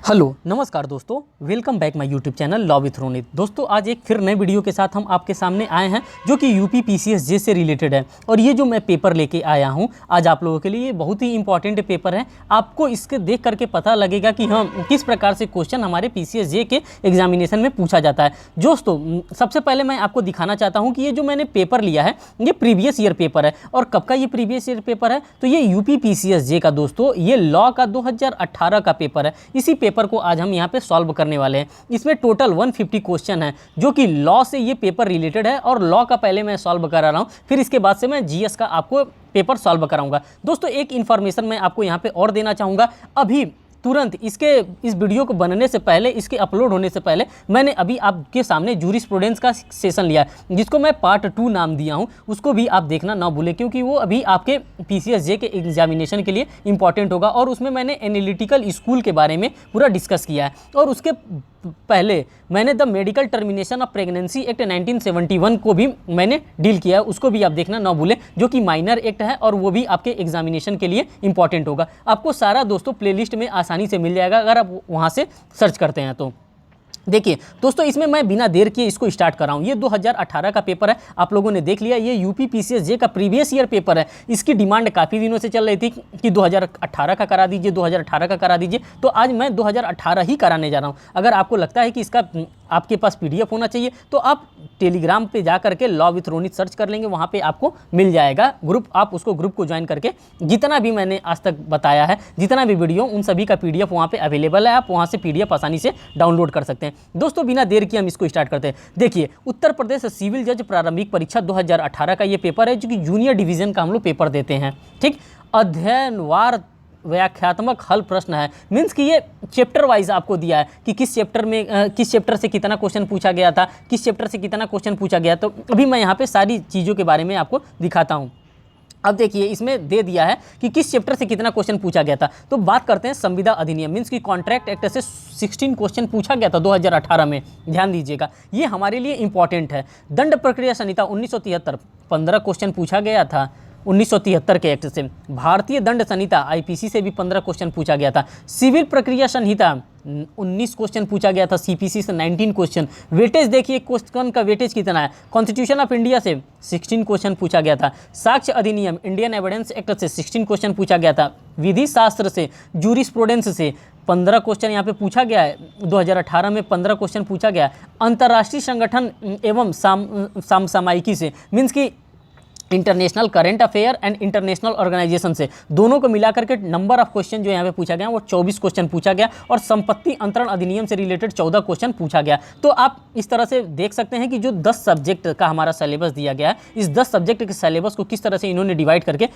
Hello नमस्कार दोस्तों, welcome back my YouTube channel law with Ronit. दोस्तों आज एक फिर नए वीडियो के साथ हम आपके सामने आए हैं जो कि यूपी पीसीएस से रिलेटेड है। और ये जो मैं पेपर लेके आया हूँ आज आप लोगों के लिए, ये बहुत ही इंपॉर्टेंट पेपर है। आपको इसके देख करके पता लगेगा कि हम किस प्रकार से क्वेश्चन हमारे पीसीएस के एग्जामिनेशन में पूछा जाता है। दोस्तों सबसे पहले मैं आपको दिखाना चाहता हूँ कि ये जो मैंने पेपर लिया है ये प्रीवियस ईयर पेपर है। और कब का ये प्रीवियस ईयर पेपर है? तो ये यूपी पीसीएस का दोस्तों ये लॉ का 2018 का पेपर है। इसी पेपर को आज हम यहाँ पे सॉल्व करने वाले हैं। इसमें टोटल 150 क्वेश्चन है जो कि लॉ से ये पेपर रिलेटेड है। और लॉ का पहले मैं सॉल्व करा रहा हूँ, फिर इसके बाद से मैं जीएस का आपको पेपर सॉल्व कराऊंगा। दोस्तों एक इन्फॉर्मेशन मैं आपको यहाँ पे और देना चाहूँगा। अभी तुरंत इस वीडियो को बनने से पहले, इसके अपलोड होने से पहले मैंने अभी आपके सामने जूरिस्प्रूडेंस का सेशन लिया है जिसको मैं पार्ट 2 नाम दिया हूं। उसको भी आप देखना ना भूलें क्योंकि वो अभी आपके पीसीएस के एग्जामिनेशन के लिए इंपॉर्टेंट होगा। और उसमें मैंने एनालिटिकल स्कूल के बारे में पूरा डिस्कस किया है। और उसके पहले मैंने the medical termination of pregnancy act 1971 को भी मैंने डील किया है। उसको भी आप देखना ना भूलें, जो कि माइनर एक्ट है और वो भी आपके एग्जामिनेशन के लिए इंपॉर्टेंट होगा। आपको सारा दोस्तों प्लेलिस्ट में आसानी से मिल जाएगा अगर आप वहाँ से सर्च करते हैं तो। देखिए दोस्तों इसमें मैं बिना देर किए इसको स्टार्ट कर रहा हूँ। ये 2018 का पेपर है, आप लोगों ने देख लिया। ये यूपी पीसीएस का प्रीवियस ईयर पेपर है। इसकी डिमांड काफ़ी दिनों से चल रही थी कि 2018 का करा दीजिए, 2018 का करा दीजिए। तो आज मैं 2018 ही कराने जा रहा हूँ। अगर आपको लगता है कि इसका आपके पास पीडीएफ होना चाहिए तो आप टेलीग्राम पे जा करके लॉ विथ रोनित सर्च कर लेंगे, वहाँ पे आपको मिल जाएगा ग्रुप। आप उसको ग्रुप को ज्वाइन करके जितना भी मैंने आज तक बताया है, जितना भी वीडियो, उन सभी का पीडीएफ वहाँ पे अवेलेबल है। आप वहाँ से पीडीएफ आसानी से डाउनलोड कर सकते हैं। दोस्तों बिना देर किए हम इसको स्टार्ट करते हैं। देखिए उत्तर प्रदेश सिविल जज प्रारंभिक परीक्षा 2018 का ये पेपर है जो कि जूनियर डिवीज़न का हम लोग पेपर देते हैं। ठीक, अध्ययनवार व्याख्यात्मक हल प्रश्न है। मीन्स कि ये चैप्टर वाइज आपको दिया है कि किस चैप्टर से कितना क्वेश्चन पूछा गया था, किस चैप्टर से कितना क्वेश्चन पूछा गया। तो अभी मैं यहाँ पे सारी चीज़ों के बारे में आपको दिखाता हूँ। अब देखिए इसमें दे दिया है कि किस चैप्टर से कितना क्वेश्चन पूछा गया था। तो बात करते हैं संविदा अधिनियम, मीन्स कि कॉन्ट्रैक्ट एक्ट से 16 क्वेश्चन पूछा गया था 2018 में। ध्यान दीजिएगा, ये हमारे लिए इंपॉर्टेंट है। दंड प्रक्रिया संहिता 1973 15 क्वेश्चन पूछा गया था 1973 के एक्ट से। भारतीय दंड संहिता आईपीसी से भी 15 क्वेश्चन पूछा गया था। सिविल प्रक्रिया संहिता 19 क्वेश्चन पूछा गया था, सीपीसी से 19 क्वेश्चन। वेटेज देखिए क्वेश्चन का वेटेज कितना है। कॉन्स्टिट्यूशन ऑफ इंडिया से 16 क्वेश्चन पूछा गया था। साक्ष्य अधिनियम इंडियन एविडेंस एक्ट से 16 क्वेश्चन पूछा गया था। विधि शास्त्र से, जूरिस्प्रूडेंस से 15 क्वेश्चन यहाँ पे पूछा गया है। 2018 में 15 क्वेश्चन पूछा गया। अंतर्राष्ट्रीय संगठन एवं समसामयिकी से, मीन्स की international current affair and international organisation से, दोनों को मिलाकर के नंबर ऑफ क्वेश्चन जो यहाँ पे पूछा गया वो 24 क्वेश्चन पूछा गया। और संपत्ति अंतरण अधिनियम से रिलेटेड 14 क्वेश्चन पूछा गया। तो आप इस तरह से देख सकते हैं कि जो 10 सब्जेक्ट का हमारा सिलेबस दिया गया है, इस 10 सब्जेक्ट के सिलेबस को किस तरह से इन्होंने डिवाइड करके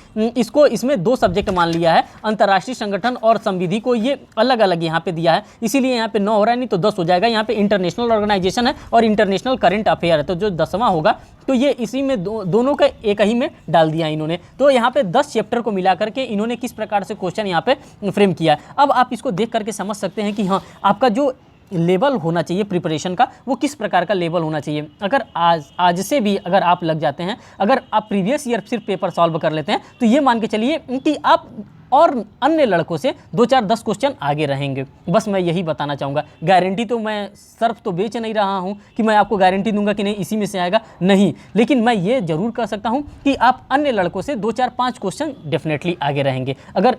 इसमें 2 सब्जेक्ट मान लिया है। अंतर्राष्ट्रीय संगठन और संविधि को ये अलग अलग यहाँ पे दिया है, इसीलिए यहाँ पे 9 हो रहा है, नहीं तो 10 हो जाएगा। यहाँ पे इंटरनेशनल ऑर्गेनाइजेशन है और इंटरनेशनल करंट अफेयर है, तो जो 10वां होगा तो ये इसी में दोनों का एक ही में डाल दिया इन्होंने। तो यहाँ पे 10 चैप्टर को मिला करके इन्होंने किस प्रकार से क्वेश्चन यहाँ पे फ्रेम किया है। अब आप इसको देख करके समझ सकते हैं कि हाँ आपका जो लेवल होना चाहिए प्रिपरेशन का वो किस प्रकार का लेवल होना चाहिए। अगर आज से भी अगर आप लग जाते हैं, अगर आप प्रीवियस ईयर सिर्फ पेपर सॉल्व कर लेते हैं तो ये मान के चलिए कि आप और अन्य लड़कों से 2-4-10 क्वेश्चन आगे रहेंगे। बस मैं यही बताना चाहूँगा। गारंटी तो मैं सर्फ तो बेच नहीं रहा हूँ कि मैं आपको गारंटी दूंगा कि नहीं इसी में से आएगा, नहीं। लेकिन मैं ये जरूर कह सकता हूँ कि आप अन्य लड़कों से 2-4-5 क्वेश्चन डेफिनेटली आगे रहेंगे अगर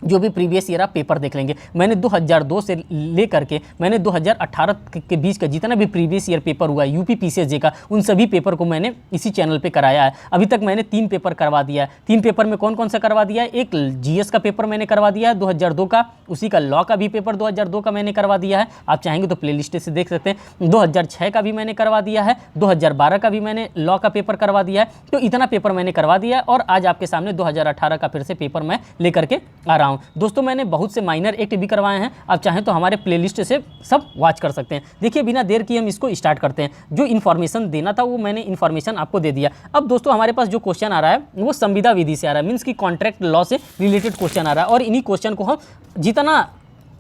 जो भी प्रीवियस ईयर आप पेपर देख लेंगे। मैंने 2002 से लेकर के मैंने 2018 के बीच का जितना भी प्रीवियस ईयर पेपर हुआ है यूपी पीसीएस का, उन सभी पेपर को मैंने इसी चैनल पे कराया है। अभी तक मैंने 3 पेपर करवा दिया है। 3 पेपर में कौन कौन सा करवा दिया है? एक जीएस का पेपर मैंने करवा दिया है 2002 का, उसी का लॉ का भी पेपर 2002 का मैंने करवा दिया है। आप चाहेंगे तो प्लेलिस्ट से देख सकते हैं। 2006 का भी मैंने करवा दिया है, 2012 का भी मैंने लॉ का पेपर करवा दिया है। तो इतना पेपर मैंने करवा दिया है और आज आपके सामने 2018 का फिर से पेपर मैं लेकर के आ रहा हूँ। दोस्तों मैंने बहुत से माइनर एक्ट भी करवाए हैं, आप चाहें तो हमारे प्लेलिस्ट से सब वॉच कर सकते हैं। देखिए बिना देर किए हम इसको स्टार्ट करते हैं। जो इन्फॉर्मेशन देना था वो मैंने इन्फॉर्मेशन आपको दे दिया। अब दोस्तों हमारे पास जो क्वेश्चन आ रहा है वो संविदा विधि से आ रहा है, मीन्स की कॉन्ट्रैक्ट लॉ से रिलेटेड क्वेश्चन आ रहा है। और इन्हीं क्वेश्चन को हम जितना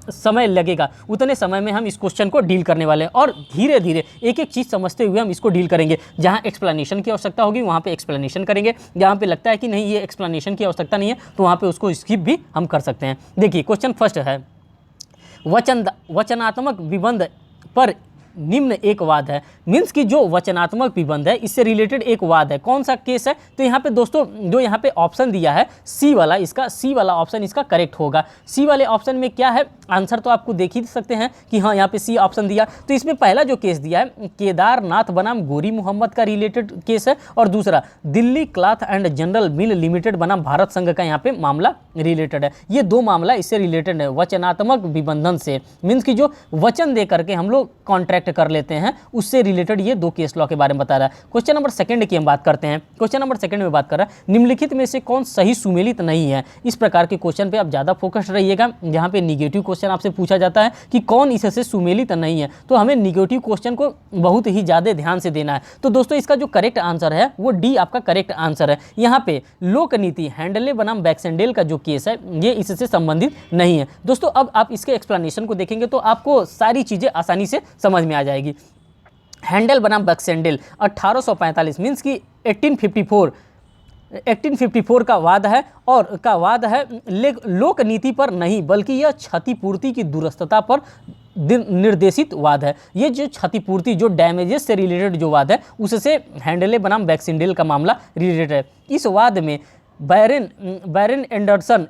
समय लगेगा उतने समय में हम इस क्वेश्चन को डील करने वाले हैं और धीरे धीरे एक एक चीज़ समझते हुए हम इसको डील करेंगे। जहाँ एक्सप्लेनेशन की आवश्यकता होगी वहाँ पे एक्सप्लेनेशन करेंगे, जहाँ पे लगता है कि नहीं ये एक्सप्लेनेशन की आवश्यकता नहीं है तो वहाँ पे उसको स्किप भी हम कर सकते हैं। देखिए क्वेश्चन फर्स्ट है, वचनात्मक विबंध पर निम्न एक वाद है। मीन्स कि जो वचनात्मक विबंध है इससे रिलेटेड एक वाद है। कौन सा केस है? तो यहाँ पे दोस्तों जो यहाँ पे ऑप्शन दिया है सी वाला, इसका सी वाला ऑप्शन इसका करेक्ट होगा। सी वाले ऑप्शन में क्या है आंसर तो आपको देख ही सकते हैं कि हाँ यहाँ पे सी ऑप्शन दिया। तो इसमें पहला जो केस दिया है केदारनाथ बनाम गोरी मोहम्मद का रिलेटेड केस है, और दूसरा Delhi cloth and general mill limited बनाम भारत संघ का यहाँ पे मामला रिलेटेड है। ये दो मामला इससे रिलेटेड है वचनात्मक विबंधन से। मीन्स कि जो वचन दे करके हम लोग कॉन्ट्रैक्ट कर लेते हैं उससे रिलेटेड ये दो केस लॉ के बारे में बता रहा है। क्वेश्चन नंबर सेकंड की हम बात करते हैं। क्वेश्चन नंबर सेकंड में बात कर रहा है निम्नलिखित में से कौन सही सुमेलित नहीं है। इस प्रकार के क्वेश्चन पे आप ज़्यादा फोकस्ड रहिएगा, जहाँ पे निगेटिव क्वेश्चन आपसे पूछा जाता है कि कौन इससे सुमेलित नहीं है, तो हमें निगेटिव क्वेश्चन को बहुत ही ज़्यादा ध्यान से देना है। तो दोस्तों इसका जो करेक्ट आंसर है वो डी आपका करेक्ट आंसर है। यहाँ पे लोक नीति हैंडले बनाम बैक्सेंडेल का जो केस है ये इससे संबंधित नहीं है। दोस्तों अब आप इसके एक्सप्लेनेशन को देखेंगे तो आपको सारी चीज़ें आसानी से समझ में आ जाएगी। हैंडल बनाम बैक्सेंडेल 1845 मीन्स कि 1854 का वाद है, और का वाद है लोक नीति पर नहीं बल्कि यह क्षतिपूर्ति की दुरुस्तता पर निर्देशित वाद है। ये जो क्षतिपूर्ति जो डैमेजेस से रिलेटेड जो वाद है उससे हैंडले बनाम बैक्सेंडेल का मामला रिलेटेड है। इस वाद में बैरन एंडरसन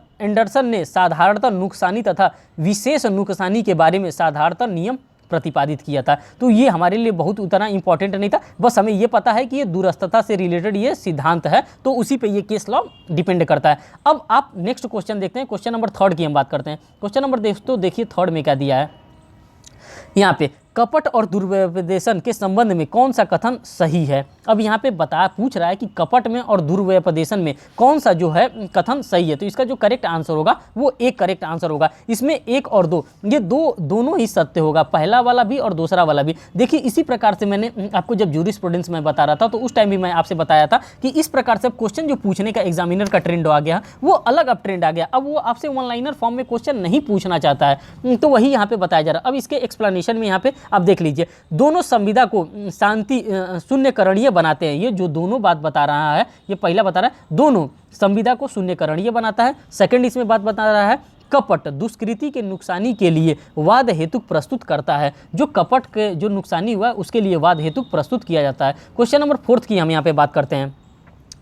ने साधारणतः नुकसानी तथा विशेष नुकसानी के बारे में साधारणतः नियम प्रतिपादित किया था। तो ये हमारे लिए बहुत उतना इंपॉर्टेंट नहीं था, बस हमें ये पता है कि ये दूरस्थता से रिलेटेड ये सिद्धांत है, तो उसी पे ये केस लॉ डिपेंड करता है। अब आप नेक्स्ट क्वेश्चन देखते हैं। क्वेश्चन नंबर थर्ड की हम बात करते हैं। क्वेश्चन नंबर दोस्तों देखिए थर्ड में क्या दिया है यहाँ पे कपट और दुर्व्यपदेशन के संबंध में कौन सा कथन सही है। अब यहाँ पे पूछ रहा है कि कपट में और दुर्व्यपदेशन में कौन सा जो है कथन सही है। तो इसका जो करेक्ट आंसर होगा वो एक करेक्ट आंसर होगा। इसमें एक और दो ये दोनों ही सत्य होगा, पहला वाला भी और दूसरा वाला भी। देखिए इसी प्रकार से मैंने आपको जब जूरिस्प्रूडेंस में बता रहा था तो उस टाइम भी मैं आपसे बताया था कि इस प्रकार से क्वेश्चन जो पूछने का एग्जामिनर का ट्रेंड आ गया वो अलग अब ट्रेंड आ गया। अब वो आपसे वन लाइनर फॉर्म में क्वेश्चन नहीं पूछना चाहता है, तो वही यहाँ पे बताया जा रहा है। अब इसके एक्सप्लेनेशन में यहाँ पे आप देख लीजिए दोनों संविदा को शांति शून्यकरणीय बनाते हैं। ये जो दोनों बात बता रहा है ये पहला बता रहा है दोनों संविदा को शून्यकरणीय बनाता है। सेकंड इसमें बात बता रहा है कपट दुष्कृति के नुकसानी के लिए वाद हेतु प्रस्तुत करता है। जो कपट के जो नुकसानी हुआ उसके लिए वाद हेतु प्रस्तुत किया जाता है। क्वेश्चन नंबर फोर्थ की हम यहाँ पे बात करते हैं।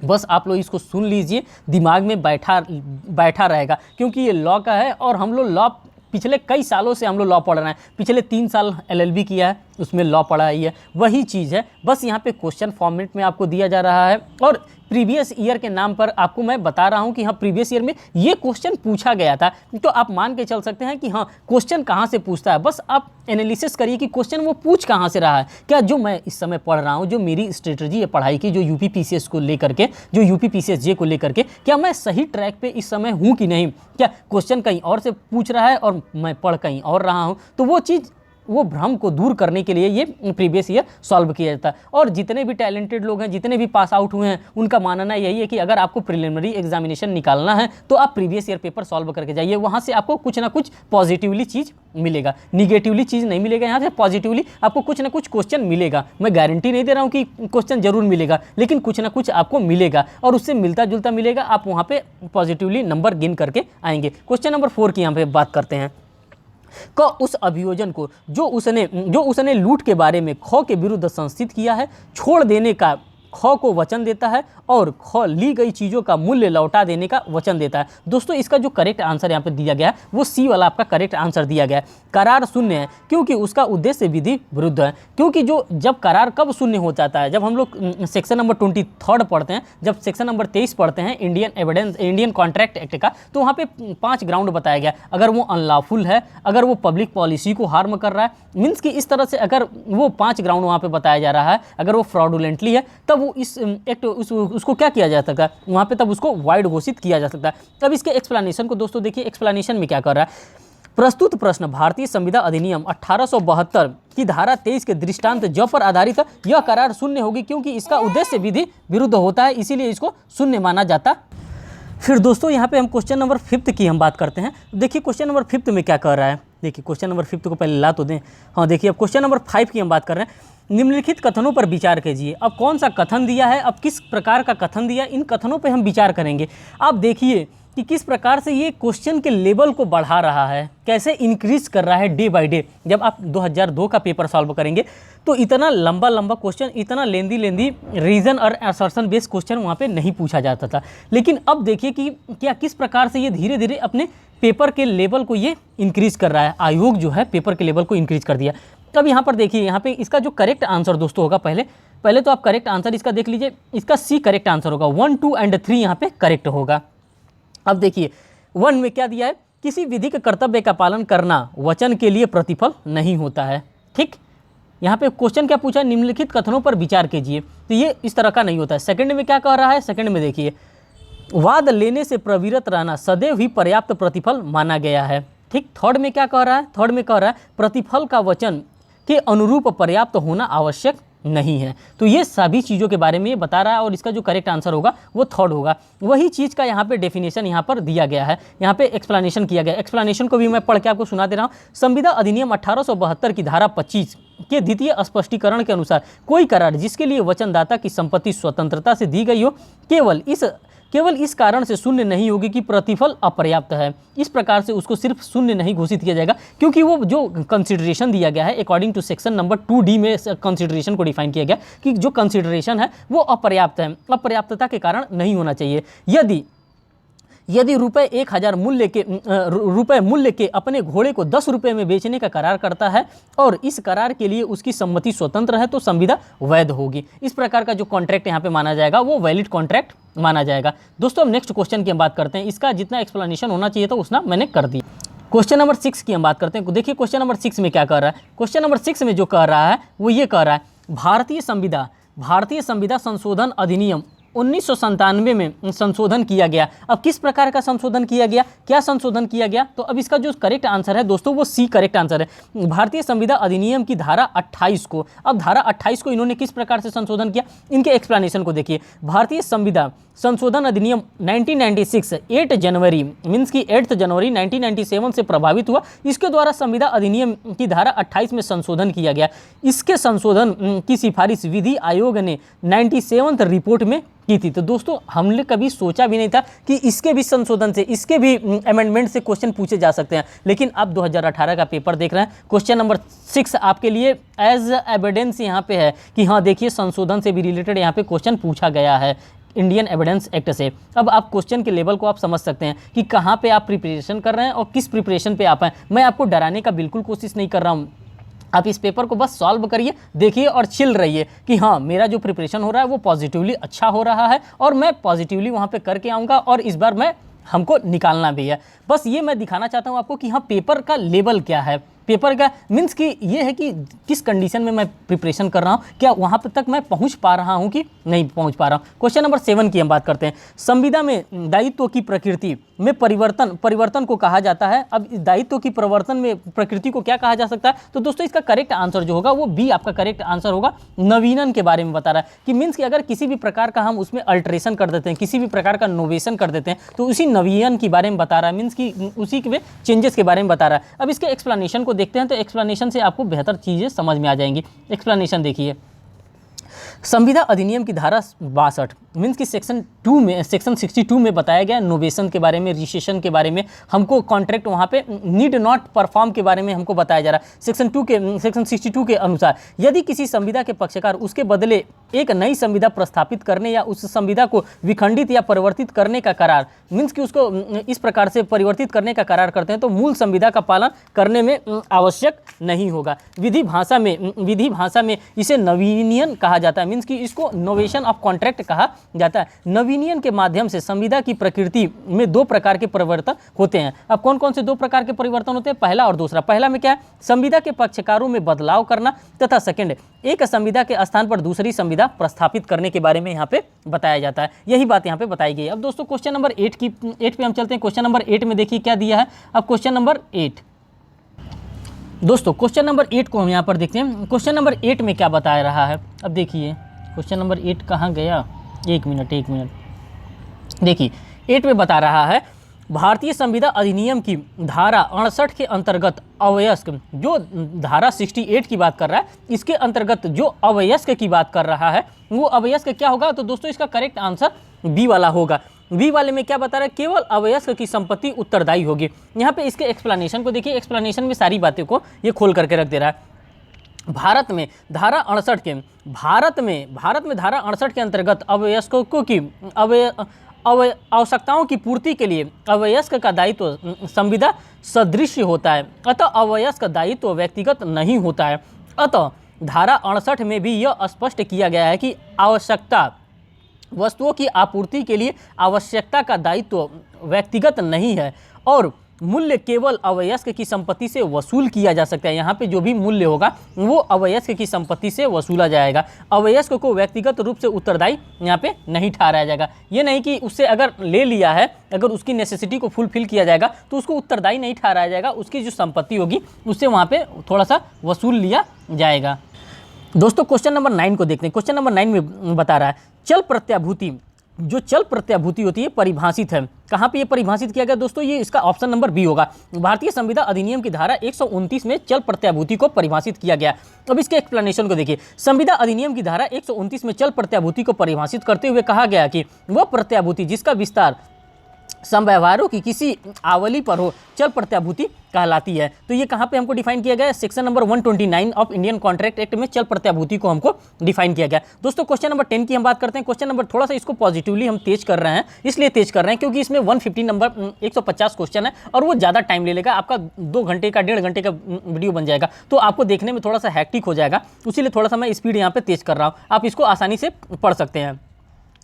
बस आप लोग इसको सुन लीजिए, दिमाग में बैठा रहेगा, क्योंकि ये लॉ का है और हम लोग लॉ पिछले कई सालों से हम लोग लॉ पढ़ रहे हैं। पिछले 3 साल LLB किया है उसमें लॉ पढ़ा ही है, वही चीज़ है। बस यहाँ पे क्वेश्चन फॉर्मेट में आपको दिया जा रहा है और प्रीवियस ईयर के नाम पर आपको मैं बता रहा हूँ कि हाँ प्रीवियस ईयर में ये क्वेश्चन पूछा गया था, तो आप मान के चल सकते हैं कि हाँ क्वेश्चन कहाँ से पूछता है। बस आप एनालिसिस करिए कि क्वेश्चन वो पूछ कहाँ से रहा है। क्या जो मैं इस समय पढ़ रहा हूँ, जो मेरी स्ट्रेटजी है पढ़ाई की, जो यूपी PCS को लेकर के, जो यूपी PCSJ को लेकर के, क्या मैं सही ट्रैक पे इस समय हूँ कि नहीं। क्या क्वेश्चन कहीं और से पूछ रहा है और मैं पढ़ कहीं और रहा हूँ, तो वो चीज़ वो भ्रम को दूर करने के लिए ये प्रीवियस ईयर सॉल्व किया जाता है। और जितने भी टैलेंटेड लोग हैं, जितने भी पास आउट हुए हैं, उनका मानना यही है कि अगर आपको प्रिलिमिनरी एग्जामिनेशन निकालना है तो आप प्रीवियस ईयर पेपर सॉल्व करके जाइए, वहाँ से आपको कुछ ना कुछ पॉजिटिवली चीज़ मिलेगा, निगेटिवली चीज़ नहीं मिलेगा। यहाँ से पॉजिटिवली आपको कुछ ना कुछ क्वेश्चन मिलेगा। मैं गारंटी नहीं दे रहा हूँ कि क्वेश्चन जरूर मिलेगा, लेकिन कुछ ना कुछ आपको मिलेगा और उससे मिलता जुलता मिलेगा। आप वहाँ पर पॉजिटिवली नंबर गिन करके आएंगे। क्वेश्चन नंबर 4 की यहाँ पे बात करते हैं। क उस अभियोजन को जो उसने लूट के बारे में ख के विरुद्ध संस्थित किया है छोड़ देने का ख को वचन देता है और ख ली गई चीज़ों का मूल्य लौटा देने का वचन देता है। दोस्तों इसका जो करेक्ट आंसर यहाँ पे दिया गया है वो सी वाला आपका करेक्ट आंसर दिया गया है। करार शून्य है क्योंकि उसका उद्देश्य विधि विरुद्ध है। क्योंकि जो जब करार कब शून्य हो जाता है, जब हम लोग सेक्शन नंबर 23 पढ़ते हैं, जब सेक्शन नंबर 23 पढ़ते हैं इंडियन कॉन्ट्रैक्ट एक्ट का, तो वहाँ पे 5 ग्राउंड बताया गया। अगर वो अनलॉफुल है, अगर वो पब्लिक पॉलिसी को हार्म कर रहा है, मीन्स कि इस तरह से अगर वो 5 ग्राउंड वहाँ पे बताया जा रहा है, अगर वो फ्रॉडुलेंटली है तब वो इस एक्ट उसको क्या किया जा सकता है, वहाँ पे तब उसको वाइड घोषित किया जा सकता है। तब इसके एक्सप्लेनेशन को दोस्तों देखिए, एक्सप्लेनेशन में क्या कर रहा है। प्रस्तुत प्रश्न भारतीय संविदा अधिनियम 1872 की धारा 23 के दृष्टांत ज पर आधारित है। यह करार शून्य होगी क्योंकि इसका उद्देश्य विधि विरुद्ध होता है, इसीलिए इसको शून्य माना जाता। फिर दोस्तों यहाँ पे हम क्वेश्चन नंबर 5 की हम बात करते हैं। देखिए क्वेश्चन नंबर 5 में क्या कर रहा है। देखिए क्वेश्चन नंबर 5 को पहले ला तो दें। हाँ देखिए अब क्वेश्चन नंबर 5 की हम बात कर रहे हैं। निम्नलिखित कथनों पर विचार कीजिए। अब कौन सा कथन दिया है, अब किस प्रकार का कथन दिया, इन कथनों पे हम विचार करेंगे। आप देखिए कि किस प्रकार से ये क्वेश्चन के लेवल को बढ़ा रहा है, कैसे इंक्रीज कर रहा है डे बाय डे। जब आप 2002 का पेपर सॉल्व करेंगे तो इतना लंबा लंबा क्वेश्चन, इतना लेंदी रीजन और असर्शन बेस्ड क्वेश्चन वहाँ पे नहीं पूछा जाता था। लेकिन अब देखिए कि क्या किस प्रकार से ये धीरे धीरे अपने पेपर के लेवल को ये इंक्रीज कर रहा है। आयोग जो है पेपर के लेवल को इंक्रीज कर दिया। अब यहाँ पर देखिए, यहाँ पे इसका जो करेक्ट आंसर दोस्तों होगा, पहले तो आप करेक्ट आंसर इसका देख लीजिए। इसका सी करेक्ट आंसर होगा, 1, 2 एंड 3 यहाँ पे करेक्ट होगा। अब देखिए 1 में क्या दिया है, किसी विधिक कर्तव्य का पालन करना वचन के लिए प्रतिफल नहीं होता है। ठीक, यहाँ पे क्वेश्चन क्या पूछा है, निम्नलिखित कथनों पर विचार कीजिए, तो ये इस तरह का नहीं होता है। सेकंड में क्या कह रहा है, सेकंड में देखिए, वाद लेने से प्रवृत्त रहना सदैव ही पर्याप्त प्रतिफल माना गया है। ठीक, थर्ड में क्या कह रहा है, थर्ड में कह रहा है प्रतिफल का वचन के अनुरूप पर्याप्त होना आवश्यक नहीं है। तो ये सभी चीज़ों के बारे में ये बता रहा है और इसका जो करेक्ट आंसर होगा वो थर्ड होगा। वही चीज़ का यहाँ पे डेफिनेशन यहाँ पर दिया गया है, यहाँ पे एक्सप्लेनेशन किया गया है। एक्सप्लेनेशन को भी मैं पढ़ के आपको सुना दे रहा हूँ। संविदा अधिनियम 1872 की धारा 25 के द्वितीय स्पष्टीकरण के अनुसार कोई करार जिसके लिए वचनदाता की संपत्ति स्वतंत्रता से दी गई हो केवल इस कारण से शून्य नहीं होगी कि प्रतिफल अपर्याप्त है। इस प्रकार से उसको सिर्फ शून्य नहीं घोषित किया जाएगा, क्योंकि वो जो कंसिडरेशन दिया गया है according to section number 2D में कंसिडरेशन को डिफाइन किया गया कि जो कंसिडरेशन है वो अपर्याप्त है, अपर्याप्तता के कारण नहीं होना चाहिए। यदि रुपये 1000 मूल्य के अपने घोड़े को 10 रुपये में बेचने का करार करता है और इस करार के लिए उसकी सम्मति स्वतंत्र है तो संविदा वैध होगी। इस प्रकार का जो कॉन्ट्रैक्ट यहाँ पे माना जाएगा वो वैलिड कॉन्ट्रैक्ट माना जाएगा। दोस्तों अब नेक्स्ट क्वेश्चन की हम बात करते हैं। इसका जितना एक्सप्लेनेशन होना चाहिए था उतना मैंने कर दिया। क्वेश्चन नंबर 6 की हम बात करते हैं। देखिए क्वेश्चन नंबर 6 में क्या कर रहा है। क्वेश्चन नंबर 6 में जो कह रहा है वो ये कह रहा है, भारतीय संविदा संशोधन अधिनियम 1997 में संशोधन किया गया। अब किस प्रकार का संशोधन किया गया, क्या संशोधन किया गया, तो अब इसका जो करेक्ट आंसर है दोस्तों वो सी करेक्ट आंसर है। भारतीय संविदा अधिनियम की धारा 28 को, अब धारा 28 को इन्होंने किस प्रकार से संशोधन किया, इनके एक्सप्लेनेशन को देखिए। भारतीय संविदा संशोधन अधिनियम 1996 8 जनवरी मीन्स की 8 जनवरी 1997 से प्रभावित हुआ। इसके द्वारा संविदा अधिनियम की धारा 28 में संशोधन किया गया। इसके संशोधन की सिफारिश विधि आयोग ने 97th रिपोर्ट में की थी। तो दोस्तों हमने कभी सोचा भी नहीं था कि इसके भी संशोधन से, इसके भी अमेंडमेंट से क्वेश्चन पूछे जा सकते हैं। लेकिन अब 2018 का पेपर देख रहे हैं, क्वेश्चन नंबर 6 आपके लिए एज एविडेंस यहाँ पे है कि हाँ देखिए संशोधन से भी रिलेटेड यहाँ पे क्वेश्चन पूछा गया है इंडियन एविडेंस एक्ट से। अब आप क्वेश्चन के लेवल को आप समझ सकते हैं कि कहाँ पे आप प्रिपरेशन कर रहे हैं और किस प्रिपरेशन पे आप हैं। मैं आपको डराने का बिल्कुल कोशिश नहीं कर रहा हूँ। आप इस पेपर को बस सॉल्व करिए, देखिए और चिल रहिए कि हाँ मेरा जो प्रिपरेशन हो रहा है वो पॉजिटिवली अच्छा हो रहा है और मैं पॉजिटिवली वहाँ पे करके आऊँगा और इस बार हमको निकालना भी है। बस ये मैं दिखाना चाहता हूँ आपको कि हाँ पेपर का लेवल क्या है, पेपर का मीन्स कि ये है कि किस कंडीशन में मैं प्रिपरेशन कर रहा हूँ, क्या वहाँ पर तक मैं पहुँच पा रहा हूँ कि नहीं पहुँच पा रहा हूँ। क्वेश्चन नंबर 7 की हम बात करते हैं। संविदा में दायित्व की प्रकृति में परिवर्तन को कहा जाता है। अब इस दायित्व की परिवर्तन में प्रकृति को क्या कहा जा सकता है, तो दोस्तों इसका करेक्ट आंसर जो होगा वो बी आपका करेक्ट आंसर होगा। नवीनन के बारे में बता रहा है कि मीन्स कि अगर किसी भी प्रकार का हम उसमें अल्ट्रेशन कर देते हैं, किसी भी प्रकार का नोवेशन कर देते हैं, तो उसी नवीन के बारे में बता रहा है, मीन्स कि उसी के चेंजेस के बारे में बता रहा है। अब इसके एक्सप्लेनेशन को देखते हैं तो एक्सप्लेनेशन से आपको बेहतर चीज़ें समझ में आ जाएंगी। एक्सप्लेनेशन देखिए, संविदा अधिनियम की धारा 62 मीन्स की सेक्शन 62 में बताया गया नोवेशन के बारे में, रिसेशन के बारे में, हमको कॉन्ट्रैक्ट वहाँ पे नीड नॉट परफॉर्म के बारे में हमको बताया जा रहा है। सेक्शन 62 के अनुसार यदि किसी संविदा के पक्षकार उसके बदले एक नई संविदा प्रस्थापित करने या उस संविदा को विखंडित या परिवर्तित करने का करार मीन्स कि उसको इस प्रकार से परिवर्तित करने का करार करते हैं तो मूल संविदा का पालन करने में आवश्यक नहीं होगा। विधि भाषा में इसे नवीनियन कहा जाता है, मीन्स कि इसको नोवेशन ऑफ कॉन्ट्रैक्ट कहा जाता है। नवीनियन के माध्यम से संविदा की प्रकृति में 2 प्रकार के परिवर्तन होते हैं। अब कौन कौन से 2 प्रकार के परिवर्तन होते हैं, पहला और दूसरा। पहला में क्या है, संविदा के पक्षकारों में बदलाव करना, तथा सेकंड एक संविदा के स्थान पर दूसरी संविदा प्रस्थापित करने के बारे में यहाँ पे बताया जाता है। यही बात यहाँ पे बताई गई है। अब दोस्तों क्वेश्चन नंबर 8 पे हम चलते हैं। क्वेश्चन नंबर 8 में देखिए क्या दिया है। अब क्वेश्चन नंबर 8 दोस्तों, क्वेश्चन नंबर 8 को हम यहाँ पर देखते हैं। क्वेश्चन नंबर 8 में क्या बताया रहा है, अब देखिए क्वेश्चन नंबर 8 कहाँ गया, एक मिनट देखिए 8 में बता रहा है भारतीय संविदा अधिनियम की धारा 68 के अंतर्गत अवयस्क, जो धारा 68 की बात कर रहा है इसके अंतर्गत जो अवयस्क की बात कर रहा है वो अवयस्क क्या होगा, तो दोस्तों इसका करेक्ट आंसर बी वाला होगा। बी वाले में क्या बता रहा है, केवल अवयस्क की संपत्ति उत्तरदायी होगी। यहाँ पे इसके एक्सप्लेनेशन को देखिए, एक्सप्लेनेशन में सारी बातें को ये खोल करके रख दे रहा है। भारत में धारा 68 के भारत में धारा 68 के अंतर्गत अवयस्कों की आवश्यकताओं की पूर्ति के लिए अवयस्क का दायित्व संविदा सदृश होता है, अतः अवयस्क दायित्व व्यक्तिगत नहीं होता है। अतः धारा 68 में भी यह स्पष्ट किया गया है कि आवश्यकता वस्तुओं की आपूर्ति के लिए आवश्यकता का दायित्व व्यक्तिगत नहीं है और मूल्य केवल अवयस्क की संपत्ति से वसूल किया जा सकता है। यहाँ पे जो भी मूल्य होगा वो अवयस्क की संपत्ति से वसूला जाएगा। अवयस्क को व्यक्तिगत रूप से उत्तरदायी यहाँ पे नहीं ठहराया जाएगा। ये नहीं कि उससे अगर ले लिया है, अगर उसकी नेसेसिटी को फुलफिल किया जाएगा तो उसको उत्तरदायी नहीं ठहराया जाएगा, उसकी जो संपत्ति होगी उससे वहाँ पे थोड़ा सा वसूल लिया जाएगा। दोस्तों क्वेश्चन नंबर 9 को देखते हैं। क्वेश्चन नंबर 9 में बता रहा है चल प्रत्याभूति, जो चल प्रत्याभूति होती है परिभाषित है। कहाँ पे ये परिभाषित किया गया दोस्तों, ये इसका ऑप्शन नंबर बी होगा। भारतीय संविदा अधिनियम की धारा 129 में चल प्रत्याभूति को परिभाषित किया गया। अब इसके एक्सप्लेनेशन को देखिए। संविदा अधिनियम की धारा 129 में चल प्रत्याभूति को परिभाषित करते हुए कहा गया कि वह प्रत्याभूति जिसका विस्तार समव्यवहारों की किसी आवली पर हो चल प्रत्याभूति कहलाती है। तो ये कहाँ पे हमको डिफाइन किया गया है, section number 129 of Indian contract act में चल प्रत्याभूति को हमको डिफाइन किया गया। दोस्तों क्वेश्चन नंबर 10 की हम बात करते हैं। क्वेश्चन नंबर थोड़ा सा इसको पॉजिटिवली हम तेज कर रहे हैं, इसलिए तेज कर रहे हैं क्योंकि इसमें 150 नंबर 150 क्वेश्चन है और वो ज़्यादा टाइम ले लेगा, आपका 2 घंटे का 1.5 घंटे का वीडियो बन जाएगा, तो आपको देखने में थोड़ा सा हैक्टिक हो जाएगा, इसीलिए थोड़ा सा मैं स्पीड यहाँ पे तेज कर रहा हूँ। आप इसको आसानी से पढ़ सकते हैं।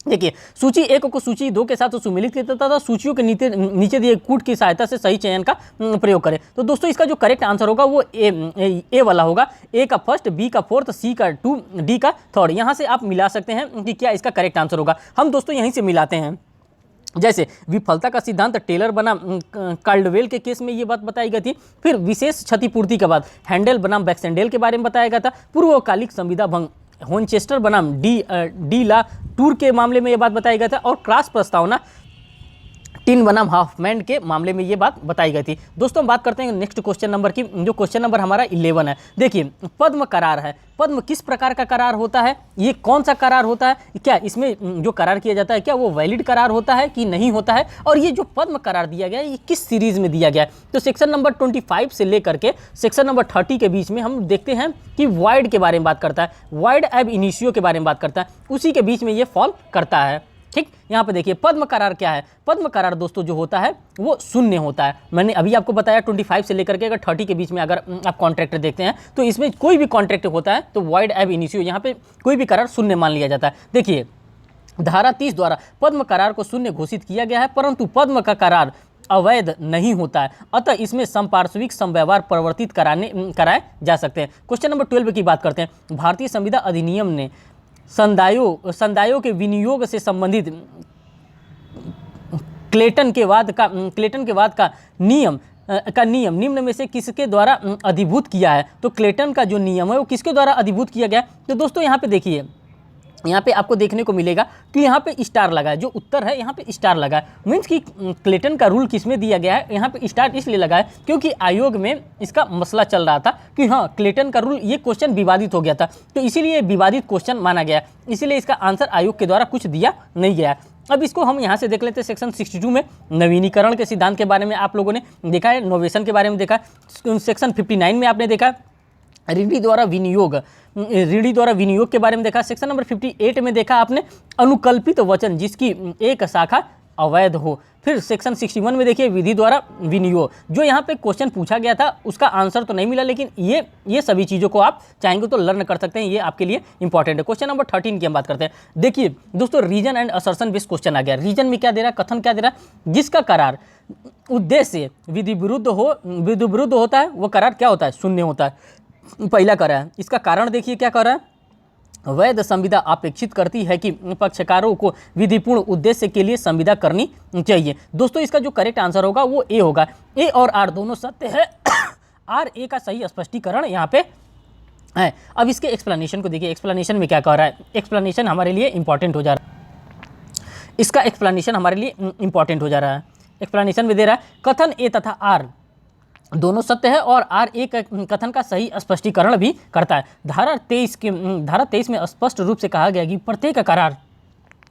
देखिए सूची 1 को सूची 2 के साथ सुमिलित किया जाता था, सूचियों के नीचे दिए कूट की सहायता से सही चयन का प्रयोग करें। तो दोस्तों इसका जो करेक्ट आंसर होगा वो ए वाला होगा। ए का फर्स्ट, बी का फोर्थ, सी का 2, डी का थर्ड। यहाँ से आप मिला सकते हैं कि क्या इसका करेक्ट आंसर होगा। हम दोस्तों यहीं से मिलाते हैं। जैसे विफलता का सिद्धांत टेलर बनाम कार्डवेल के केस में ये बात बताई गई थी। फिर विशेष क्षतिपूर्ति के बाद हैंडल बनाम बैक्सेंडेल के बारे में बताया गया था। पूर्वकालिक संविदा भंग होनचेस्टर बनाम डी ला टूर के मामले में ये बात बताई गया था और क्रॉस प्रस्तावना टिन बनाम हाफमैन के मामले में ये बात बताई गई थी। दोस्तों हम बात करते हैं नेक्स्ट क्वेश्चन नंबर की, जो क्वेश्चन नंबर हमारा 11 है। देखिए पद्म करार है। पद्म किस प्रकार का करार होता है, ये कौन सा करार होता है, क्या इसमें जो करार किया जाता है क्या वो वैलिड करार होता है कि नहीं होता है, और ये जो पद्म करार दिया गया है ये किस सीरीज में दिया गया है। तो सेक्शन नंबर 25 से लेकर के सेक्शन नंबर 30 के बीच में हम देखते हैं कि वाइड के बारे में बात करता है, वाइड एब इनिशियो के बारे में बात करता है, उसी के बीच में ये फॉल करता है। ठीक, यहाँ पे देखिए पद्म करार क्या है। पद्म करार दोस्तों जो होता है वो शून्य होता है। मैंने अभी आपको बताया 25 से लेकर के अगर 30 के बीच में अगर आप कॉन्ट्रैक्ट देखते हैं तो इसमें कोई भी कॉन्ट्रैक्ट होता है तो वाइड एब इनिशियो, यहाँ पे कोई भी करार शून्य मान लिया जाता है। देखिए धारा 30 द्वारा पद्म करार को शून्य घोषित किया गया है, परंतु पद्म का करार अवैध नहीं होता है, अतः इसमें समपार्श्विक समव्यवहार परिवर्तित कराए जा सकते हैं। क्वेश्चन नंबर 12 की बात करते हैं। भारतीय संविदा अधिनियम ने संदायों के विनियोग से संबंधित क्लेटन के बाद का नियम निम्न में से किसके द्वारा अधिभूत किया है। तो क्लेटन का जो नियम है वो किसके द्वारा अधिभूत किया गया। तो दोस्तों यहाँ पे देखिए, यहाँ पे आपको देखने को मिलेगा कि यहाँ पे स्टार लगा है, जो उत्तर है यहाँ पे स्टार लगा है, मीन्स कि क्लेटन का रूल किसमें दिया गया है, यहाँ पे स्टार इसलिए लगा है क्योंकि आयोग में इसका मसला चल रहा था कि हाँ क्लेटन का रूल, ये क्वेश्चन विवादित हो गया था, तो इसीलिए विवादित क्वेश्चन माना गया, इसीलिए इसका आंसर आयोग के द्वारा कुछ दिया नहीं गया। अब इसको हम यहाँ से देख लेते हैं। सेक्शन 62 में नवीनीकरण के सिद्धांत के बारे में आप लोगों ने देखा है, नोवेशन के बारे में देखा है। सेक्शन 59 में आपने देखा ऋणी द्वारा विनियोग के बारे में देखा। सेक्शन नंबर 58 में देखा आपने अनुकल्पित वचन जिसकी एक शाखा अवैध हो। फिर सेक्शन 61 में देखिए विधि द्वारा विनियोग, जो यहाँ पे क्वेश्चन पूछा गया था उसका आंसर तो नहीं मिला, लेकिन ये सभी चीज़ों को आप चाहेंगे तो लर्न कर सकते हैं, ये आपके लिए इंपॉर्टेंट है। क्वेश्चन नंबर 13 की हम बात करते हैं। देखिए दोस्तों reason and assertion based question आ गया। रीजन में क्या दे रहा है, कथन क्या दे रहा है, जिसका करार उद्देश्य विधि विरुद्ध होता है वो करार क्या होता है, शून्य होता है। पहला करार है, इसका कारण देखिए क्या कर रहा है, वैध संविदा अपेक्षित करती है कि पक्षकारों को विधिपूर्ण उद्देश्य के लिए संविदा करनी चाहिए। दोस्तों इसका जो करेक्ट आंसर होगा वो ए होगा। ए और आर दोनों सत्य है। आर ए का सही स्पष्टीकरण यहाँ पे है। अब इसके एक्सप्लेनेशन को देखिए, एक्सप्लेनेशन में क्या कह रहा है, एक्सप्लेनेशन हमारे लिए इंपॉर्टेंट हो जा रहा है, इसका एक्सप्लेनेशन हमारे लिए इंपॉर्टेंट हो जा रहा है। एक्सप्लेनेशन में दे रहा है कथन ए तथा आर दोनों सत्य है और आर एक कथन का सही स्पष्टीकरण भी करता है। धारा 23 में स्पष्ट रूप से कहा गया कि प्रत्येक करार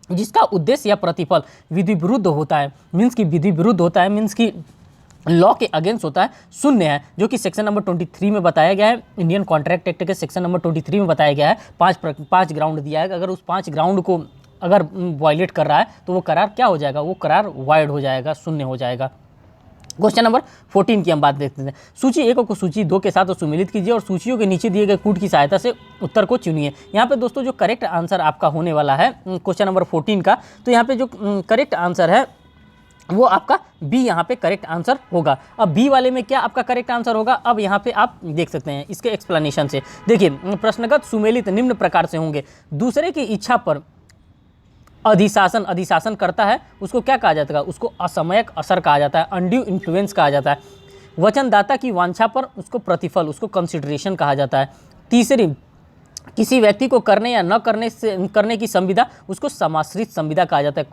जिसका उद्देश्य या प्रतिफल विधि विरुद्ध होता है, मीन्स की विधि विरुद्ध होता है, मीन्स की लॉ के अगेंस्ट होता है, शून्य है, जो कि सेक्शन नंबर 23 में बताया गया है। इंडियन कॉन्ट्रैक्ट एक्ट के सेक्शन नंबर 23 में बताया गया है। पाँच ग्राउंड दिया है, अगर उस 5 ग्राउंड को अगर वायलेट कर रहा है तो वो करार क्या हो जाएगा, वो करार वाइड हो जाएगा, शून्य हो जाएगा। क्वेश्चन नंबर 14 की हम बात देखते हैं। सूची 1 को सूची 2 के साथ सुमिलित कीजिए और सूचियों के नीचे दिए गए कूट की सहायता से उत्तर को चुनिए। यहाँ पे दोस्तों जो करेक्ट आंसर आपका होने वाला है क्वेश्चन नंबर 14 का, तो यहाँ पे जो करेक्ट आंसर है वो आपका बी यहाँ पे करेक्ट आंसर होगा। अब बी वाले में क्या आपका करेक्ट आंसर होगा, अब यहाँ पे आप देख सकते हैं इसके एक्सप्लेनेशन से। देखिए, प्रश्नगत सुमेलित निम्न प्रकार से होंगे। दूसरे की इच्छा पर अधिशासन करता है, उसको क्या कहा जाता है, उसको असमयक असर कहा जाता है, अनड्यू इन्फ्लुएंस कहा जाता है। वचनदाता की वांछा पर उसको प्रतिफल, उसको कंसिडरेशन कहा जाता है। तीसरी, किसी व्यक्ति को करने या न करने की संविदा, उसको समाश्रित संविदा कहा जाता है,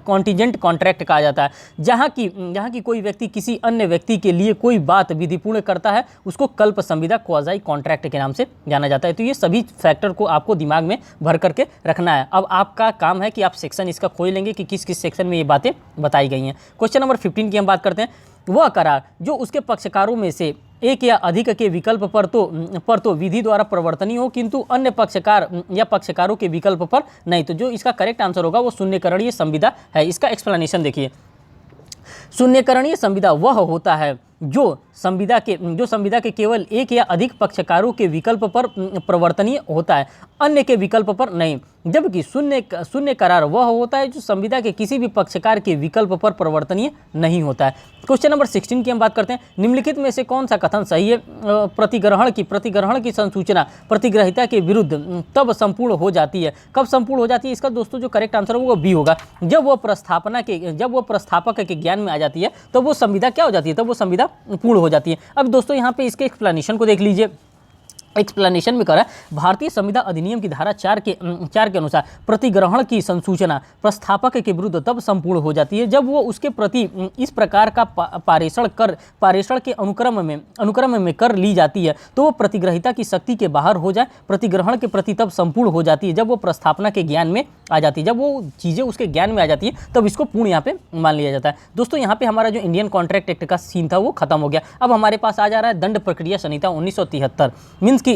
कॉन्टिजेंट कॉन्ट्रैक्ट कहा जाता है। जहाँ की कोई व्यक्ति किसी अन्य व्यक्ति के लिए कोई बात विधिपूर्ण करता है, उसको कल्प संविदा, क्वाज़ाई कॉन्ट्रैक्ट के नाम से जाना जाता है। तो ये सभी फैक्टर को आपको दिमाग में भर करके रखना है। अब आपका काम है कि आप सेक्शन इसका खोज लेंगे कि किस किस सेक्शन में ये बातें बताई गई हैं। क्वेश्चन नंबर 15 की हम बात करते हैं। वह करार जो उसके पक्षकारों में से एक या अधिक के विकल्प पर तो विधि द्वारा प्रवर्तनीय हो, किंतु अन्य पक्षकार या पक्षकारों के विकल्प पर नहीं। तो जो इसका करेक्ट आंसर होगा वो शून्यकरणीय संविदा है। इसका एक्सप्लेनेशन देखिए। शून्यकरणीय संविदा वह होता है जो संविदा के केवल एक या अधिक पक्षकारों के विकल्प पर प्रवर्तनीय होता है, अन्य के विकल्प पर नहीं। जबकि शून्य करार वह होता है जो संविदा के किसी भी पक्षकार के विकल्प पर प्रवर्तनीय नहीं होता है। क्वेश्चन नंबर 16 की हम बात करते हैं। निम्नलिखित में से कौन सा कथन सही है? प्रतिग्रहण की संसूचना प्रतिग्रहिता के विरुद्ध तब संपूर्ण हो जाती है। कब संपूर्ण हो जाती है? इसका दोस्तों जो करेक्ट आंसर होगा वो बी होगा। जब वो प्रस्थापक के ज्ञान में आ जाती है तो वो संविदा क्या हो जाती है, तब वो संविदा पूर्ण हो जाती है। अब दोस्तों यहाँ पे इसके एक्सप्लेनेशन को देख लीजिए। एक्सप्लेनेशन में करा भारतीय संविदा अधिनियम की धारा 4 के अनुसार प्रतिग्रहण की संसूचना प्रस्थापक के विरुद्ध तब संपूर्ण हो जाती है जब वो उसके प्रति इस प्रकार का पारेषण के अनुक्रम में कर ली जाती है तो वो प्रतिग्रहिता की शक्ति के बाहर हो जाए। प्रतिग्रहण के प्रति तब संपूर्ण हो जाती है जब वो प्रस्थापना के ज्ञान में आ जाती है। जब वो चीज़ें उसके ज्ञान में आ जाती है तब इसको पूर्ण यहाँ पे मान लिया जाता है। दोस्तों यहाँ पे हमारा जो इंडियन कॉन्ट्रैक्ट एक्ट का सीन था वो खत्म हो गया। अब हमारे पास आ जा रहा है दंड प्रक्रिया संहिता 1973, मीन्स कि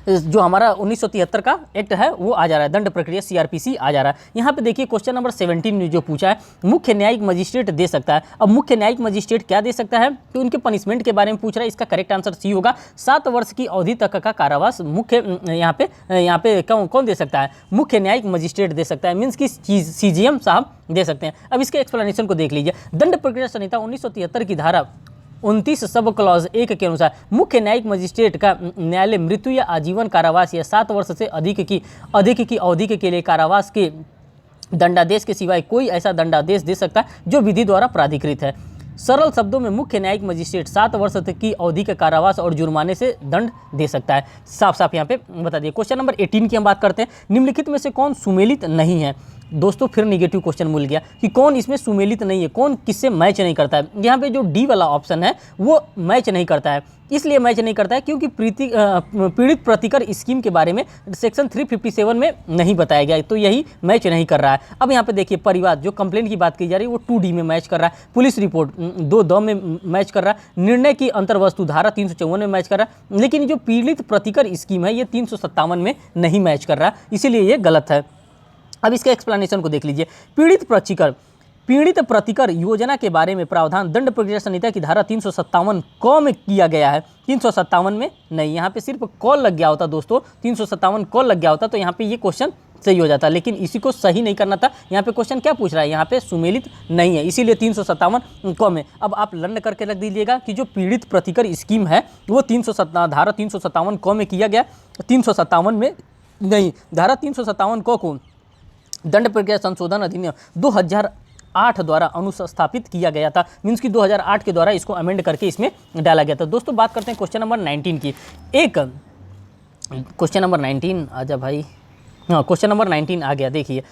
जो हमारा 1973 का एक्ट है वो आ जा रहा है, दंड प्रक्रिया CRPC आ जा रहा है। यहाँ पे देखिए क्वेश्चन नंबर 17 में जो पूछा है, मुख्य न्यायिक मजिस्ट्रेट दे सकता है। अब मुख्य न्यायिक मजिस्ट्रेट क्या दे सकता है, तो उनके पनिशमेंट के बारे में पूछ रहा है। इसका करेक्ट आंसर सी होगा। 7 वर्ष की अवधि तक का कारावास मुख्य यहाँ पे कौन दे सकता है, मुख्य न्यायिक मजिस्ट्रेट दे सकता है, मीन्स की CGM साहब दे सकते हैं। अब इसके एक्सप्लेनेशन को देख लीजिए। दंड प्रक्रिया संहिता 1973 की धारा 29 सब क्लॉज 1 के अनुसार मुख्य न्यायिक मजिस्ट्रेट का न्यायालय मृत्यु या आजीवन कारावास या 7 वर्ष से अधिक की अवधि के लिए कारावास के दंडादेश के सिवाय कोई ऐसा दंडादेश दे सकता है जो विधि द्वारा प्राधिकृत है। सरल शब्दों में मुख्य न्यायिक मजिस्ट्रेट 7 वर्ष तक की अवधि के कारावास और जुर्माने से दंड दे सकता है। साफ साफ यहाँ पे बता दिए। क्वेश्चन नंबर 18 की हम बात करते हैं। निम्नलिखित में से कौन सुमेलित नहीं है? दोस्तों फिर निगेटिव क्वेश्चन मिल गया कि कौन इसमें सुमेलित नहीं है, कौन किससे मैच नहीं करता है। यहाँ पे जो डी वाला ऑप्शन है वो मैच नहीं करता है। इसलिए मैच नहीं करता है क्योंकि पीड़ित प्रतिकर स्कीम के बारे में सेक्शन 357 में नहीं बताया गया है, तो यही मैच नहीं कर रहा है। अब यहाँ पे देखिए, परिवाद जो कंप्लेंट की बात की जा रही है वो 2D में मैच कर रहा है। पुलिस रिपोर्ट 2 में मैच कर रहा है। निर्णय की अंतर्वस्तु धारा 354 में मैच कर रहा है। लेकिन जो पीड़ित प्रतिकर स्कीम है ये 357 में नहीं मैच कर रहा, इसीलिए ये गलत है। अब इसके एक्सप्लेनेशन को देख लीजिए। पीड़ित प्रतिकर योजना के बारे में प्रावधान दंड प्रक्रिया संहिता की धारा 357 क में किया गया है, 357 में नहीं। यहाँ पे सिर्फ कॉल लग गया होता दोस्तों, 357 कॉल लग गया होता तो यहाँ पे ये क्वेश्चन सही हो जाता, लेकिन इसी को सही नहीं करना था। यहाँ पे क्वेश्चन क्या पूछ रहा है, यहाँ पे सुमेलित नहीं है, इसीलिए 357 क में। अब आप लर्न करके रख दीजिएगा कि जो पीड़ित प्रतिकर स्कीम है वो धारा 357 क में किया गया, 357 में नहीं। धारा 357 क को दंड प्रक्रिया संशोधन अधिनियम 2008 द्वारा अनुस्थापित किया गया था, मीन्स कि 2008 के द्वारा इसको अमेंड करके इसमें डाला गया था। दोस्तों बात करते हैं क्वेश्चन नंबर 19 की। क्वेश्चन नंबर 19 आजा भाई, हाँ क्वेश्चन नंबर 19 आ गया। देखिए,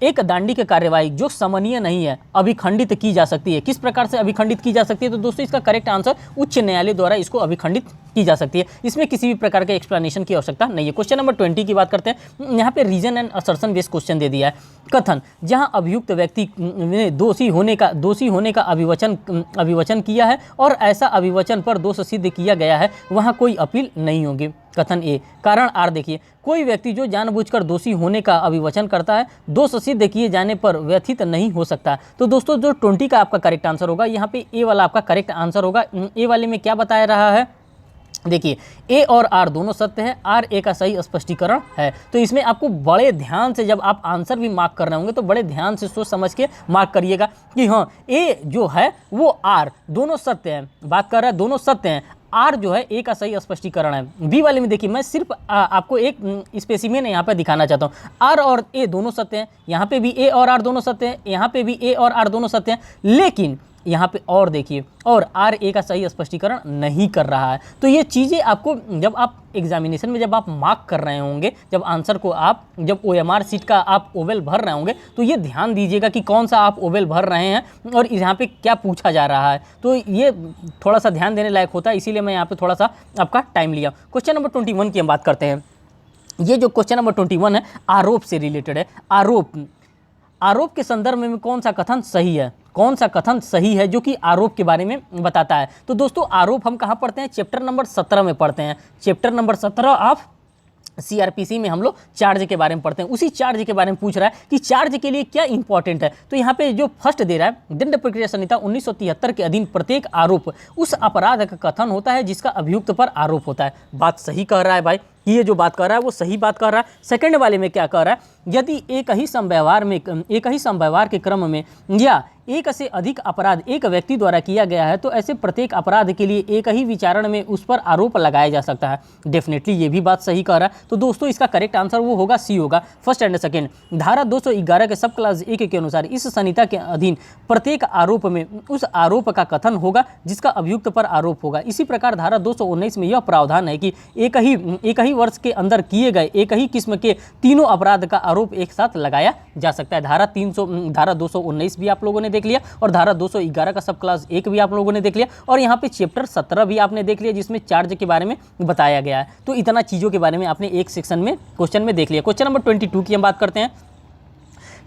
एक दांडिक कार्यवाही जो समनीय नहीं है अभिखंडित की जा सकती है। किस प्रकार से अभिखंडित की जा सकती है? तो दोस्तों इसका करेक्ट आंसर उच्च न्यायालय द्वारा इसको अभिखंडित की जा सकती है। इसमें किसी भी प्रकार के एक्सप्लेनेशन की आवश्यकता नहीं है। क्वेश्चन नंबर 20 की बात करते हैं। यहाँ पे reason and assertion based question दे दिया है। कथन, जहाँ अभियुक्त व्यक्ति ने दोषी होने का अभिवचन किया है और ऐसा अभिवचन पर दोष सिद्ध किया गया है, वहाँ कोई अपील नहीं होगी। कथन ए। कारण आर देखिए, कोई व्यक्ति जो जानबूझकर दोषी होने का अभिवचन करता है, दोष सिद्ध किए जाने पर व्यथित नहीं हो सकता। तो दोस्तों जो 20 का आपका करेक्ट आंसर होगा, यहाँ पे ए वाला आपका करेक्ट आंसर होगा। ए वाले में क्या बताया रहा है, देखिए ए और आर दोनों सत्य है, आर ए का सही स्पष्टीकरण है। तो इसमें आपको बड़े ध्यान से, जब आप आंसर भी मार्क कर रहे होंगे तो बड़े ध्यान से सोच समझ के मार्क करिएगा कि हाँ ए जो है वो आर दोनों सत्य है, बात कर रहा है दोनों सत्य हैं, आर जो है ए का सही स्पष्टीकरण है। बी वाले में देखिए, मैं सिर्फ आपको एक स्पेसिमेन यहाँ पे दिखाना चाहता हूँ। आर और ए दोनों सत्य हैं, यहाँ पे भी ए और आर दोनों सत्य हैं, यहाँ पे भी ए और आर दोनों सत्य हैं, लेकिन यहाँ पे और देखिए, और आर ए का सही स्पष्टीकरण नहीं कर रहा है। तो ये चीज़ें आपको जब आप एग्जामिनेशन में जब आप मार्क कर रहे होंगे, जब आंसर को आप जब OMR सीट का आप ओवेल भर रहे होंगे, तो ये ध्यान दीजिएगा कि कौन सा आप ओवेल भर रहे हैं और यहाँ पे क्या पूछा जा रहा है। तो ये थोड़ा सा ध्यान देने लायक होता है, इसीलिए मैं यहाँ पे थोड़ा सा आपका टाइम लिया। क्वेश्चन नंबर 21 की हम बात करते हैं। ये जो क्वेश्चन नंबर 21 है, आरोप से रिलेटेड है। आरोप के संदर्भ में कौन सा कथन सही है, कौन सा कथन सही है जो कि आरोप के बारे में बताता है। तो दोस्तों आरोप हम कहाँ पढ़ते हैं, चैप्टर नंबर 17 में पढ़ते हैं। चैप्टर नंबर 17 आप CRPC में हम लोग चार्ज के बारे में पढ़ते हैं। उसी चार्ज के बारे में पूछ रहा है कि चार्ज के लिए क्या इंपॉर्टेंट है। तो यहाँ पे जो फर्स्ट दे रहा है, दंड प्रक्रिया संहिता 1973 के अधीन प्रत्येक आरोप उस अपराध का कथन होता है जिसका अभियुक्त पर आरोप होता है। बात सही कह रहा है भाई, ये जो बात कर रहा है वो सही बात कर रहा है। सेकंड वाले में क्या कह रहा है, यदि एक ही समव्यवहार के क्रम में या एक से अधिक अपराध एक व्यक्ति द्वारा किया गया है, तो ऐसे प्रत्येक अपराध के लिए एक ही विचारण में उस पर आरोप लगाया जा सकता है। डेफिनेटली ये भी बात सही कह रहा है। तो दोस्तों इसका करेक्ट आंसर वो होगा सी होगा, फर्स्ट एंड सेकंड। धारा 211 के सब क्लास 1 के अनुसार इस संहिता के अधीन प्रत्येक आरोप में उस आरोप का कथन होगा जिसका अभियुक्त पर आरोप होगा। इसी प्रकार धारा 219 में यह प्रावधान है कि एक ही वर्ष के अंदर किए गए एक ही किस्म के तीनों अपराध का आरोप एक साथ लगाया जा सकता है। धारा 219 भी आप लोगों ने देख लिया और धारा 211 का सब क्लास 1 भी आप लोगों ने देख लिया और यहाँ पे चैप्टर 17 भी आपने देख लिया जिसमें चार्ज के बारे में बताया गया है। तो इतना चीज़ों के बारे में आपने एक सेक्शन में क्वेश्चन में देख लिया। क्वेश्चन नंबर 22 की हम बात करते हैं।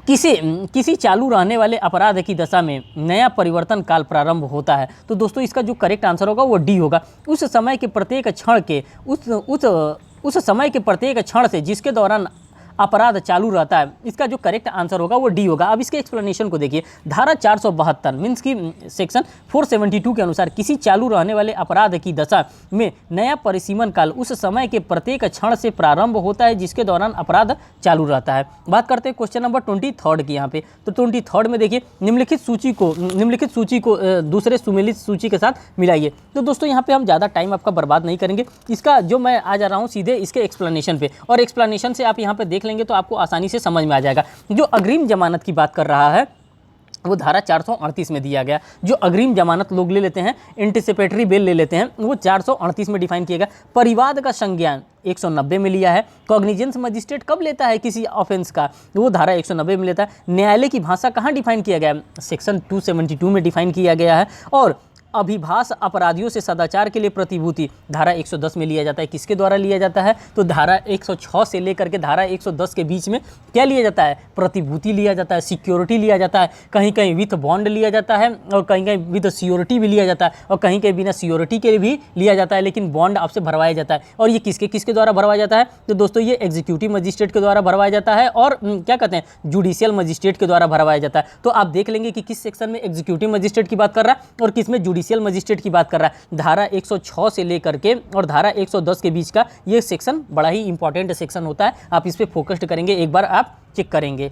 किसी चालू रहने वाले अपराध की दशा में नया परिवर्तन काल प्रारंभ होता है। तो दोस्तों इसका जो करेक्ट आंसर होगा वो डी होगा। उस समय के प्रत्येक क्षण से जिसके दौरान अपराध चालू रहता है, इसका जो करेक्ट आंसर होगा वो डी होगा। अब इसके एक्सप्लेनेशन को देखिए। धारा 472 मीन्स की सेक्शन 472 के अनुसार किसी चालू रहने वाले अपराध की दशा में नया परिसीमन काल उस समय के प्रत्येक क्षण से प्रारंभ होता है जिसके दौरान अपराध चालू रहता है। बात करते हैं क्वेश्चन नंबर 23 की यहाँ पे। तो 23 में देखिए, निम्नलिखित सूची को दूसरे सुमेलित सूची के साथ मिलाइए। तो दोस्तों यहाँ पे हम ज़्यादा टाइम आपका बर्बाद नहीं करेंगे। इसका जो मैं आ जा रहा हूँ सीधे इसके एक्सप्लेनेशन पे, और एक्सप्लेनेशन से आप यहाँ पे देख लेंगे तो आपको आसानी से समझ में आ जाएगा। जो अग्रिम जमानत की बात कर रहा है वो धारा 438 में दिया गया। जो अग्रिम जमानत लोग ले लेते हैं, एंटिसिपेटरी बेल ले लेते हैं, वो 438 में डिफाइन किया गया। परिवाद का संज्ञान 190 में लिया है। कॉग्निजेंस मजिस्ट्रेट कब लेता है किसी ऑफेंस का, वो धारा 190 में लेता है। न्यायालय की भाषा कहाँ डिफाइन किया गया है, सेक्शन 272 में डिफाइन किया गया है। और अभिभाष अपराधियों से सदाचार के लिए प्रतिभूति धारा 110 में लिया जाता है। किसके द्वारा लिया जाता है, तो धारा 106 से लेकर के धारा 110 के बीच में क्या लिया जाता है, प्रतिभूति लिया जाता है, सिक्योरिटी लिया जाता है, कहीं कहीं विथ बॉन्ड लिया जाता है और कहीं कहीं विथ सियोरिटी भी लिया जाता है और कहीं कहीं बिना सियोरिटी के भी लिया जाता है, लेकिन बॉन्ड आपसे भरवाया जाता है। और ये किसके द्वारा भरवाया जाता है, तो दोस्तों ये एग्जीक्यूटिव मजिस्ट्रेट के द्वारा भरवाया जाता है और क्या कहते हैं, जुडिशियल मजिस्ट्रेट के द्वारा भरवाया जाता है। तो आप देख लेंगे कि किस सेक्शन में एग्जीक्यूटिव मजिस्ट्रेट की बात कर रहा है और किसमें जुडिशियल मजिस्ट्रेट की बात कर रहा है। धारा 106 से लेकर के और धारा 110 के बीच का ये सेक्शन बड़ा ही इंपॉर्टेंट सेक्शन होता है। आप इस पे फोकस्ड करेंगे, एक बार आप चेक करेंगे।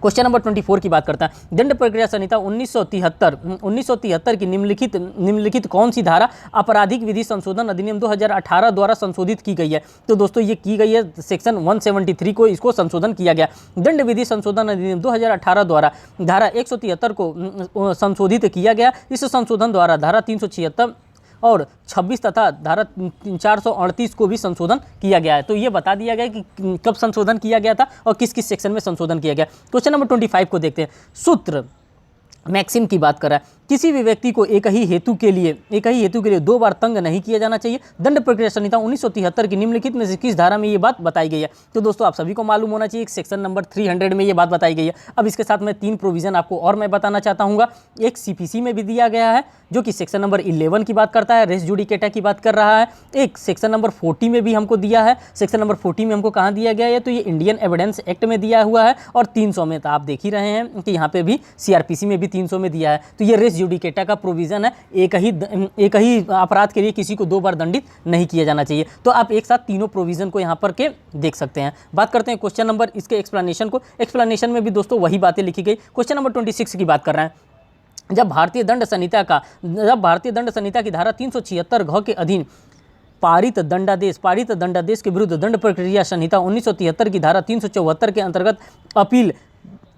क्वेश्चन नंबर 24 की बात करता है। दंड प्रक्रिया संहिता 1973 की निम्नलिखित कौन सी धारा आपराधिक विधि संशोधन अधिनियम 2018 द्वारा संशोधित की गई है। तो दोस्तों ये की गई है सेक्शन 173 को इसको संशोधन किया गया। दंड विधि संशोधन अधिनियम 2018 द्वारा धारा 173 को संशोधित किया गया। इस संशोधन द्वारा धारा 376 और 26 तथा धारा 438 को भी संशोधन किया गया है। तो ये बता दिया गया कि कब संशोधन किया गया था और किस किस सेक्शन में संशोधन किया गया। क्वेश्चन नंबर 25 को देखते हैं। मैक्सिम की बात कर रहा है, किसी भी व्यक्ति को एक ही हेतु के लिए 2 बार तंग नहीं किया जाना चाहिए। दंड प्रक्रिया संहिता 1973 की निम्नलिखित में से किस धारा में ये बात बताई गई है? तो दोस्तों आप सभी को मालूम होना चाहिए, सेक्शन नंबर 300 में ये बात बताई गई है। अब इसके साथ मैं 3 प्रोविजन आपको और मैं बताना चाहता हूँ। एक सीपीसी में भी दिया गया है जो कि सेक्शन नंबर 11 की बात करता है, रेस जुडिकेटा की बात कर रहा है। एक सेक्शन नंबर 40 में भी हमको दिया है। सेक्शन नंबर 40 में हमको कहाँ दिया गया है? तो ये इंडियन एविडेंस एक्ट में दिया हुआ है। और 300 में तो आप देख ही रहे हैं कि यहाँ पे भी सीआरपीसी में भी 300 में दिया है। तो ये रेस जुडिकेटा का प्रोविजन है, एक ही अपराध के लिए किसी को 2 बार दंडित नहीं किया जाना चाहिए। तो आप एक साथ तीनों प्रोविजन को यहाँ पर के देख सकते हैं। बात करते हैं क्वेश्चन नंबर इसके एक्सप्लेनेशन को। एक्सप्लेनेशन में भी दोस्तों वही बातें लिखी गई। क्वेश्चन नंबर 26 की बात कर रहे हैं। जब भारतीय दंड संहिता की धारा 376 घ के अधीन पारित दंडादेश के विरुद्ध दंड प्रक्रिया संहिता 1973 की धारा 374 के अंतर्गत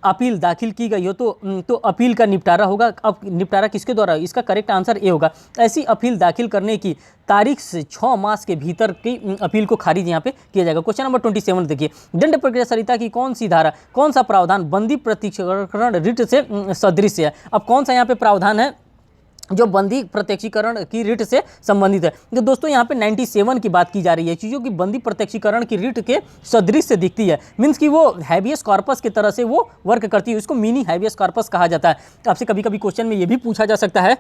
अपील दाखिल की गई हो तो अपील का निपटारा होगा। अब निपटारा किसके द्वारा? इसका करेक्ट आंसर ए होगा। ऐसी अपील दाखिल करने की तारीख से 6 मास के भीतर की अपील को खारिज यहाँ पे किया जाएगा। क्वेश्चन नंबर 27 देखिए, दंड प्रक्रिया संहिता की कौन सी धारा, कौन सा प्रावधान बंदी प्रत्यक्षीकरण रिट से सदृश है? अब कौन सा यहाँ पे प्रावधान है जो बंदी प्रत्यक्षीकरण की रिट से संबंधित है? तो दोस्तों यहाँ पे 97 की बात की जा रही है, चीज़ों की बंदी प्रत्यक्षीकरण की रिट के सदृश से दिखती है। मीन्स कि वो हैबियस कॉर्पस की तरह से वो वर्क करती है, उसको मिनी हैबियस कॉर्पस कहा जाता है। आपसे कभी कभी क्वेश्चन में ये भी पूछा जा सकता है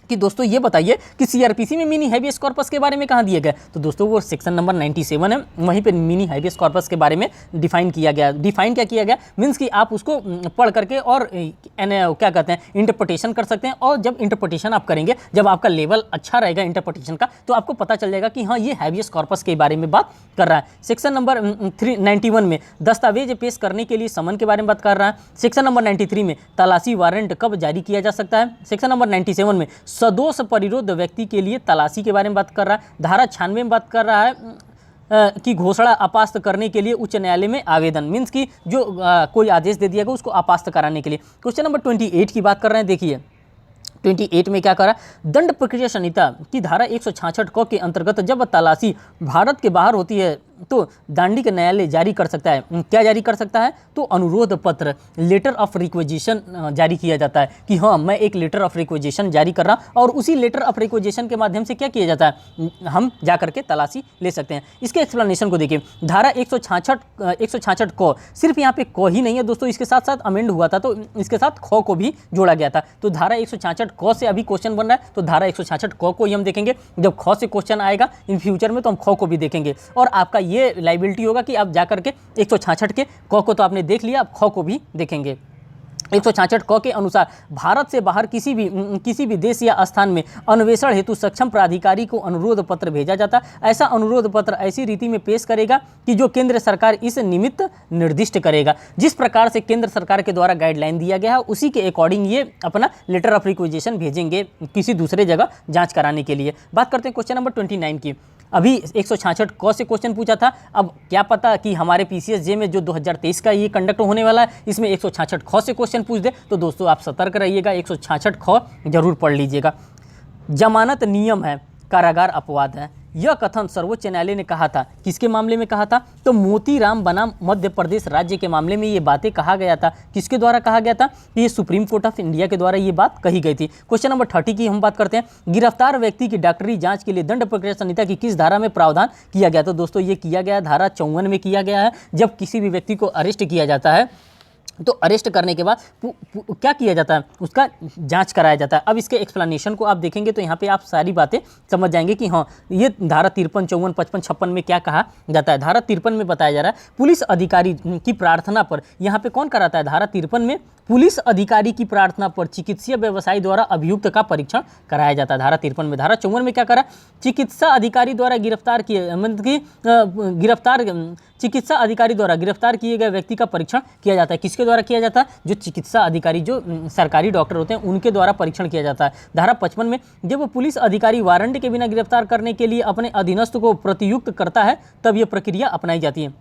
कि दोस्तों ये बताइए कि सीआरपीसी में मिनी हैबियस कॉर्पस के बारे में कहाँ दिया गया? तो दोस्तों वो सेक्शन नंबर 97 है, वहीं पे मिनी हैबियस कॉर्पस के बारे में डिफाइन किया गया। डिफाइन क्या किया गया? मीन्स कि आप उसको पढ़ करके और क्या कहते हैं इंटरप्रिटेशन कर सकते हैं। और जब इंटरप्रिटेशन आप करेंगे, जब आपका लेवल अच्छा रहेगा इंटरप्रिटेशन का, तो आपको पता चल जाएगा कि हाँ ये हैबियस कॉर्पस के बारे में बात कर रहा है। सेक्शन नंबर 91 में दस्तावेज पेश करने के लिए समन के बारे में बात कर रहा है। सेक्शन नंबर 93 में तलाशी वारंट कब जारी किया जा सकता है। सेक्शन नंबर 97 में सदोष परिरोध व्यक्ति के लिए तलाशी के बारे में बात कर रहा है। धारा 96 में बात कर रहा है कि घोषणा अपास्त करने के लिए उच्च न्यायालय में आवेदन, मीन्स कि जो कोई आदेश दे दिया गया उसको अपास्त कराने के लिए। क्वेश्चन नंबर 28 की बात कर रहे हैं। देखिए 28 में क्या करा? दंड प्रक्रिया संहिता की धारा 166 क के अंतर्गत जब तलाशी भारत के बाहर होती है तो दांडिक न्यायालय जारी कर सकता है। क्या जारी कर सकता है? तो अनुरोध पत्र, लेटर ऑफ रिक्वेजिशन जारी किया जाता है कि हाँ मैं एक लेटर ऑफ रिक्वेजिशन जारी कर रहा हूँ, और उसी लेटर ऑफ रिक्वेजिशन के माध्यम से क्या किया जाता है? हम जा करके तलाशी ले सकते हैं। इसके एक्सप्लेनेशन को देखिए, धारा 166 क, सिर्फ यहाँ पे क ही नहीं है दोस्तों, इसके साथ साथ अमेंड हुआ था तो इसके साथ ख को भी जोड़ा गया था। तो धारा 166 क से अभी क्वेश्चन बन रहा है, तो धारा 166 क को ही हम देखेंगे। जब ख से क्वेश्चन आएगा इन फ्यूचर में तो हम ख को भी देखेंगे, और आपका ये लाइबिलिटी होगा कि आप जाकर के 166 के क को तो आपने देख लिया, आप ख को भी देखेंगे। 166 क के अनुसार भारत से बाहर किसी भी देश या स्थान में अन्वेषण हेतु सक्षम प्राधिकारी को अनुरोध पत्र भेजा जाता। ऐसा अनुरोध पत्र ऐसी रीति में पेश करेगा कि जो केंद्र सरकार इस निमित्त निर्दिष्ट करेगा। जिस प्रकार से केंद्र सरकार के द्वारा गाइडलाइन दिया गया है उसी के अकॉर्डिंग ये अपना लेटर ऑफ रिक्वेजिशन भेजेंगे किसी दूसरे जगह जांच कराने के लिए। बात करते हैं क्वेश्चन नंबर 29 की। अभी 166 क से क्वेश्चन पूछा था, अब क्या पता कि हमारे पीसीएसजे में जो 2023 का ये कंडक्ट होने वाला है इसमें 166 ख से क्वेश्चन पूछ दे, तो दोस्तों आप सतर्क रहिएगा, 166 ख जरूर पढ़ लीजिएगा। जमानत नियम है, कारागार अपवाद है, यह कथन सर्वोच्च न्यायालय ने कहा था। किसके मामले में कहा था? तो मोतीराम बनाम मध्य प्रदेश राज्य के मामले में ये बातें कहा गया था। किसके द्वारा कहा गया था? ये सुप्रीम कोर्ट ऑफ इंडिया के द्वारा ये बात कही गई थी। क्वेश्चन नंबर 30 की हम बात करते हैं। गिरफ्तार व्यक्ति की डॉक्टरी जांच के लिए दंड प्रक्रिया संहिता की किस धारा में प्रावधान किया गया? तो दोस्तों ये किया गया धारा 54 में किया गया है। जब किसी भी व्यक्ति को अरेस्ट किया जाता है तो अरेस्ट करने के बाद क्या किया जाता है? उसका जांच कराया जाता है। अब इसके एक्सप्लेनेशन को आप देखेंगे तो यहाँ पे आप सारी बातें समझ जाएंगे कि हाँ ये धारा 53, 54, 55, 56 में क्या कहा जाता है। धारा 53 में बताया जा रहा है पुलिस अधिकारी की प्रार्थना पर, यहाँ पे कौन कराता है? धारा 53 में पुलिस अधिकारी की प्रार्थना पर चिकित्सीय व्यवसायी द्वारा अभियुक्त का परीक्षण कराया जाता है। धारा 53 में। धारा 54 में क्या करा? चिकित्सा अधिकारी द्वारा चिकित्सा अधिकारी द्वारा गिरफ्तार किए गए व्यक्ति का परीक्षण किया जाता है। किसके द्वारा किया जाता है? जो चिकित्सा अधिकारी, जो सरकारी डॉक्टर होते हैं उनके द्वारा परीक्षण किया जाता है। धारा 55 में जब पुलिस अधिकारी वारंट के बिना गिरफ्तार करने के लिए अपने अधीनस्थ को प्रतियुक्त करता है तब यह प्रक्रिया अपनाई जाती है।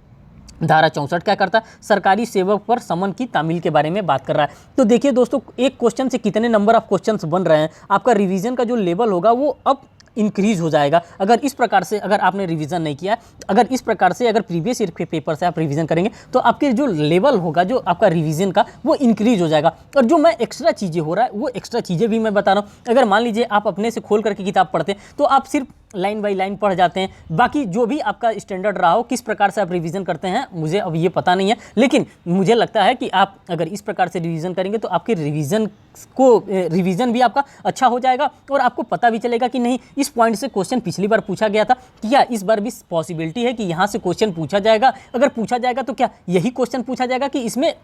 धारा 64 क्या करता है? सरकारी सेवक पर समन की तामील के बारे में बात कर रहा है। तो देखिए दोस्तों, एक क्वेश्चन से कितने नंबर ऑफ क्वेश्चंस बन रहे हैं। आपका रिवीजन का जो लेवल होगा वो अब इंक्रीज हो जाएगा। अगर इस प्रकार से अगर आपने रिवीजन नहीं किया, अगर इस प्रकार से अगर प्रीवियस ईयर के पेपर से आप रिवीजन करेंगे तो आपके जो लेवल होगा, जो आपका रिवीजन का, वो इंक्रीज हो जाएगा। और जो मैं एक्स्ट्रा चीज़ें हो रहा है वो एक्स्ट्रा चीज़ें भी मैं बता रहा हूँ। अगर मान लीजिए आप अपने से खोल करके किताब पढ़ते हैं तो आप सिर्फ लाइन बाय लाइन पढ़ जाते हैं, बाकी जो भी आपका स्टैंडर्ड रहा हो, किस प्रकार से आप रिवीजन करते हैं मुझे अब ये पता नहीं है, लेकिन मुझे लगता है कि आप अगर इस प्रकार से रिवीजन करेंगे तो आपके रिवीजन भी आपका अच्छा हो जाएगा और आपको पता भी चलेगा कि नहीं इस पॉइंट से क्वेश्चन पिछली बार पूछा गया था, क्या इस बार भी पॉसिबिलिटी है कि यहाँ से क्वेश्चन पूछा जाएगा। अगर पूछा जाएगा तो क्या यही क्वेश्चन पूछा जाएगा कि इसमें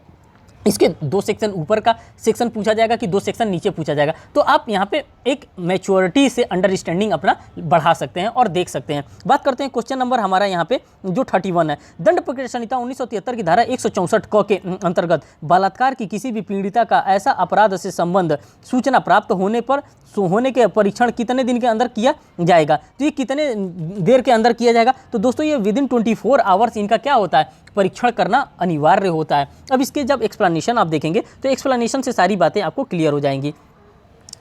इसके 2 सेक्शन ऊपर का सेक्शन पूछा जाएगा कि 2 सेक्शन नीचे पूछा जाएगा। तो आप यहाँ पे एक मैच्योरिटी से अंडरस्टैंडिंग अपना बढ़ा सकते हैं और देख सकते हैं। बात करते हैं क्वेश्चन नंबर हमारा यहाँ पे जो 31 है। दंड प्रक्रिया संहिता 1973 की धारा 164 क के अंतर्गत बलात्कार की किसी भी पीड़िता का ऐसा अपराध से संबंध सूचना प्राप्त होने के परीक्षण कितने दिन के अंदर किया जाएगा। तो ये कितने देर के अंदर किया जाएगा, तो दोस्तों ये विदिन 24 आवर्स इनका क्या होता है, परीक्षण करना अनिवार्य होता है। अब इसके जब एक्सप्लेनेशन आप देखेंगे तो एक्सप्लेनेशन से सारी बातें आपको क्लियर हो जाएंगी।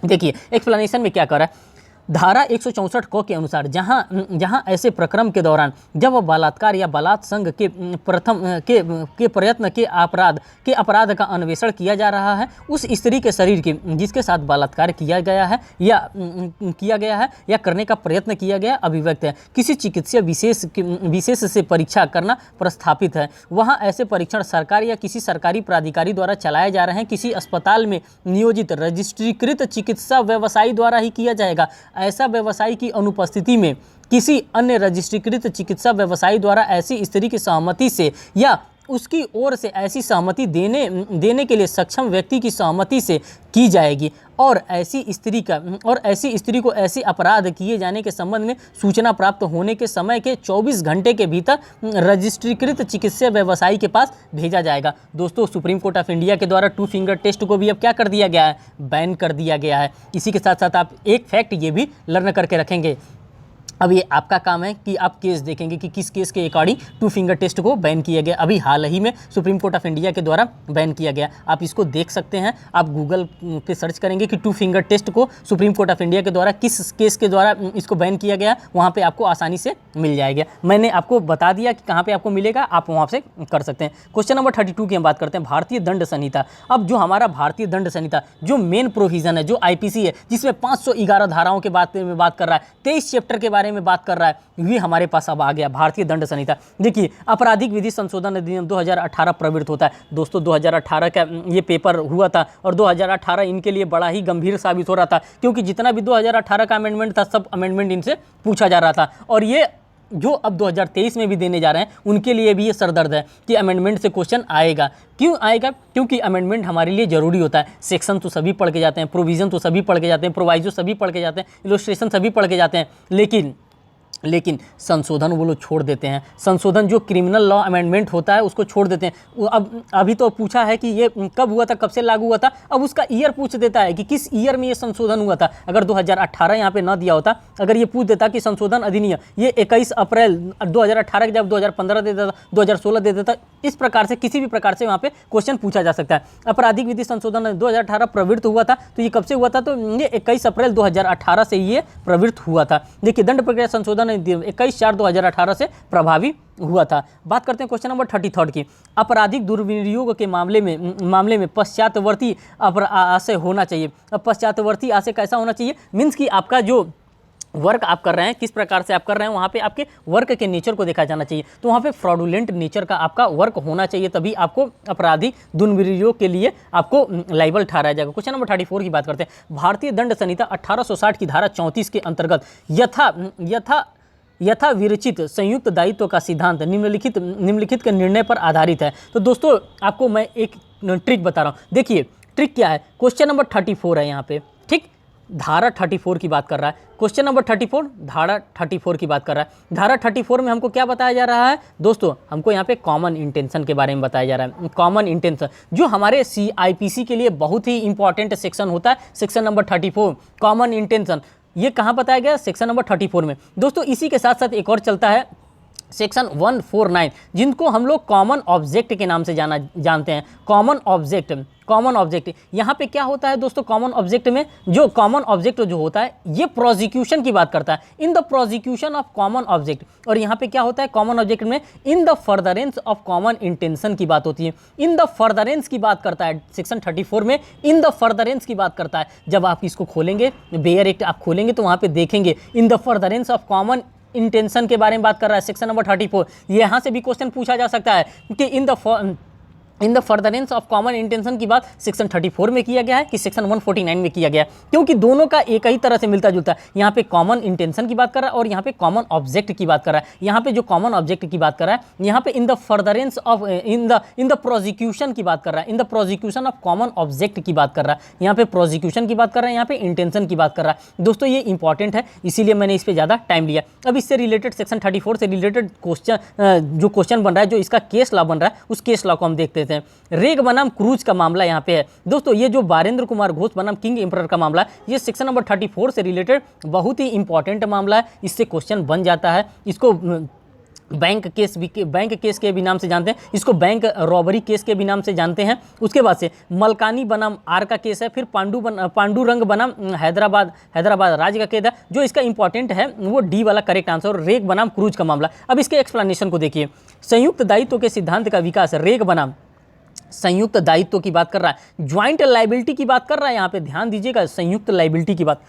देखिए एक्सप्लेनेशन में क्या कर रहा है, धारा 164 क के अनुसार जहां ऐसे प्रक्रम के दौरान जब बलात्कार या बलात्संग के प्रयत्न के अपराध का अन्वेषण किया जा रहा है, उस स्त्री के शरीर की जिसके साथ बलात्कार किया गया है या करने का प्रयत्न किया गया अभिव्यक्त है, किसी चिकित्सीय विशेष से परीक्षा करना प्रस्थापित है। वहां ऐसे परीक्षण सरकार या किसी सरकारी प्राधिकारी द्वारा चलाए जा रहे हैं, किसी अस्पताल में नियोजित रजिस्ट्रीकृत चिकित्सा व्यवसायी द्वारा ही किया जाएगा। ऐसा व्यवसायी की अनुपस्थिति में किसी अन्य रजिस्ट्रीकृत चिकित्सा व्यवसायी द्वारा ऐसी स्त्री की सहमति से या उसकी ओर से ऐसी सहमति देने के लिए सक्षम व्यक्ति की सहमति से की जाएगी। और ऐसी स्त्री को ऐसे अपराध किए जाने के संबंध में सूचना प्राप्त होने के समय के 24 घंटे के भीतर रजिस्ट्रीकृत चिकित्सा व्यवसायी के पास भेजा जाएगा। दोस्तों सुप्रीम कोर्ट ऑफ इंडिया के द्वारा 2 फिंगर टेस्ट को भी अब क्या कर दिया गया है, बैन कर दिया गया है। इसी के साथ साथ आप एक फैक्ट ये भी लर्न करके रखेंगे। अब ये आपका काम है कि आप केस देखेंगे कि किस केस के अकॉर्डिंग 2 फिंगर टेस्ट को बैन किया गया। अभी हाल ही में सुप्रीम कोर्ट ऑफ इंडिया के द्वारा बैन किया गया, आप इसको देख सकते हैं। आप गूगल पे सर्च करेंगे कि 2 फिंगर टेस्ट को सुप्रीम कोर्ट ऑफ इंडिया के द्वारा किस केस के द्वारा इसको बैन किया गया, वहाँ पर आपको आसानी से मिल जाएगा। मैंने आपको बता दिया कि कहाँ पर आपको मिलेगा, आप वहाँ से कर सकते हैं। क्वेश्चन नंबर 32 की हम बात करते हैं, भारतीय दंड संहिता। अब जो हमारा भारतीय दंड संहिता जो मेन प्रोविजन है, जो IPC है, जिसमें 511 धाराओं के बात कर रहा है, 23 चैप्टर के बारे में बात कर रहा है, ये हमारे पास अब आ गया भारतीय दंड संहिता। देखिए आपराधिक विधि संशोधन अधिनियम 2018 प्रवृत्त होता है। दोस्तों 2018 का ये पेपर हुआ था और 2018 इनके लिए बड़ा ही गंभीर साबित हो रहा था, क्योंकि जितना भी 2018 का अमेंडमेंट था सब अमेंडमेंट इनसे पूछा जा रहा था। और ये जो अब 2023 में भी देने जा रहे हैं उनके लिए भी ये सरदर्द है कि अमेंडमेंट से क्वेश्चन आएगा। क्यों आएगा? क्योंकि अमेंडमेंट हमारे लिए ज़रूरी होता है। सेक्शन तो सभी पढ़ के जाते हैं, प्रोविज़न तो सभी पढ़ के जाते हैं, प्रोवाइजो सभी पढ़ के जाते हैं, इलस्ट्रेशन सभी पढ़ के जाते हैं, लेकिन संशोधन वो लोग छोड़ देते हैं। संशोधन जो क्रिमिनल लॉ अमेंडमेंट होता है उसको छोड़ देते हैं। अब अभी तो पूछा है कि ये कब हुआ था, कब से लागू हुआ था, अब उसका ईयर पूछ देता है कि किस ईयर में ये संशोधन हुआ था। अगर 2018 यहाँ पे ना दिया होता, अगर ये पूछ देता कि संशोधन अधिनियम ये 21 अप्रैल 2018 के जब 2015 दे देता, 2016 दे देता, इस प्रकार से किसी भी प्रकार से वहाँ पे क्वेश्चन पूछा जा सकता है। आपराधिक विधि संशोधन 2018 प्रवृत्त हुआ था, तो ये कब से हुआ था? तो ये 21 अप्रैल 2018 से ये प्रवृत्त हुआ था। देखिए दंड प्रक्रिया संशोधन 21/4/2018 से प्रभावी हुआ था। बात करते हैं क्वेश्चन नंबर 33 की। आपराधिक दुर्विनियोग के मामले में पश्चातवर्ती आशय होना चाहिए। अब पश्चातवर्ती आशय कैसा होना चाहिए? मीन्स कि आपका जो वर्क आप कर रहे हैं, किस प्रकार से आप कर रहे हैं, वहाँ पे आपके वर्क के नेचर को देखा जाना चाहिए। तो वहाँ पे फ्रॉडुलेंट नेचर का आपका वर्क होना चाहिए, तभी आपको अपराधी दुर्विनियोग के लिए आपको लाइबल ठहराया जाएगा। क्वेश्चन नंबर 34 की बात करते हैं। भारतीय दंड संहिता 1860 की धारा 34 के अंतर्गत यथा विरचित संयुक्त दायित्व का सिद्धांत निम्नलिखित के निर्णय पर आधारित है। तो दोस्तों आपको मैं एक ट्रिक बता रहा हूँ। देखिए ट्रिक क्या है, क्वेश्चन नंबर 34 है यहाँ पे, ठीक, धारा 34 की बात कर रहा है। क्वेश्चन नंबर 34 धारा 34 की बात कर रहा है। धारा 34 में हमको क्या बताया जा रहा है दोस्तों? हमको यहाँ पे कॉमन इंटेंशन के बारे में बताया जा रहा है। कॉमन इंटेंशन जो हमारे CIPC के लिए बहुत ही इंपॉर्टेंट सेक्शन होता है, सेक्शन नंबर 34 कॉमन इंटेंशन, ये कहाँ बताया गया? सेक्शन नंबर 34 में। दोस्तों इसी के साथ साथ एक और चलता है सेक्शन 149 जिनको हम लोग कॉमन ऑब्जेक्ट के नाम से जानते हैं। कॉमन ऑब्जेक्ट यहाँ पे क्या होता है दोस्तों, कॉमन ऑब्जेक्ट में जो कॉमन ऑब्जेक्ट जो होता है ये प्रोसिक्यूशन की बात करता है, in the prosecution of common object. और यहाँ पे क्या होता है कॉमन ऑब्जेक्ट में, in the furtherance of common intention की बात होती है। इन द फर्दरेंस की बात करता है सेक्शन 34 में, इन द फर्दरेंस की बात करता है। जब आप इसको खोलेंगे, बेयर एक्ट आप खोलेंगे तो वहाँ पे देखेंगे in the furtherance of common intention के बारे में बात कर रहा है सेक्शन नंबर 34। यहाँ से भी क्वेश्चन पूछा जा सकता है कि in the furtherance of common intention की बात सेक्शन 34 में किया गया है कि सेक्शन 149 में किया गया है, क्योंकि दोनों का एक ही तरह से मिलता जुलता है। यहाँ पे कॉमन इंटेंशन की बात कर रहा है और यहाँ पे कॉमन ऑब्जेक्ट की बात कर रहा है। यहाँ पे जो कॉमन ऑब्जेक्ट की बात कर रहा है, यहाँ पे in the furtherance of in the prosecution की बात कर रहा है, in the prosecution of common object की बात कर रहा है। यहाँ पे प्रोसिक्यूशन की बात कर रहा है, यहाँ पे इंटेंशन की बात कर रहा है। दोस्तों ये इंपॉर्टेंट है, इसीलिए मैंने इस पर ज़्यादा टाइम लिया। अब इससे रिलेटेड सेक्शन 34 से रिलेटेड जो क्वेश्चन बन रहा है, जो इसका केस लॉ बन रहा है, उस केस लॉ को हम देखते हैं। रेग बनाम क्रूज का मामला यहाँ पे है दोस्तों। ये जो बारेंद्र कुमार घोष बनाम किंग एम्परर का मामला है, ये सेक्शन नंबर 34 से रिलेटेड बहुत ही इंपॉर्टेंट मामला है। इससे क्वेश्चन बन जाता है। इसको बैंक केस के भी नाम से जानते हैं, इसको बैंक रॉबरी केस के भी नाम से जानते हैं। उसके बाद से मलकानी बनाम आर का केस है, फिर पांडुरंग बनाम हैदराबाद राज्य का केस है। जो इसका इंपॉर्टेंट है वो डी वाला करेक्ट आंसर, और रेग बनाम क्रूज का मामला। अब इसके एक्सप्लेनेशन को देखिए। संयुक्त दायित्व के सिद्धांत का विकास, रेग बनाम संयुक्त दायित्व की बात कर रहा है, ज्वाइंट लायबिलिटी की बात कर रहा है। यहाँ पे ध्यान दीजिएगा, संयुक्त लायबिलिटी की बात,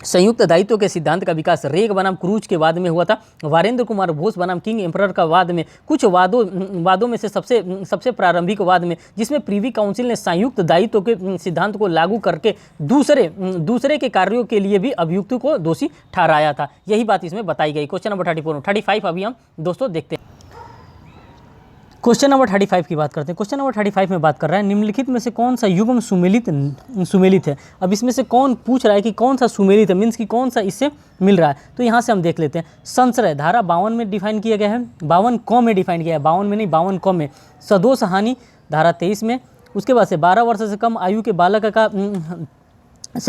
संयुक्त दायित्व के सिद्धांत का विकास रेग बनाम क्रूज के वाद में हुआ था। वारेंद्र कुमार घोष बनाम किंग एम्परर का वाद में कुछ वादों में से सबसे प्रारंभिक वाद में, जिसमें प्रीवी काउंसिल ने संयुक्त दायित्व के सिद्धांत को लागू करके दूसरे के कार्यों के लिए भी अभियुक्त को दोषी ठहराया था। यही बात इसमें बताई गई। क्वेश्चन नंबर 35 अभी हम दोस्तों देखते हैं। क्वेश्चन नंबर 35 की बात करते हैं। क्वेश्चन नंबर 35 में बात कर रहा है, निम्नलिखित में से कौन सा युग्म सुमेलित है। अब इसमें से कौन पूछ रहा है कि कौन सा सुमेलित है, मीन्स कि कौन सा इससे मिल रहा है। तो यहाँ से हम देख लेते हैं। संश्रय धारा 52 में डिफाइन किया गया है, 52 क में डिफाइन किया है, 52 में नहीं 52 क में। सदोष हानि धारा 23 में। उसके बाद से 12 वर्ष से कम आयु के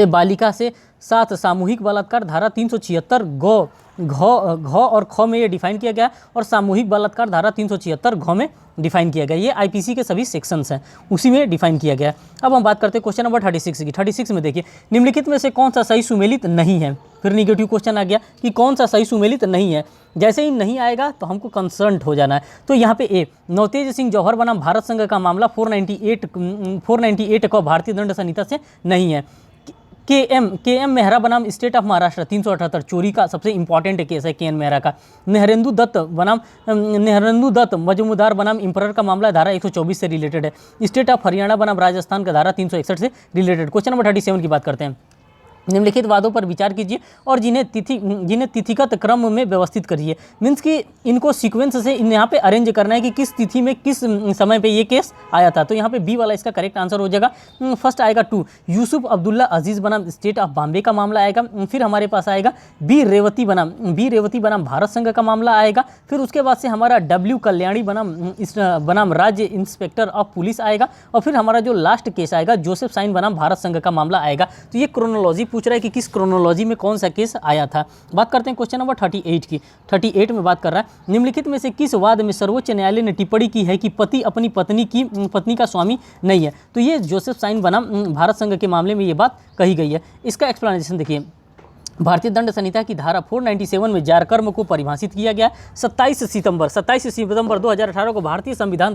बालिका से साथ सामूहिक बलात्कार धारा 376 घ और ख में ये डिफाइन किया गया, और सामूहिक बलात्कार धारा 376 घ में डिफाइन किया गया। ये आईपीसी के सभी सेक्शंस हैं, उसी में डिफाइन किया गया। अब हम बात करते हैं क्वेश्चन नंबर 36 की। 36 में देखिए, निम्नलिखित में से कौन सा सही सुमेलित नहीं है। फिर निगेटिव क्वेश्चन आ गया कि कौन सा सही सुमेलित नहीं है। जैसे ही नहीं आएगा तो हमको कंसर्न हो जाना है। तो यहाँ पे ए, नवतेज सिंह जौहर बनाम भारत संघ का मामला 498 को भारतीय दंड संहिता से नहीं है। के एम मेहरा बनाम स्टेट ऑफ महाराष्ट्र 378 चोरी का सबसे इंपॉर्टेंट केस है के एन मेहरा का। नेहरेंदु दत्त मजमूदार बनाम इम्परर का मामला धारा 124 से रिलेटेड है। स्टेट ऑफ हरियाणा बनाम राजस्थान का धारा 361 से रिलेटेड। क्वेश्चन नंबर 37 की बात करते हैं। निम्नलिखित वादों पर विचार कीजिए और जिन्हें तिथिगत क्रम में व्यवस्थित करिए। मीन्स कि इनको सीक्वेंस से यहाँ पे अरेंज करना है कि किस तिथि में किस समय पे ये केस आया था। तो यहाँ पे बी वाला इसका करेक्ट आंसर हो जाएगा। फर्स्ट आएगा 2, यूसुफ अब्दुल्ला अजीज़ बनाम स्टेट ऑफ बॉम्बे का मामला आएगा। फिर हमारे पास आएगा बी रेवती बनाम भारत संघ का मामला आएगा। फिर उसके बाद से हमारा डब्ल्यू कल्याणी बनाम राज्य इंस्पेक्टर ऑफ पुलिस आएगा। और फिर हमारा जो लास्ट केस आएगा जोसेफ साइन बनाम भारत संघ का मामला आएगा। तो ये क्रोनोलॉजी पूछ रहा है कि किस क्रोनोलॉजी में कौन सा केस आया था। बात करते हैं क्वेश्चन नंबर 38 की। 38 में बात कर रहा है, निम्नलिखित में से किस वाद में सर्वोच्च न्यायालय ने टिप्पणी की है कि पति अपनी पत्नी का स्वामी नहीं है। तो ये जोसेफ साइन बनाम भारत संघ के मामले में ये बात कही गई है। इसका एक्सप्लेनेशन देखिए। भारतीय दंड संहिता की धारा 497 में जारकर्म को परिभाषित किया गया। 27 सितंबर 2018 को भारतीय संविधान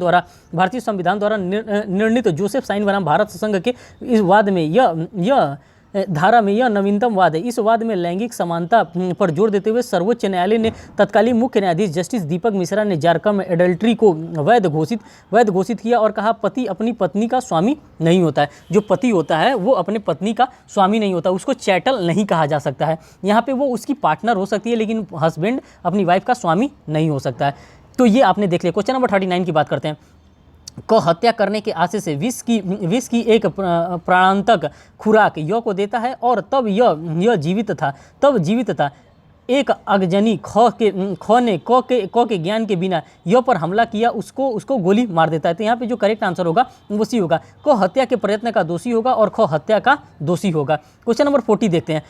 द्वारा निर्णीत जोसेफ साइन बनाम भारत संघ के इस वाद में यह धारा में यह नवीनतम वाद है। इस वाद में लैंगिक समानता पर जोर देते हुए सर्वोच्च न्यायालय ने तत्कालीन मुख्य न्यायाधीश जस्टिस दीपक मिश्रा ने जारकर्म एडल्ट्री को वैध घोषित किया और कहा पति अपनी पत्नी का स्वामी नहीं होता है। जो पति होता है वो अपने पत्नी का स्वामी नहीं होता, उसको चैटल नहीं कहा जा सकता है। यहाँ पे वो उसकी पार्टनर हो सकती है, लेकिन हस्बैंड अपनी वाइफ का स्वामी नहीं हो सकता है। तो ये आपने देख लिया। क्वेश्चन नंबर 39 की बात करते हैं। को हत्या करने के आशय से विष की एक प्राणांतक खुराक यह को देता है और तब यह जीवित था एक अगजनी ख ने क के ज्ञान के बिना य पर हमला किया, उसको गोली मार देता है। तो यहाँ पे जो करेक्ट आंसर होगा वो सी होगा, क हत्या के प्रयत्न का दोषी होगा और ख हत्या का दोषी होगा। क्वेश्चन नंबर 40 देखते हैं।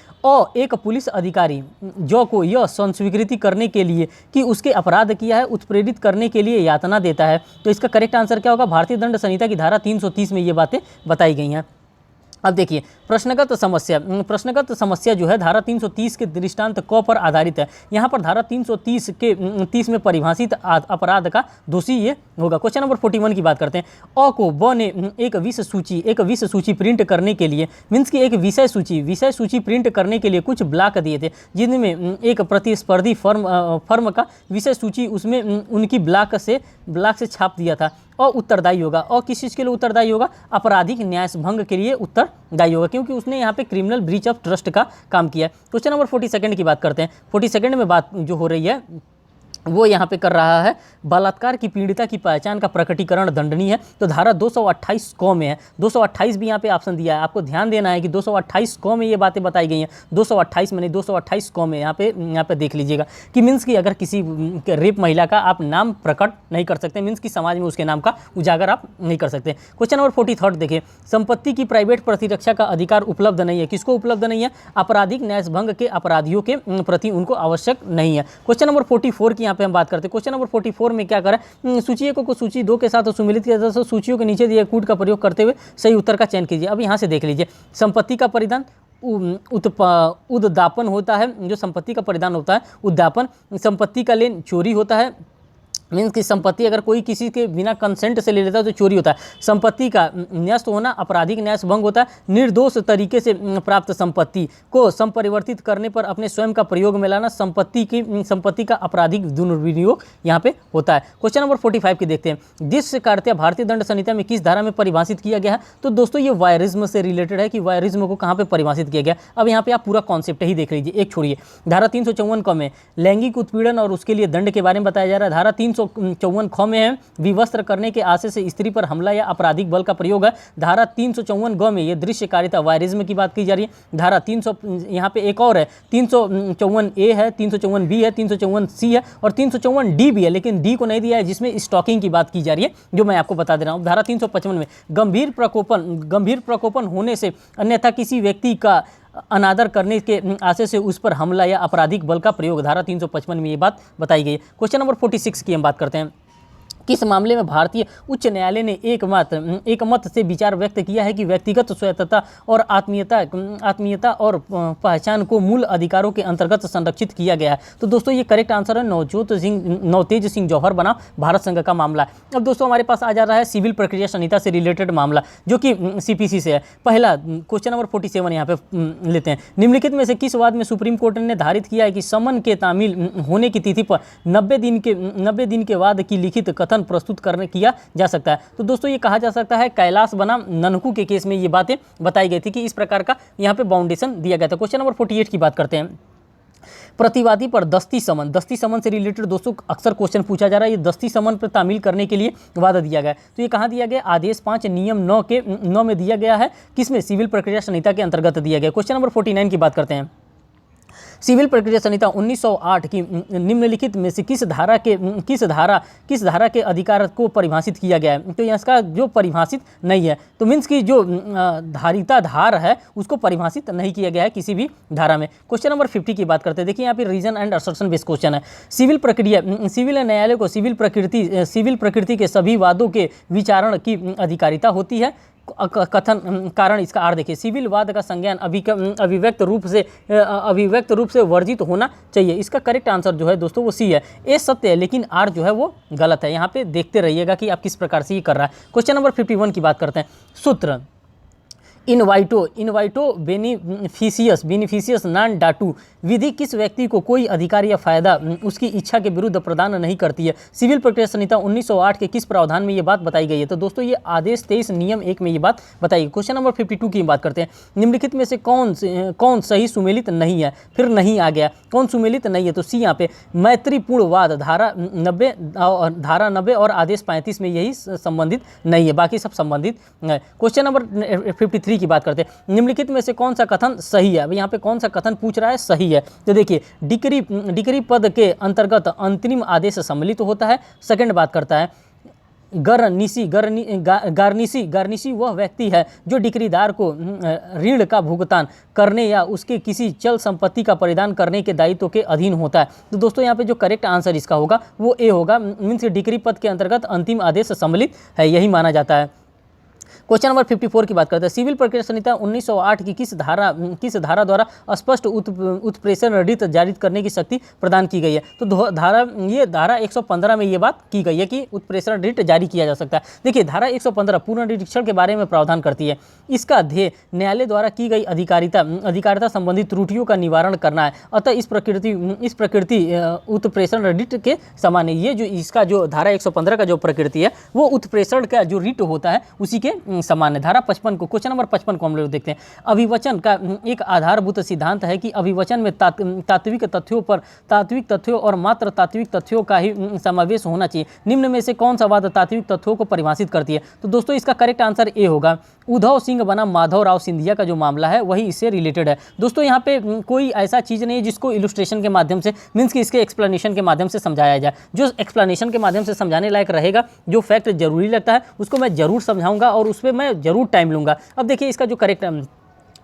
एक पुलिस अधिकारी जो को यह संस्वीकृति करने के लिए कि उसके अपराध किया है उत्प्रेरित करने के लिए यातना देता है। तो इसका करेक्ट आंसर क्या होगा? भारतीय दंड संहिता की धारा 330 में ये बातें बताई गई हैं। अब देखिए प्रश्नगत समस्या जो है धारा 330 के दृष्टांत क पर आधारित है। यहाँ पर धारा 330 में परिभाषित अपराध का दोषी ये होगा। क्वेश्चन नंबर 41 की बात करते हैं। अ को ब ने एक विषय सूची प्रिंट करने के लिए मीन्स की एक विषय सूची प्रिंट करने के लिए कुछ ब्लॉक दिए थे, जिनमें एक प्रतिस्पर्धी फर्म का विषय सूची उसमें उनकी ब्लॉक से छाप दिया था। उत्तरदायी होगा। किस चीज़ के लिए उत्तरदायी होगा? आपराधिक न्यायभंग के लिए उत्तरदायी होगा, क्योंकि उसने यहाँ पे क्रिमिनल ब्रीच ऑफ ट्रस्ट का काम किया। क्वेश्चन नंबर 42 की बात करते हैं। 42 में बात जो हो रही है वो यहाँ पे कर रहा है, बलात्कार की पीड़िता की पहचान का प्रकटीकरण दंडनीय है। तो धारा 228 क में है। 228 भी यहाँ पे ऑप्शन दिया है, आपको ध्यान देना है कि 228 क में ये बातें बताई गई हैं। 228 में नहीं, 228 क में यहाँ पे देख लीजिएगा कि मीन्स कि अगर किसी रेप महिला का आप नाम प्रकट नहीं कर सकते, मीन्स कि समाज में उसके नाम का उजागर आप नहीं कर सकते। क्वेश्चन नंबर 43 देखिए। संपत्ति की प्राइवेट प्रतिरक्षा का अधिकार उपलब्ध नहीं है। किसको उपलब्ध नहीं है? आपराधिक न्यायभंग के अपराधियों के प्रति उनको आवश्यक नहीं है। क्वेश्चन नंबर 44 की पे हम बात करते हैं। क्वेश्चन नंबर 44 में क्या करें? सूची को सूची 2 के साथ सुमिलित किया जाता है। सूचियों के नीचे दिए कूट का प्रयोग करते हुए सही उत्तर का चयन कीजिए। अब यहाँ से देख लीजिए, संपत्ति का परिधान उद्यापन होता है। जो संपत्ति का परिधान होता है उद्यापन। संपत्ति का लेन चोरी होता है, मीन्स की संपत्ति अगर कोई किसी के बिना कंसेंट से ले लेता है तो चोरी होता है। संपत्ति का न्यस्त होना आपराधिक न्यायभंग होता है। निर्दोष तरीके से प्राप्त संपत्ति को संपरिवर्तित करने पर अपने स्वयं का प्रयोग में लाना संपत्ति का आपराधिक दुर्विनियोग यहाँ पे होता है। क्वेश्चन नंबर 45 की देखते हैं। दृश्यकारिता भारतीय दंड संहिता में किस धारा में परिभाषित किया गया है? तो दोस्तों ये वायरिज्म से रिलेटेड है कि वायरिज्म को कहाँ पे परिभाषित किया गया। अब यहाँ पे आप पूरा कॉन्सेप्ट ही देख लीजिए, एक छोड़िए। धारा 354 क में लैंगिक उत्पीड़न और उसके लिए दंड के बारे में बताया जा रहा है। धारा 354 ख में है विवस्त्र करने के आशय से स्त्री पर हमला या आपराधिक बल का प्रयोग है। धारा 354 ग में ये दृश्यकारिता वायरिज्म की बात की जा रही है। धारा 300 यहाँ पे एक और है, 354 ए है, 354 बी है, 354 सी है और 354 डी भी है, लेकिन डी को नहीं दिया है जिसमें स्टॉकिंग की बात की जा रही है, जो मैं आपको बता दे रहा हूँ। धारा 355 में गंभीर प्रकोपन होने से अन्यथा किसी व्यक्ति का अनादर करने के आशय से उस पर हमला या आपराधिक बल का प्रयोग, धारा 355 में ये बात बताई गई है। क्वेश्चन नंबर 46 की हम बात करते हैं। किस मामले में भारतीय उच्च न्यायालय ने एक मत से विचार व्यक्त किया है कि व्यक्तिगत स्वायत्तता और आत्मीयता और पहचान को मूल अधिकारों के अंतर्गत संरक्षित किया गया है? तो दोस्तों ये करेक्ट आंसर है नवतेज सिंह जौहर बना भारत संघ का मामला। अब दोस्तों हमारे पास आ जा रहा है सिविल प्रक्रिया संहिता से रिलेटेड मामला, जो कि सीपीसी से है। पहला क्वेश्चन नंबर 47 यहाँ पे लेते हैं। निम्नलिखित में से किस वाद में सुप्रीम कोर्ट ने निर्धारित किया है कि समन के तामील होने की तिथि पर 90 दिन के बाद की लिखित कथन प्रस्तुत किया जा सकता है? तो दोस्तों ये कहा जा सकता है कैलाश बनाम ननकू के केस में ये बातें बताई गई थी कि इस प्रकार का यहाँ पे बाउंडेशन दिया गया था। क्वेश्चन नंबर 48 की बात करते हैं। प्रतिवादी पर दस्ती समन से रिलेटेड दोस्तों अक्सर क्वेश्चन पूछा जा रहा है। ये दस्ती समन पर तामील करने के लिए वादा दिया गया है। तो ये कहाँ दिया गया? आदेश 5 नियम 9 में दिया गया है। किसमें? सिविल प्रक्रिया संहिता के अंतर्गत दिया गया। क्वेश्चन नंबर 49 की बात करते हैं। सिविल प्रक्रिया संहिता 1908 की निम्नलिखित में से किस धारा के अधिकार को परिभाषित किया गया है? तो इसका जो परिभाषित नहीं है, तो मीन्स की जो धारिता धार है उसको परिभाषित नहीं किया गया है किसी भी धारा में। क्वेश्चन नंबर 50 की बात करते हैं। देखिए यहाँ पे reason and assertion based question है। सिविल न्यायालय को सिविल प्रकृति के सभी वादों के विचारण की अधिकारिता होती है। कथन कारण इसका आर देखिए, सिविल वाद का संज्ञान अभिव्यक्त रूप से वर्जित होना चाहिए। इसका करेक्ट आंसर जो है दोस्तों वो सी है। ए सत्य है लेकिन आर जो है वो गलत है। यहाँ पे देखते रहिएगा कि आप किस प्रकार से ये कर रहा है। क्वेश्चन नंबर 51 की बात करते हैं। सूत्र इनवाइटो बेनिफिशियस नॉन डाटू विधि किस व्यक्ति को कोई अधिकार या फायदा उसकी इच्छा के विरुद्ध प्रदान नहीं करती है? सिविल प्रक्रिया संहिता 1908 के किस प्रावधान में ये बात बताई गई है? तो दोस्तों ये आदेश 23 नियम 1 में ये बात बताई गई। क्वेश्चन नंबर 52 की बात करते हैं। निम्नलिखित में से कौन सही सुमेलित नहीं है? फिर नहीं आ गया, कौन सुमेलित नहीं है? तो सी यहाँ पे मैत्रीपूर्ण वाद धारा 90 और आदेश 35 में यही संबंधित नहीं है, बाकी सब संबंधित है। क्वेश्चन नंबर 53 डी की बात करते हैं, निम्नलिखित में से कौन सा कथन सही है। अब यहाँ पे कौन सा कथन पूछ रहा है, सही है। तो देखिए डिक्री पद के अंतर्गत अंतरिम आदेश सम्मिलित होता है। सेकंड बात करता है गार्निशी वह व्यक्ति है जो डिक्रीदार को ऋण का भुगतान करने या उसके किसी चल संपत्ति का परिधान करने के दायित्व के अधीन होता है। तो दोस्तों यहाँ पे जो करेक्ट आंसर इसका होगा वो ए होगा, मीन्स डिक्री पद के अंतर्गत अंतिम आदेश सम्मिलित है, यही माना जाता है। क्वेश्चन नंबर 54 की बात करते हैं, सिविल प्रक्रिया संहिता 1908 की किस धारा द्वारा स्पष्ट उत्प्रेषण ऋण जारी करने की शक्ति प्रदान की गई है। तो धारा 115 में ये बात की गई है कि उत्प्रेषण ऋण जारी किया जा सकता है। देखिए धारा 115 पुनर्निरीक्षण के बारे में प्रावधान करती है। इसका ध्येय न्यायालय द्वारा की गई अधिकारिता संबंधी त्रुटियों का निवारण करना है। अतः इस प्रकृति उत्प्रेषण ऋण के समान है। ये जो इसका जो धारा 115 का जो प्रकृति है वो उत्प्रेषण का जो ऋण होता है उसी के समान है। धारा 55 को, क्वेश्चन नंबर 55 को हम लोग देखते हैं। अभिवचन का एक आधारभूत सिद्धांत है कि अभिवचन में तात्विक तथ्यों और मात्र तात्विक तथ्यों का ही समावेश होना चाहिए। निम्न में से कौन सा वाद तात्विक तथ्यों को परिभाषित करती है। तो दोस्तों इसका करेक्ट आंसर ए होगा। उद्धव सिंह बनाम माधव राव सिंधिया का जो मामला है वही इससे रिलेटेड है। दोस्तों यहाँ पे कोई ऐसा चीज़ नहीं है जिसको इलस्ट्रेशन के माध्यम से, मीन्स कि इसके एक्सप्लेनेशन के माध्यम से समझाया जाए। जो एक्सप्लेनेशन के माध्यम से समझाने लायक रहेगा, जो फैक्ट जरूरी लगता है उसको मैं जरूर समझाऊंगा और उस पर मैं जरूर टाइम लूँगा। अब देखिए इसका जो करेक्ट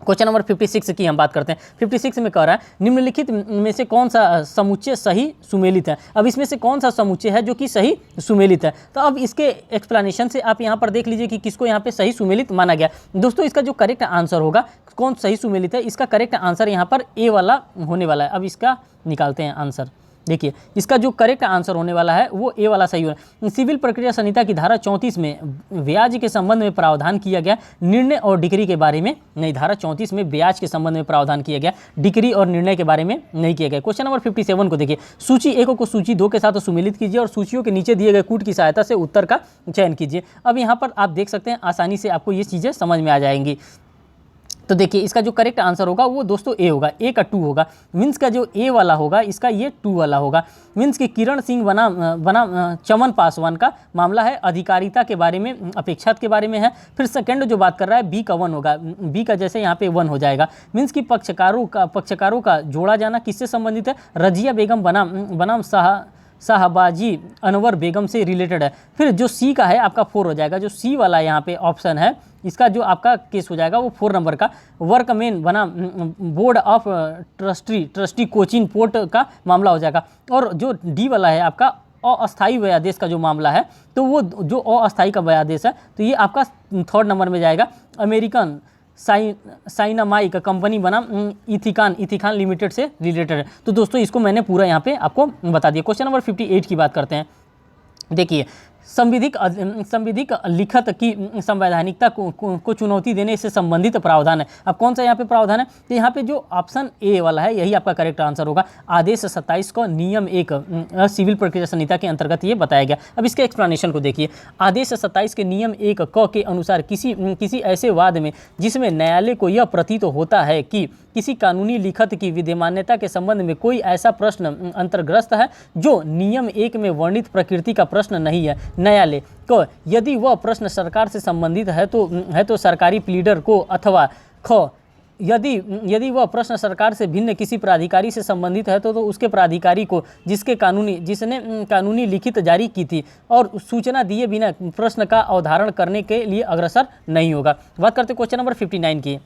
क्वेश्चन नंबर 56 की हम बात करते हैं। 56 में कह रहा है निम्नलिखित में से कौन सा समुच्चय सही सुमेलित है। अब इसमें से कौन सा समुच्चय है जो कि सही सुमेलित है। तो अब इसके एक्सप्लेनेशन से आप यहाँ पर देख लीजिए कि किसको यहाँ पे सही सुमेलित माना गया। दोस्तों इसका जो करेक्ट आंसर होगा, कौन सही सुमेलित है, इसका करेक्ट आंसर यहाँ पर ए वाला होने वाला है। अब इसका निकालते हैं आंसर। देखिए इसका जो करेक्ट आंसर होने वाला है वो ए वाला सही होगा। सिविल प्रक्रिया संहिता की धारा 34 में ब्याज के संबंध में प्रावधान किया गया, निर्णय और डिक्री के बारे में नहीं। धारा 34 में ब्याज के संबंध में प्रावधान किया गया, डिक्री और निर्णय के बारे में नहीं किया गया। क्वेश्चन नंबर 57 को देखिए, सूची 1 को सूची 2 के साथ सुमेलित कीजिए और सूचियों के नीचे दिए गए कूट की सहायता से उत्तर का चयन कीजिए। अब यहाँ पर आप देख सकते हैं आसानी से आपको ये चीज़ें समझ में आ जाएंगी। तो देखिए इसका जो करेक्ट आंसर होगा वो दोस्तों ए होगा, ए का 2 होगा। मीन्स का जो ए वाला होगा इसका ये 2 वाला होगा। मीन्स कि किरण सिंह बना चमन पासवान का मामला है, अधिकारिता के बारे में, अपेक्षात के बारे में है। फिर सेकंड जो बात कर रहा है बी का 1 होगा, बी का जैसे यहाँ पे 1 हो जाएगा। मीन्स कि पक्षकारों का जोड़ा जाना किससे संबंधित है, रजिया बेगम बनाम शाहबाजी अनवर बेगम से रिलेटेड है। फिर जो सी का है आपका 4 हो जाएगा। जो सी वाला यहाँ पे ऑप्शन है इसका जो आपका केस हो जाएगा वो 4 नंबर का, वर्कमैन बनाम board of trustee Cochin port का मामला हो जाएगा। और जो डी वाला है आपका अस्थायी व्यादेश का जो मामला है, तो वो जो अस्थायी का व्यादेश है तो ये आपका 3rd नंबर में जाएगा। अमेरिकन साइनामाइक कंपनी बनाम इथिकान लिमिटेड से रिलेटेड है। तो दोस्तों इसको मैंने पूरा यहाँ पे आपको बता दिया। क्वेश्चन नंबर 58 की बात करते हैं। देखिए संविधिक लिखत की संवैधानिकता को चुनौती देने से संबंधित प्रावधान है। अब कौन सा यहाँ पे प्रावधान है, तो यहाँ पे जो ऑप्शन ए वाला है यही आपका करेक्ट आंसर होगा। आदेश 27 को नियम 1 सिविल प्रक्रिया संहिता के अंतर्गत ये बताया गया। अब इसके एक्सप्लेनेशन को देखिए। आदेश 27 के नियम 1 क के अनुसार किसी ऐसे वाद में जिसमें न्यायालय को यह प्रतीत होता है कि किसी कानूनी लिखत की विद्यमान्यता के संबंध में कोई ऐसा प्रश्न अंतर्ग्रस्त है जो नियम 1 में वर्णित प्रकृति का प्रश्न नहीं है, न्यायालय को यदि वह प्रश्न सरकार से संबंधित है तो सरकारी प्लीडर को, अथवा ख यदि वह प्रश्न सरकार से भिन्न किसी प्राधिकारी से संबंधित है तो उसके प्राधिकारी को जिसने कानूनी लिखित जारी की थी और सूचना दिए बिना प्रश्न का अवधारण करने के लिए अग्रसर नहीं होगा। बात करते क्वेश्चन नंबर 59 की।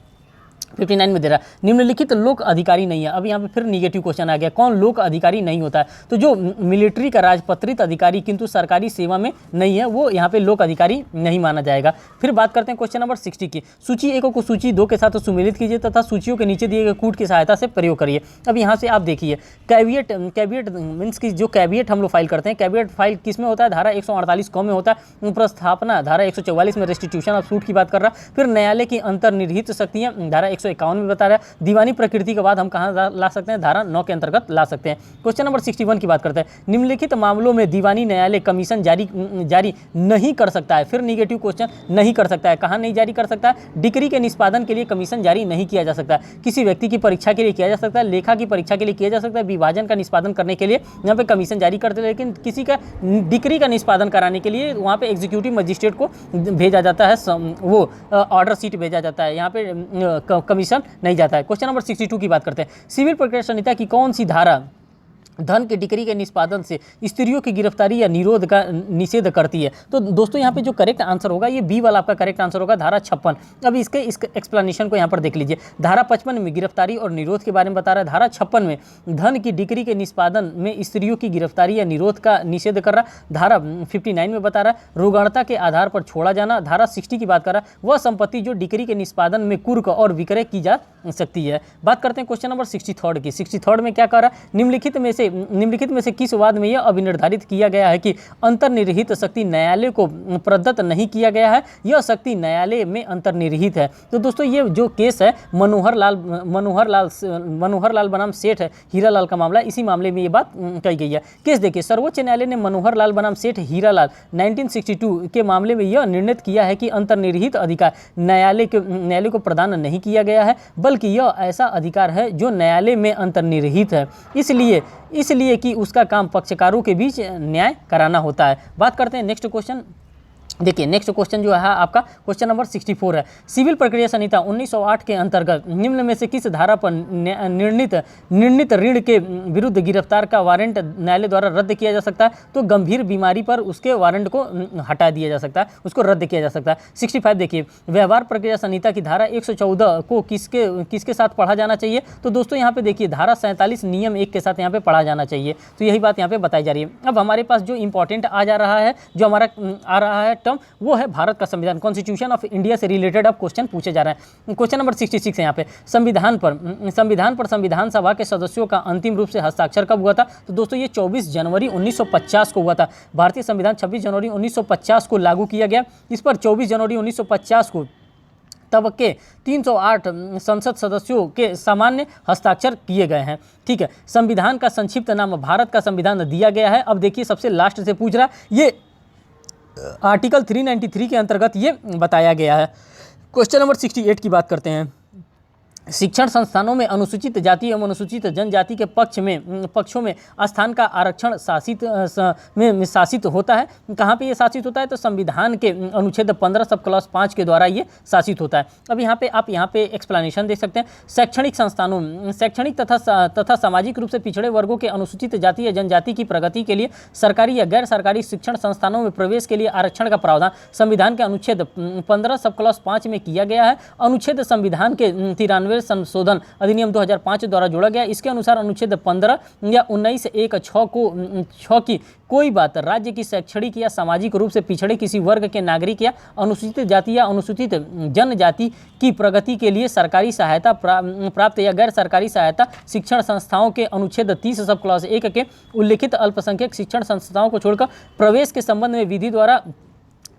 59 में दे रहा है निम्नलिखित लोक अधिकारी नहीं है। अब यहाँ पे फिर निगेटिव क्वेश्चन आ गया, कौन लोक अधिकारी नहीं होता है। तो जो मिलिट्री का राजपत्रित अधिकारी किंतु सरकारी सेवा में नहीं है वो यहाँ पे लोक अधिकारी नहीं माना जाएगा। फिर बात करते हैं क्वेश्चन नंबर 60 की। सूची 1 को सूची 2 के साथ सुमेलित कीजिए तथा सूचियों के नीचे दिए गए कूट की सहायता से प्रयोग करिए। अब यहाँ से आप देखिए कैविएट मीन्स की जो कैविएट हम लोग फाइल करते हैं, कैविएट फाइल किस में होता है, धारा 148 क में होता है। प्रस्थापना धारा 144 में रेस्टिट्यूशन ऑफ सूट की बात कर रहा। फिर न्यायालय की अंतर्निहित शक्तियाँ धारा 151 में बता रहा है। दीवानी प्रकृति के बाद हम कहाँ ला सकते हैं, धारा 9 के अंतर्गत ला सकते हैं। क्वेश्चन नंबर 61 की बात करते हैं। निम्नलिखित मामलों में दीवानी न्यायालय कमीशन जारी नहीं कर सकता है। फिर निगेटिव क्वेश्चन, नहीं कर सकता है, कहाँ नहीं जारी कर सकता है, डिग्री के निष्पादन के लिए कमीशन जारी नहीं किया जा सकता। किसी व्यक्ति की परीक्षा के लिए किया जा सकता है, लेखा की परीक्षा के लिए किया जा सकता है, विभाजन का निष्पादन करने के लिए यहाँ पे कमीशन जारी करते हैं, लेकिन किसी का डिग्री का निष्पादन कराने के लिए वहाँ पे एग्जीक्यूटिव मजिस्ट्रेट को भेजा जाता है, वो ऑर्डर सीट भेजा जाता है, यहाँ पे कमीशन नहीं जाता है। क्वेश्चन नंबर 62 की बात करते हैं। सिविल प्रक्रिया संहिता की कौन सी धारा धन के डिग्री के निष्पादन से स्त्रियों की गिरफ्तारी या निरोध का निषेध करती है? तो दोस्तों यहाँ पे जो करेक्ट आंसर होगा ये बी वाला आपका करेक्ट आंसर होगा, धारा 56। अब इसके एक्सप्लेनेशन को यहाँ पर देख लीजिए। धारा 55 में गिरफ्तारी और निरोध के बारे में बता रहा है, धारा 56 में धन की डिग्री के निष्पादन में स्त्रियों की गिरफ्तारी या निरोध का निषेध कर रहा, धारा 59 में बता रहा है रुग्णता के आधार पर छोड़ा जाना, धारा 60 की बात कर रहा है वह संपत्ति जो डिग्री के निष्पादन में कुर्क और विक्रय की जा सकती है। बात करते हैं क्वेश्चन नंबर 63 की। 63 में क्या कर रहा है, निम्नलिखित में से किस वाद में यह अभिनिर्धारित किया गया है कि अंतर्निहित शक्ति न्यायालय को प्रदत्त नहीं किया गया है, यह शक्ति न्यायालय में अंतर्निहित है? तो दोस्तों ये जो केस है मनोहर लाल बनाम सेठ हीरालाल का मामला, इसी मामले में ये बात कही गई है। केस देखिए, सर्वोच्च न्यायालय ने मनोहर लाल बनाम सेठ हीरालाल 1962 के मामले में यह निर्णित किया है कि अंतर्निहित अधिकार न्यायालय को प्रदान नहीं किया गया है, बल्कि यह ऐसा अधिकार है जो न्यायालय में अंतर्निहित है, इसलिए कि उसका काम पक्षकारों के बीच न्याय कराना होता है। बात करते हैं नेक्स्ट क्वेश्चन। देखिए नेक्स्ट क्वेश्चन जो है आपका क्वेश्चन नंबर 64 है। सिविल प्रक्रिया संहिता 1908 के अंतर्गत निम्न में से किस धारा पर निर्णित ऋण के विरुद्ध गिरफ्तार का वारंट न्यायालय द्वारा रद्द किया जा सकता है? तो गंभीर बीमारी पर उसके वारंट को हटा दिया जा सकता है, उसको रद्द किया जा सकता है। 65 देखिए, व्यवहार प्रक्रिया संहिता की धारा 114 को किसके साथ पढ़ा जाना चाहिए? तो दोस्तों यहाँ पे देखिए धारा 47 नियम 1 के साथ यहाँ पे पढ़ा जाना चाहिए। तो यही बात यहाँ पे बताई जा रही है। अब हमारे पास जो इंपॉर्टेंट आ जा रहा है, जो हमारा आ रहा है टर्म, वो है भारत का संविधान, कॉन्स्टिट्यूशन ऑफ इंडिया से रिलेटेड अब क्वेश्चन पूछे जा रहे हैं। क्वेश्चन नंबर 66 है यहाँ पे, संविधान पर संविधान सभा के सदस्यों का अंतिम रूप से हस्ताक्षर कब हुआ था? तो दोस्तों ये 24 जनवरी 1950 को हुआ था। भारतीय संविधान 26 जनवरी 1950 को लागू किया गया। इस पर 24 जनवरी 1950 को तब के 308 संसद सदस्यों के सामान्य हस्ताक्षर किए गए हैं। ठीक है, संविधान का संक्षिप्त नाम भारत का संविधान दिया गया है। अब देखिए सबसे लास्ट से पूछ रहा है, ये आर्टिकल 393 के अंतर्गत ये बताया गया है। क्वेश्चन नंबर 68 की बात करते हैं। शिक्षण संस्थानों में अनुसूचित जाति एवं अनुसूचित जनजाति के पक्षों में स्थान का आरक्षण शासित होता है। कहाँ पे ये शासित होता है? तो संविधान के अनुच्छेद 15 सब क्लॉज 5 के द्वारा ये शासित होता है। अब आप यहाँ पे एक्सप्लेनेशन देख सकते हैं। शैक्षणिक तथा सामाजिक रूप से पिछड़े वर्गों के अनुसूचित जाति या जनजाति की प्रगति के लिए सरकारी या गैर सरकारी शिक्षण संस्थानों में प्रवेश के लिए आरक्षण का प्रावधान संविधान के अनुच्छेद 15 सब क्लॉज 5 में किया गया है। अनुच्छेद संविधान के 93 संशोधन अधिनियम 2005 द्वारा जोड़ा गया। इसके अनुसार अनुच्छेद 15 या 19(1)(6) की कोई बात राज्य की शैक्षणिक या सामाजिक रूप से पिछड़े किसी वर्ग के नागरिक या अनुसूचित जाति या अनुसूचित जनजाति की प्रगति के लिए सरकारी सहायता प्राप्त या गैर सरकारी सहायता शिक्षण संस्थाओं के अनुच्छेद 30 सब क्लॉज 1 के उल्लिखित अल्पसंख्यक शिक्षण संस्थाओं को छोड़कर प्रवेश के संबंध में विधि द्वारा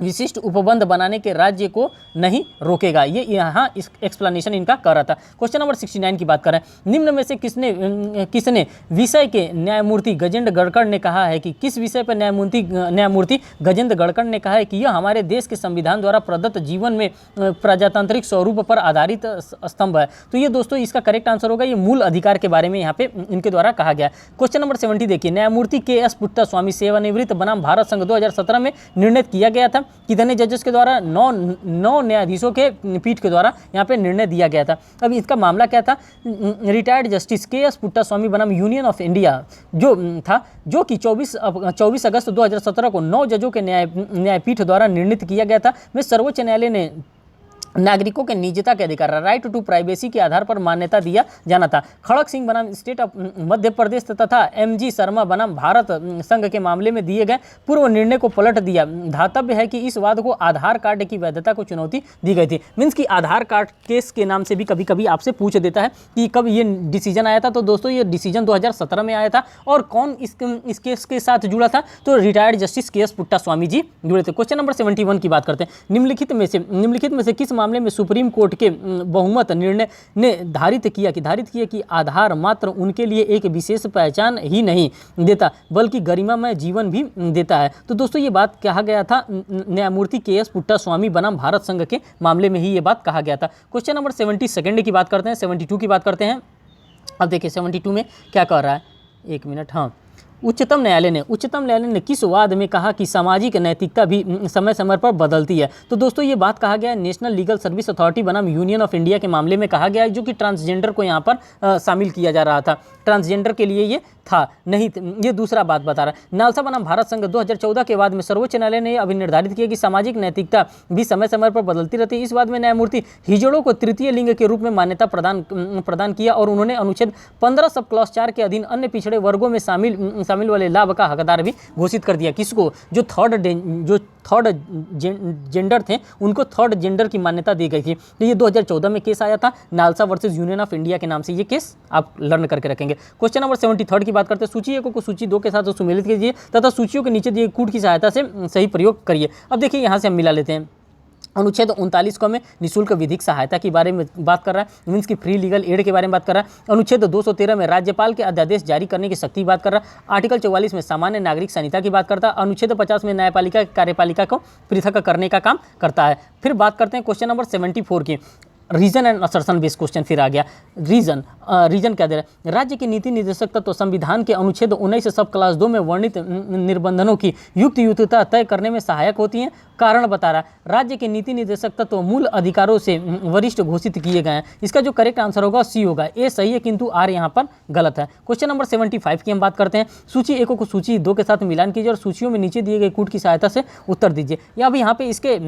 विशिष्ट उपबंध बनाने के राज्य को नहीं रोकेगा। ये यहाँ इस एक्सप्लेनेशन इनका कर रहा था। क्वेश्चन नंबर 69 की बात करें। निम्न में से किसने विषय के न्यायमूर्ति गजेंद्र गड़कड़ ने कहा है कि किस विषय पर न्यायमूर्ति गजेंद्र गड़कड़ ने कहा है कि यह हमारे देश के संविधान द्वारा प्रदत्त जीवन में प्रजातांत्रिक स्वरूप पर आधारित स्तंभ है? तो ये दोस्तों इसका करेक्ट आंसर होगा, ये मूल अधिकार के बारे में यहाँ पे इनके द्वारा कहा गया। क्वेश्चन नंबर 70 देखिए, न्यायमूर्ति के.एस. पुट्टास्वामी सेवानिवृत्त बनाम भारत संघ 2017 में निर्णय किया गया था। कितने जजेस के द्वारा? 9 न्यायाधीशों के पीठ के द्वारा यहाँ पे निर्णय दिया गया था। अब इसका मामला क्या था? Retired justice KS. पुट्टास्वामी बनाम यूनियन ऑफ इंडिया जो कि 24 अगस्त 2017 को 9 जजों के न्यायपीठ द्वारा निर्णित किया गया था। में सर्वोच्च न्यायालय ने नागरिकों के निजता के अधिकार राइट टू प्राइवेसी के आधार पर मान्यता दिया जाना था। खड़क सिंह बनाम स्टेट ऑफ मध्य प्रदेश तथा एम.जी. शर्मा बनाम भारत संघ के मामले में दिए गए पूर्व निर्णय को पलट दिया। धातव्य है कि इस वाद को आधार कार्ड की वैधता को चुनौती दी गई थी। मीन्स कि आधार कार्ड केस के नाम से भी कभी कभी आपसे पूछ देता है कि कब ये डिसीजन आया था। तो दोस्तों ये डिसीजन 2017 में आया था। और कौन इस केस के साथ जुड़ा था? तो रिटायर्ड जस्टिस के.एस. पुट्टास्वामी जी जुड़े थे। क्वेश्चन नंबर 71 की बात करते हैं। निम्नलिखित में से किस मामले में सुप्रीम कोर्ट के बहुमत निर्णय ने धारित किया कि आधार मात्र उनके लिए एक विशेष पहचान ही नहीं देता बल्कि गरिमामय जीवन भी देता है। तो दोस्तों ये बात कहा गया था न्यायमूर्ति के.एस. पुट्टास्वामी बनाम भारत संघ के मामले में ही ये बात कहा गया था। क्वेश्चन नंबर 72 की बात करते हैं, 72 की बात करते हैं। अब देखिए 72 में क्या कह रहा है, एक मिनट। हाँ, उच्चतम न्यायालय ने किस वाद में कहा कि सामाजिक नैतिकता भी समय समय पर बदलती है। तो दोस्तों ये बात कहा गया है नेशनल लीगल सर्विस अथॉरिटी बनाम यूनियन ऑफ इंडिया के मामले में कहा गया है, जो कि ट्रांसजेंडर को यहाँ पर शामिल किया जा रहा था। ट्रांसजेंडर के लिए ये था नहीं, ये दूसरा बात बता रहा है। नालसा बनाम भारत संघ 2014 के बाद में सर्वोच्च न्यायालय ने अभी निर्धारित किया कि सामाजिक नैतिकता भी समय समय पर बदलती रहती है। इस बात में न्यायमूर्ति हिजड़ों को तृतीय लिंग के रूप में मान्यता प्रदान किया और उन्होंने अनुच्छेद 15 सब क्लॉज 4 के अधीन अन्य पिछड़े वर्गों में शामिल वाले लाभ का हकदार भी घोषित कर दिया। किसको? जो थर्ड जेंडर थे उनको थर्ड जेंडर की मान्यता दी गई थी। तो ये 2014 में केस आया था, NALSA versus union of India के नाम से ये केस आप लर्न करके रखेंगे। क्वेश्चन नंबर 73 की बात करते हैं। सूची 1 को सूची 2 के साथ सुमेलित कीजिए तथा सूचियों के नीचे दिए कूट की सहायता से सही प्रयोग करिए। अब देखिए यहाँ से हम मिला लेते हैं। अनुच्छेद 39 को में निःशुल्क विधिक सहायता के बारे में बात कर रहा है, मीन्स की फ्री लीगल एड के बारे में बात कर रहा है। अनुच्छेद 213 में राज्यपाल के अध्यादेश जारी करने की शक्ति की बात कर रहा है। आर्टिकल 44 में सामान्य नागरिक संहिता की बात करता है। अनुच्छेद 50 में न्यायपालिका कार्यपालिका को पृथक करने का काम करता है। फिर बात करते हैं क्वेश्चन नंबर 74 की, reason and assertion based question फिर आ गया। रीजन क्या दे रहा है? राज्य के नीति निर्देशक तत्व संविधान के अनुच्छेद 19 सब क्लास 2 में वर्णित निर्बंधनों की युक्तता तय करने में सहायक होती हैं। कारण बता रहा है, राज्य के नीति निर्देशक तत्व मूल अधिकारों से वरिष्ठ घोषित किए गए हैं। इसका जो करेक्ट आंसर होगा सी होगा, ए सही है किंतु आर यहाँ पर गलत है। क्वेश्चन नंबर 75 की हम बात करते हैं। सूची 1 को सूची 2 के साथ मिलान कीजिए और सूचियों में नीचे दिए गए कूट की सहायता से उत्तर दीजिए। या अभी यहाँ पे इसके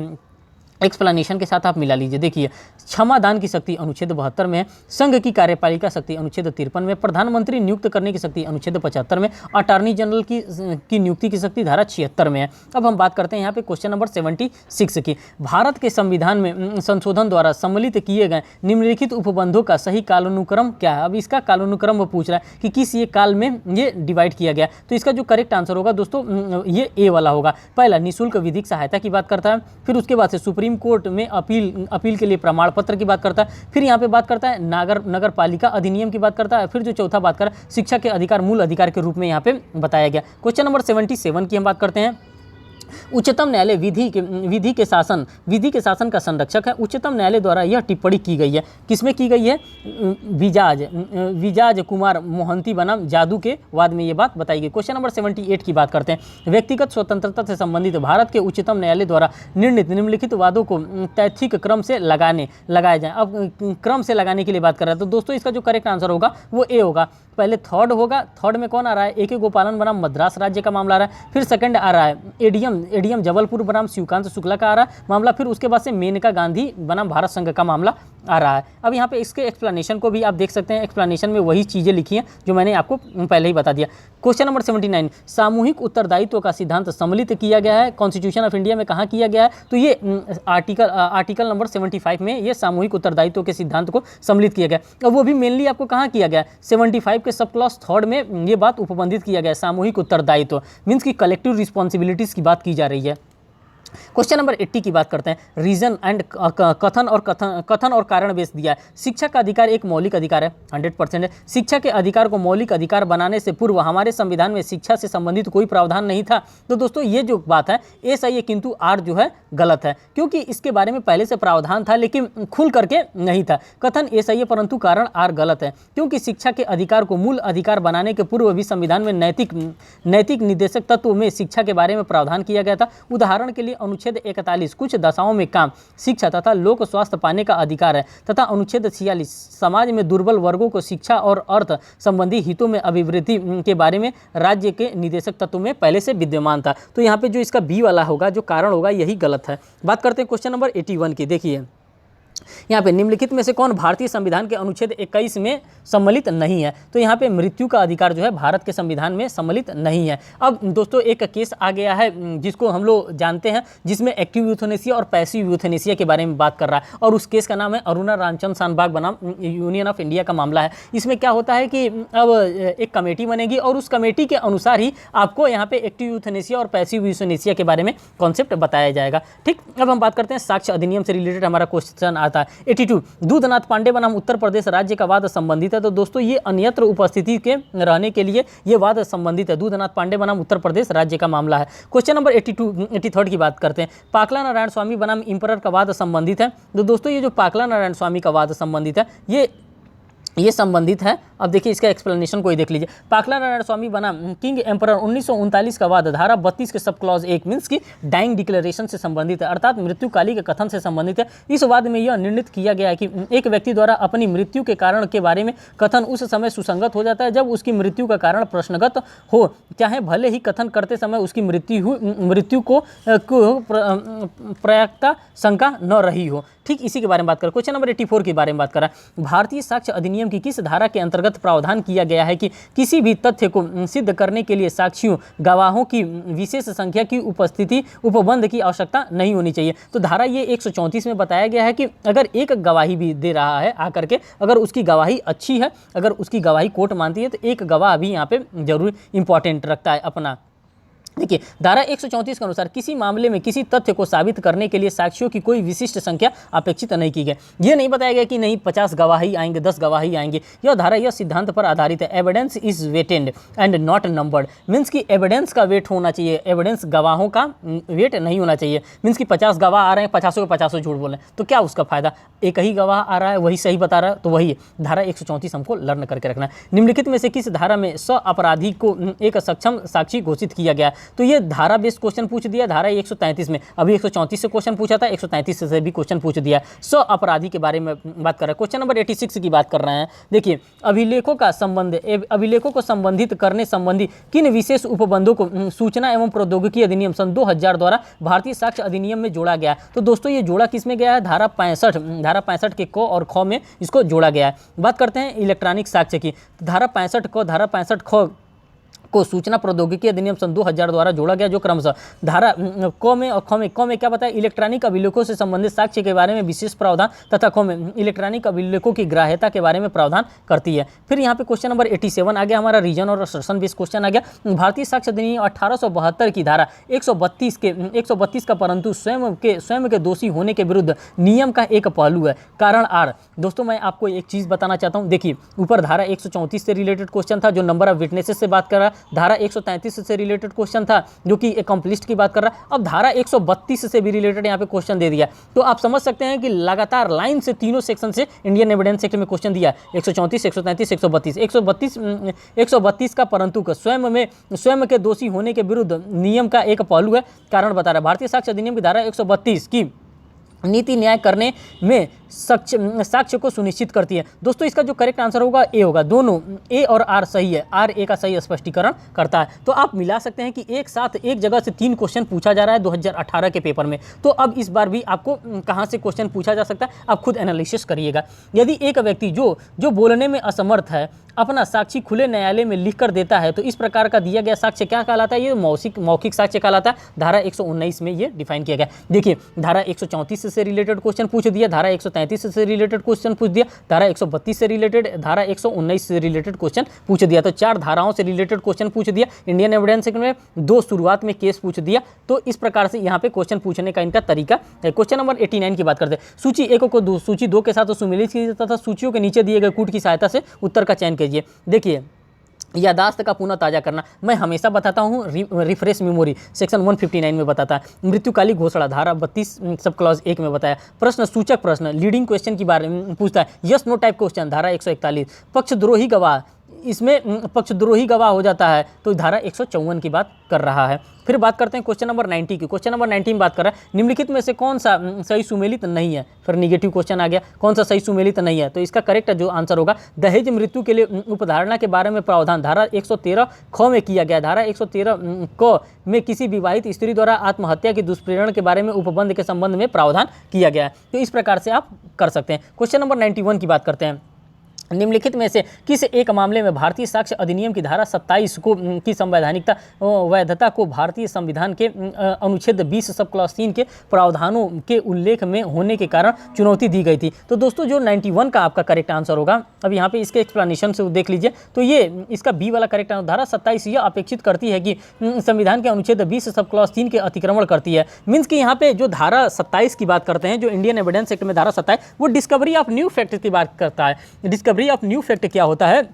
एक्सप्लेनेशन के साथ आप मिला लीजिए। देखिए, क्षमादान की शक्ति अनुच्छेद 72 में है, संघ की कार्यपालिका शक्ति अनुच्छेद 53 में, प्रधानमंत्री नियुक्त करने की शक्ति अनुच्छेद 75 में, अटॉर्नी जनरल की नियुक्ति की शक्ति धारा 76 में है। अब हम बात करते हैं यहाँ पे क्वेश्चन नंबर 76 की। भारत के संविधान में संशोधन द्वारा सम्मिलित किए गए निम्नलिखित उपबंधों का सही कालानुक्रम क्या है? अब इसका कालानुक्रम वो पूछ रहा है कि किस ये काल में ये डिवाइड किया गया। तो इसका जो करेक्ट आंसर होगा दोस्तों ये ए वाला होगा। पहला निःशुल्क विधिक सहायता की बात करता है, फिर उसके बाद से सुप्रीम कोर्ट में अपील के लिए प्रमाण पत्र की बात करता है, फिर यहाँ पे बात करता है नगर पालिका अधिनियम की बात करता है, फिर जो चौथा बात कर रहा है शिक्षा के अधिकार मूल अधिकार के रूप में यहाँ पे बताया गया। क्वेश्चन नंबर 77 की हम बात करते हैं। उच्चतम न्यायालय विधि के शासन का संरक्षक है। उच्चतम न्यायालय द्वारा यह टिप्पणी की गई है, किसमें की गई है? विजाज कुमार मोहंती बनाम जादू के वाद में ये बात बताई गई। क्वेश्चन नंबर 78 की बात करते हैं। व्यक्तिगत स्वतंत्रता से संबंधित भारत के उच्चतम न्यायालय द्वारा निर्णीत निम्नलिखित वादों को तैथिक क्रम से लगाया जाए। अब क्रम से लगाने के लिए बात कर रहा है, तो दोस्तों इसका जो करेक्ट आंसर होगा वो ए होगा। पहले थर्ड होगा, थर्ड में कौन आ रहा है? ए के गोपालन बनाम मद्रास राज्य का मामला आ रहा है। फिर सेकंड आ रहा है एडीएम जबलपुर बनाम शिवकांत शुक्ला का आ रहा है मामला। फिर उसके बाद से मेनका गांधी बनाम भारत संघ का मामला आ रहा है। अब यहाँ पे इसके एक्सप्लेनेशन को भी आप देख सकते हैं। एक्सप्लेनेशन में वही चीज़ें लिखी हैं जो मैंने आपको पहले ही बता दिया। क्वेश्चन नंबर 79, सामूहिक उत्तरदायित्व का सिद्धांत सम्मिलित किया गया है कॉन्स्टिट्यूशन ऑफ इंडिया में, कहाँ किया गया है? तो ये आर्टिकल नंबर 75 में ये सामूहिक उत्तरदायित्व के सिद्धांत को सम्मिलित किया गया। अब वो भी मेनली आपको कहाँ किया गया? 75 के सब क्लॉज 3 में ये बात उपबंधित किया गया है। सामूहिक उत्तरदायित्व मीन्स की कलेक्टिव रिस्पॉन्सिबिलिटीज़ की बात की जा रही है। क्वेश्चन नंबर 80 की बात करते हैं। रीजन एंड कथन और कारण बेस दिया है। शिक्षा का अधिकार एक मौलिक अधिकार है, 100% है। शिक्षा के अधिकार को मौलिक अधिकार बनाने से पूर्व हमारे संविधान में शिक्षा से संबंधित कोई प्रावधान नहीं था। तो दोस्तों ये जो बात है ए सही है किंतु आर जो है गलत है, क्योंकि इसके बारे में पहले से प्रावधान था लेकिन खुल करके नहीं था। कथन ए सही है परंतु कारण आर गलत है, क्योंकि शिक्षा के अधिकार को मूल अधिकार बनाने के पूर्व भी संविधान में नैतिक निर्देशक तत्व में शिक्षा के बारे में प्रावधान किया गया था। उदाहरण के लिए अनुच्छेद 41 कुछ दशाओं में काम, शिक्षा तथा लोक स्वास्थ्य पाने का अधिकार है, तथा अनुच्छेद 46 समाज में दुर्बल वर्गों को शिक्षा और अर्थ संबंधी हितों में अभिवृद्धि के बारे में राज्य के निदेशक तत्व में पहले से विद्यमान था। तो यहाँ पे जो इसका बी वाला होगा जो कारण होगा यही गलत है। बात करते हैं क्वेश्चन नंबर 81 की। देखिए यहाँ पे निम्नलिखित में से कौन भारतीय संविधान के अनुच्छेद 21 में सम्मिलित नहीं है? तो यहाँ पे मृत्यु का अधिकार जो है भारत के संविधान में सम्मिलित नहीं है। अब दोस्तों एक केस आ गया है जिसको हम लोग जानते हैं, जिसमें एक्टिव यूथनेसिया और पैसिव यूथनेसिया के बारे में बात कर रहा है, और उस केस का नाम है अरुणा रामचंद्र शानबाग बनाम यूनियन ऑफ इंडिया का मामला है। इसमें क्या होता है कि अब एक कमेटी बनेगी और उस कमेटी के अनुसार ही आपको यहाँ पे एक्टिव यूथनेसिया और पैसिव यूथनेसिया के बारे में कॉन्सेप्ट बताया जाएगा। ठीक, अब हम बात करते हैं साक्ष्य अधिनियम से रिलेटेड हमारा क्वेश्चन आता है 82, दूधनाथ पांडे बनाम उत्तर प्रदेश राज्य का वाद संबंधित है। तो दोस्तों ये अन्यत्र उपस्थिति के रहने के लिए ये वाद संबंधित है। दूधनाथ पांडे बनाम उत्तर प्रदेश राज्य का मामला है। क्वेश्चन नंबर 83 की बात करते हैं, पाकला नारायण स्वामी बनाम इंपरर का वाद संबंधित है। तो दोस्तों ये जो पाकला नारायण स्वामी का वाद संबंधित है ये संबंधित है। अब देखिए इसका एक्सप्लेनेशन कोई देख लीजिए। पाकला नारायण स्वामी बनाम किंग एम्परर 1939 का वाद धारा 32 के सब क्लॉज 1 मीन्स की डाइंग डिक्लेरेशन से संबंधित है, अर्थात मृत्युकाली के कथन से संबंधित है। इस वाद में यह निर्णित किया गया है कि एक व्यक्ति द्वारा अपनी मृत्यु के कारण के बारे में कथन उस समय सुसंगत हो जाता है जब उसकी मृत्यु का कारण प्रश्नगत हो, चाहे भले ही कथन करते समय उसकी मृत्यु को प्रयाक्ता शंका न रही हो। ठीक, इसी के बारे में बात करें। क्वेश्चन नंबर 84 के बारे में बात करें, भारतीय साक्ष्य अधिनियम की किस धारा के अंतर्गत प्रावधान किया गया है कि किसी भी तथ्य को सिद्ध करने के लिए साक्षियों गवाहों की विशेष संख्या की उपस्थिति उपबंध की आवश्यकता नहीं होनी चाहिए। तो धारा ये 134 में बताया गया है कि अगर एक गवाही भी दे रहा है आकर के, अगर उसकी गवाही अच्छी है, अगर उसकी गवाही कोर्ट मानती है, तो एक गवाह भी यहाँ पे जरूर इंपॉर्टेंट रखता है अपना। देखिए धारा 134 के अनुसार किसी मामले में किसी तथ्य को साबित करने के लिए साक्षियों की कोई विशिष्ट संख्या अपेक्षित नहीं की गई। ये नहीं बताया गया कि नहीं 50 गवाही आएंगे, 10 गवाही आएंगे। यह धारा यह सिद्धांत पर आधारित है, evidence is weighted and not numbered. Means की एविडेंस का वेट होना चाहिए, एविडेंस गवाहों का वेट नहीं होना चाहिए। मीन्स की 50 गवाह आ रहे हैं, 50 के 50 झूठ बोल रहे हैं, तो क्या उसका फायदा? एक ही गवाह आ रहा है, वही सही बता रहा है, तो वही धारा 134 हमको लर्न करके रखना है। निम्नलिखित में से किस धारा में स्व अपराधी को एक सक्षम साक्षी घोषित किया गया? तो ये धारा बेस्ड क्वेश्चन पूछ दिया धारा 133 में। अभी 134 से क्वेश्चन पूछा था, 133 से भी क्वेश्चन पूछ दिया। स्व अपराधी के बारे में बात कर रहे हैं। क्वेश्चन नंबर 86 की बात कर रहे हैं। देखिए अभिलेखों का संबंध, अभिलेखों को संबंधित करने संबंधी किन विशेष उपबंधों को सूचना एवं प्रौद्योगिकी अधिनियम सन 2000 द्वारा भारतीय साक्ष्य अधिनियम में जोड़ा गया? तो दोस्तों ये जोड़ा किस में गया है? धारा 65 के क और ख में इसको जोड़ा गया है। बात करते हैं इलेक्ट्रॉनिक साक्ष्य की। धारा 65 क, धारा 65 ख को सूचना प्रौद्योगिकी अधिनियम सन 2000 द्वारा जोड़ा गया, जो क्रमशः धारा क में और ख में क्या बताया? इलेक्ट्रॉनिक अभिलेखों से संबंधित साक्ष्य के बारे में विशेष प्रावधान, तथा ख में इलेक्ट्रॉनिक अभिलेखों की ग्राह्यता के बारे में प्रावधान करती है। फिर यहाँ पे क्वेश्चन नंबर 87 आ गया, हमारा रीजन और सेशन बेस्ड क्वेश्चन आ गया। भारतीय साक्ष्य अधिनियम 1872 की धारा 132 का परंतु स्वयं के दोषी होने के विरुद्ध नियम का एक पहलू है, कारण आर। दोस्तों मैं आपको एक चीज बताना चाहता हूँ। देखिए ऊपर धारा 134 से रिलेटेड क्वेश्चन था जो नंबर ऑफ विटनेसेस से बात कर रहा, धारा 133 से रिलेटेड क्वेश्चन था जो कि एकम्प्लिश्ड की बात कर रहा है। अब धारा 132 से भी रिलेटेड यहाँ पे क्वेश्चन दे दिया। तो आप समझ सकते हैं कि लगातार लाइन से तीनों सेक्शन से इंडियन एविडेंस एक्ट में क्वेश्चन दिया 134, 133, 132 का परंतु का स्वयं के दोषी होने के विरुद्ध नियम का एक पहलू है, कारण बता रहा है। भारतीय साक्ष्य अधिनियम की धारा 132 की नीति न्याय करने में साक्ष्य को सुनिश्चित करती है। दोस्तों इसका जो करेक्ट आंसर होगा ए होगा, दोनों ए और आर सही है, आर ए का सही स्पष्टीकरण करता है। तो आप मिला सकते हैं कि एक साथ एक जगह से 3 क्वेश्चन पूछा जा रहा है 2018 के पेपर में। तो अब इस बार भी आपको कहां से क्वेश्चन पूछा जा सकता है, आप खुद एनालिसिस करिएगा। यदि एक व्यक्ति जो बोलने में असमर्थ है अपना साक्षी खुले न्यायालय में लिख कर देता है तो इस प्रकार का दिया गया साक्ष्य क्या कहलाता है? ये मौखिक साक्ष्य कहलाता है। धारा 119 में ये डिफाइन किया गया। देखिए धारा 134 से रिलेटेड क्वेश्चन पूछ दिया, धारा 133 से रिलेटेड क्वेश्चन पूछ दिया, धारा 132 से रिलेटेड, धारा 119 से रिलेटेड क्वेश्चन पूछ दिया। तो 4 धाराओं से रिलेटेड क्वेश्चन पूछ दिया। इंडियन एविडेंस एक्ट में 2 शुरुआत में केस पूछ दिया। तो इस प्रकार से यहाँ पे क्वेश्चन पूछने का इनका तरीका है। क्वेश्चन नंबर 89 की बात करते हैं। सूची 1 को सूची 2 के साथ सुमिलित किया जाता था। सूचियों के नीचे दिए गए कूट की सहायता से उत्तर का चयन कीजिए। देखिए यादाश्त का पुनः ताजा करना मैं हमेशा बताता हूँ, रिफ्रेश मेमोरी सेक्शन 159 में बताता है। मृत्युकाली घोषणा धारा 32 सब क्लॉज 1 में बताया। प्रश्न सूचक प्रश्न लीडिंग क्वेश्चन के बारे में पूछता है। यस नो टाइप क्वेश्चन धारा 141। पक्षद्रोही गवाह इसमें पक्षद्रोही गवाह हो जाता है, तो धारा 154 की बात कर रहा है। फिर बात करते हैं क्वेश्चन नंबर 90 की। क्वेश्चन नंबर 90 में बात कर रहा है निम्नलिखित में से कौन सा सही सुमेलित नहीं है। फिर निगेटिव क्वेश्चन आ गया, कौन सा सही सुमेलित नहीं है, तो इसका करेक्ट जो आंसर होगा दहेज मृत्यु के लिए उपधारणा के बारे में प्रावधान धारा 113 ख में किया गया। धारा 113 क में किसी विवाहित स्त्री द्वारा आत्महत्या के दुष्प्रेरण के बारे में उपबंध के संबंध में प्रावधान किया गया है। तो इस प्रकार से आप कर सकते हैं। क्वेश्चन नंबर 91 की बात करते हैं। निम्नलिखित में से किस एक मामले में भारतीय साक्ष्य अधिनियम की धारा 27 को की संवैधानिकता वैधता को भारतीय संविधान के अनुच्छेद 20 सब क्लॉज 3 के प्रावधानों के उल्लेख में होने के कारण चुनौती दी गई थी। तो दोस्तों जो 91 का आपका करेक्ट आंसर होगा, अब यहाँ पे इसके एक्सप्लेनेशन से देख लीजिए, तो ये इसका बी वाला करेक्ट आंसर धारा 27 यह अपेक्षित करती है कि संविधान के अनुच्छेद 20 सब क्लॉज 3 के अतिक्रमण करती है। मीन्स कि यहाँ पे जो धारा 27 की बात करते हैं, जो इंडियन एविडेंस एक्ट में धारा 27, वो डिस्कवरी ऑफ न्यू फैक्ट की बात करता है। डिस्कवरी ऑफ न्यू फैक्ट क्या होता है,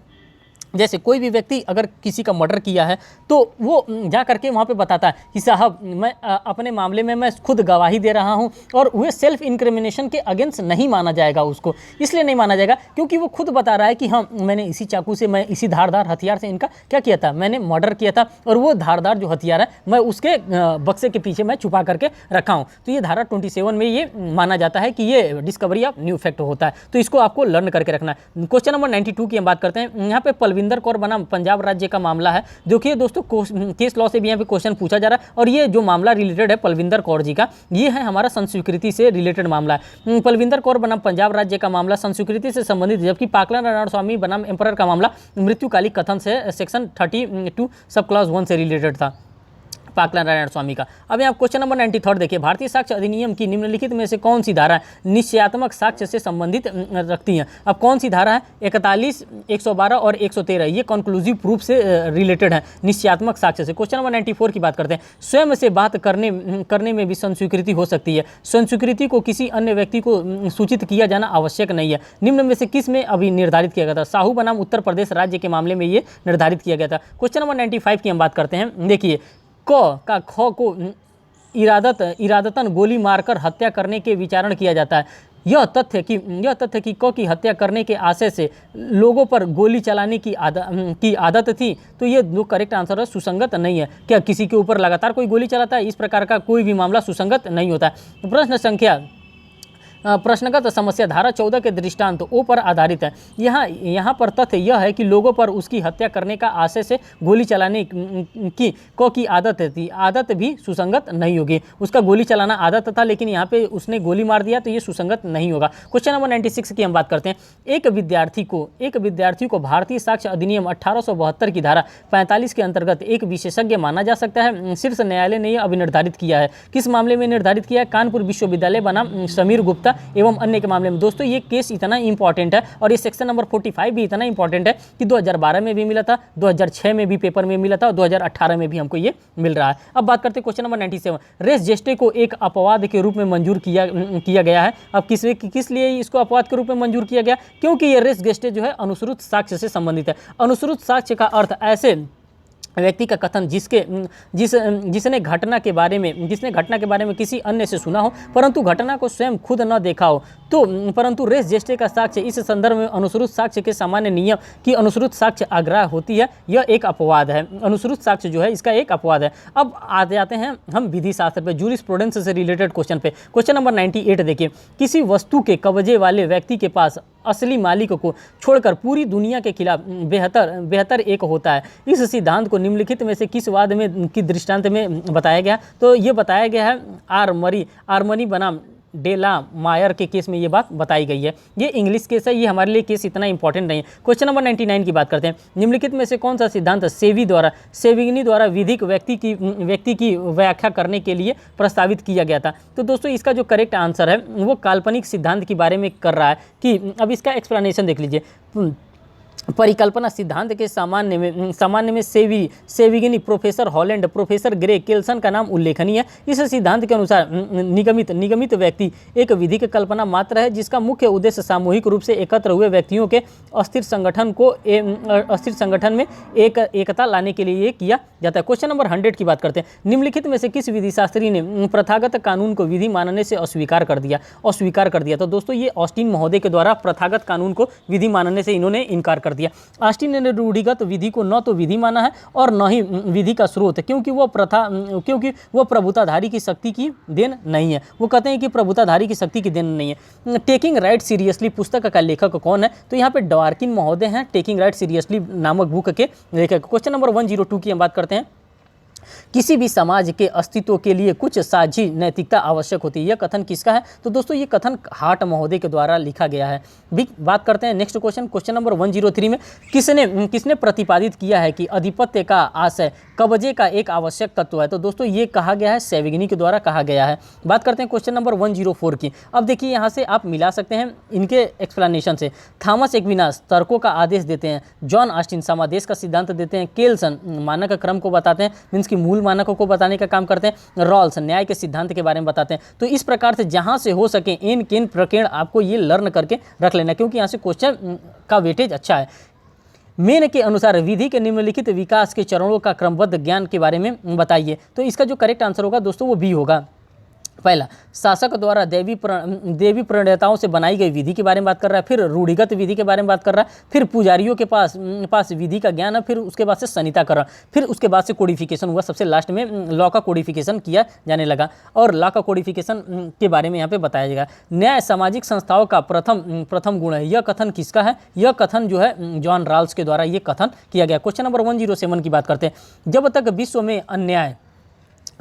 जैसे कोई भी व्यक्ति अगर किसी का मर्डर किया है तो वो जा करके वहाँ पे बताता है कि साहब मैं अपने मामले में मैं खुद गवाही दे रहा हूँ, और वह सेल्फ इंक्रिमिनेशन के अगेंस्ट नहीं माना जाएगा उसको। इसलिए नहीं माना जाएगा क्योंकि वो खुद बता रहा है कि हाँ मैंने इसी चाकू से, मैं इसी धारदार हथियार से इनका क्या किया था, मैंने मर्डर किया था, और वो धारदार जो हथियार है मैं उसके बक्से के पीछे मैं छुपा करके रखा हूँ। तो ये धारा 27 में ये माना जाता है कि ये डिस्कवरी ऑफ न्यू फैक्ट होता है। तो इसको आपको लर्न करके रखना है। क्वेश्चन नंबर 92 की हम बात करते हैं। यहाँ पे पलविंदर कौर बनाम पंजाब राज्य का मामला है, जो कि दोस्तों केस लॉ से भी यहाँ पे क्वेश्चन पूछा जा रहा है, और ये जो मामला रिलेटेड है पलविंदर कौर जी का, ये है हमारा संस्वीकृति से रिलेटेड मामला है। पलविंदर कौर बनाम पंजाब राज्य का मामला संस्वीकृति से संबंधित, जबकि पाकला नारायण स्वामी बनाम एम्परर का मामला मृत्युकालिक कथन से सेक्शन 32 सब क्लॉज 1 से रिलेटेड था, पाकला नारायण स्वामी का। अब यहाँ क्वेश्चन नंबर 93 देखिए, भारतीय साक्ष्य अधिनियम की निम्नलिखित में से कौन सी धारा निश्चयात्मक साक्ष्य से संबंधित रखती हैं। अब कौन सी धारा है, 41, 112 और 113, ये कंक्लूसिव प्रूफ से रिलेटेड है निश्चयात्मक साक्ष्य से। क्वेश्चन नंबर 94 की बात करते हैं। स्वयं से बात करने में भी संस्वीकृति हो सकती है। संस्वीकृति को किसी अन्य व्यक्ति को सूचित किया जाना आवश्यक नहीं है। निम्न में से किस में अभी निर्धारित किया गया था, साहू बनाम उत्तर प्रदेश राज्य के मामले में ये निर्धारित किया गया था। क्वेश्चन नंबर 95 की हम बात करते हैं। देखिए, क का ख को इरादतन गोली मारकर हत्या करने के विचारण किया जाता है। यह तथ्य कि क की हत्या करने के आशय से लोगों पर गोली चलाने की आदत थी, तो ये जो करेक्ट आंसर है सुसंगत नहीं है। क्या किसी के ऊपर लगातार कोई गोली चलाता है, इस प्रकार का कोई भी मामला सुसंगत नहीं होता है। प्रश्न संख्या प्रश्नगत समस्या धारा 14 के दृष्टांत ओ पर आधारित है। यहाँ पर तथ्य यह है कि लोगों पर उसकी हत्या करने का आशय से गोली चलाने की आदत थी। आदत भी सुसंगत नहीं होगी। उसका गोली चलाना आदत था, लेकिन यहाँ पे उसने गोली मार दिया, तो ये सुसंगत नहीं होगा। क्वेश्चन नंबर 96 की हम बात करते हैं। एक विद्यार्थी को भारतीय साक्ष्य अधिनियम 1872 की धारा 45 के अंतर्गत एक विशेषज्ञ माना जा सकता है। शीर्ष न्यायालय ने यह अभी निर्धारित किया है। किस मामले में निर्धारित किया है, कानपुर विश्वविद्यालय बनाम समीर गुप्ता एवं अन्य के मामले में। दोस्तों ये केस इतना इंपॉर्टेंट है, और ये सेक्शन नंबर 45 भी इतना इंपॉर्टेंट है कि 2012 में भी मिला था, 2006 में भी पेपर में मिला था, और 2018 में भी हमको ये मिल रहा है। अब बात करते हैं क्वेश्चन नंबर 97। रेस जेस्टे को एक अपवाद के रूप में मंजूर किया गया है। अब किस लिए इसको अपवाद के रूप में मंजूर किया गया, क्योंकि ये रेस जेस्टे जो है अनुश्रुत साक्ष्य से संबंधित है। अनुश्रुत साक्ष्य का अर्थ ऐसे व्यक्ति का कथन जिसने घटना के बारे में किसी अन्य से सुना हो, परंतु घटना को स्वयं खुद न देखा हो, तो परंतु रेस जेस्टे का साक्ष्य इस संदर्भ में अनुश्रुत साक्ष्य के सामान्य नियम की अनुश्रुत साक्ष्य आग्रह होती है। यह एक अपवाद है। अनुश्रुत साक्ष्य जो है इसका एक अपवाद है। अब आ जाते हैं हम विधि शास्त्र पे, जूरिस्प्रूडेंस से रिलेटेड क्वेश्चन पे। क्वेश्चन नंबर 98 देखिए, किसी वस्तु के कब्जे वाले व्यक्ति के पास असली मालिक को छोड़कर पूरी दुनिया के खिलाफ बेहतर एक होता है। इस सिद्धांत को निम्नलिखित में से किस वाद में की दृष्टांत में बताया गया, तो ये बताया गया है आर्मनी बनाम डेला मायर के केस में ये बात बताई गई है। ये इंग्लिश केस है, ये हमारे लिए केस इतना इंपॉर्टेंट नहीं है। क्वेश्चन नंबर 99 की बात करते हैं। निम्नलिखित में से कौन सा सिद्धांत सेविगनी द्वारा विधिक व्यक्ति की व्याख्या करने के लिए प्रस्तावित किया गया था। तो दोस्तों इसका जो करेक्ट आंसर है वो काल्पनिक सिद्धांत के बारे में कर रहा है कि अब इसका एक्सप्लेनेशन देख लीजिए। परिकल्पना सिद्धांत के सामान्य में सेविगनी, प्रोफेसर हॉलैंड, प्रोफेसर ग्रे, केल्सन का नाम उल्लेखनीय है। इस सिद्धांत के अनुसार निगमित व्यक्ति एक विधिक कल्पना मात्र है, जिसका मुख्य उद्देश्य सामूहिक रूप से एकत्र हुए व्यक्तियों के अस्थिर संगठन में एकता लाने के लिए किया जाता है। क्वेश्चन नंबर 100 की बात करते हैं। निम्नलिखित में से किस विधिशास्त्री ने प्रथागत कानून को विधि मानने से अस्वीकार कर दिया। तो दोस्तों ये ऑस्टिन महोदय के द्वारा प्रथागत कानून को विधि मानने से इन्होंने इनकार कर दिया। ऑस्टिन ने रूढ़िगत विधि को न तो विधि माना है और न ही विधि का स्रोत, क्योंकि वो प्रभुताधारी की शक्ति की देन नहीं है। वो कहते हैं कि प्रभुताधारी की शक्ति की देन नहीं है। टेकिंग राइट सीरियसली पुस्तक का लेखक कौन है? तो यहाँ पे डवार्किन महोदय हैं, टेकिंग राइट सीरियसली नामक बुक के लेखक। क्वेश्चन नंबर 102 की हम बात करते हैं। किसी भी समाज के अस्तित्व के लिए कुछ साझी नैतिकता आवश्यक होती है। यह कथन किसका है? तो दोस्तों ये कथन हार्ट महोदय के द्वारा लिखा गया है। भी बात करते हैं नेक्स्ट क्वेश्चन नंबर 103 में किसने प्रतिपादित किया है कि अधिपत्य का आशय कब्जे का एक आवश्यक तत्व है? तो दोस्तों ये कहा गया है, सेविग्नी के द्वारा कहा गया है। बात करते हैं क्वेश्चन नंबर 104 की। अब देखिए यहाँ से आप मिला सकते हैं इनके एक्सप्लेनेशन से। थॉमस एक्विनास तर्कों का आदेश देते हैं, जॉन ऑस्टिन समादेश का सिद्धांत देते हैं, केल्सन मानक क्रम को बताते हैं, मीन्स की मूल मानकों को बताने का काम करते हैं, रॉल्स न्याय के सिद्धांत के बारे में बताते हैं। तो इस प्रकार से जहां से हो सके इन किन प्रकरण आपको ये लर्न करके रख लेना, क्योंकि यहाँ से क्वेश्चन का वेटेज अच्छा है। मेन के अनुसार विधि के निम्नलिखित विकास के चरणों का क्रमबद्ध ज्ञान के बारे में बताइए। तो इसका जो करेक्ट आंसर होगा दोस्तों वो बी होगा। पहला, शासक द्वारा देवी प्रणेताओं से बनाई गई विधि के बारे में बात कर रहा है, फिर रूढ़िगत विधि के बारे में बात कर रहा है, फिर पुजारियों के पास विधि का ज्ञान है, फिर उसके बाद से संहिताकरण, फिर उसके बाद से कोडिफिकेशन हुआ, सबसे लास्ट में लॉ का कोडिफिकेशन किया जाने लगा और लॉ का कोडिफिकेशन के बारे में यहाँ पे बताया जाएगा। न्याय सामाजिक संस्थाओं का प्रथम गुण है। यह कथन किसका है? यह कथन जो है जॉन रॉल्स के द्वारा ये कथन किया गया। क्वेश्चन नंबर 107 की बात करते हैं। जब तक विश्व में अन्याय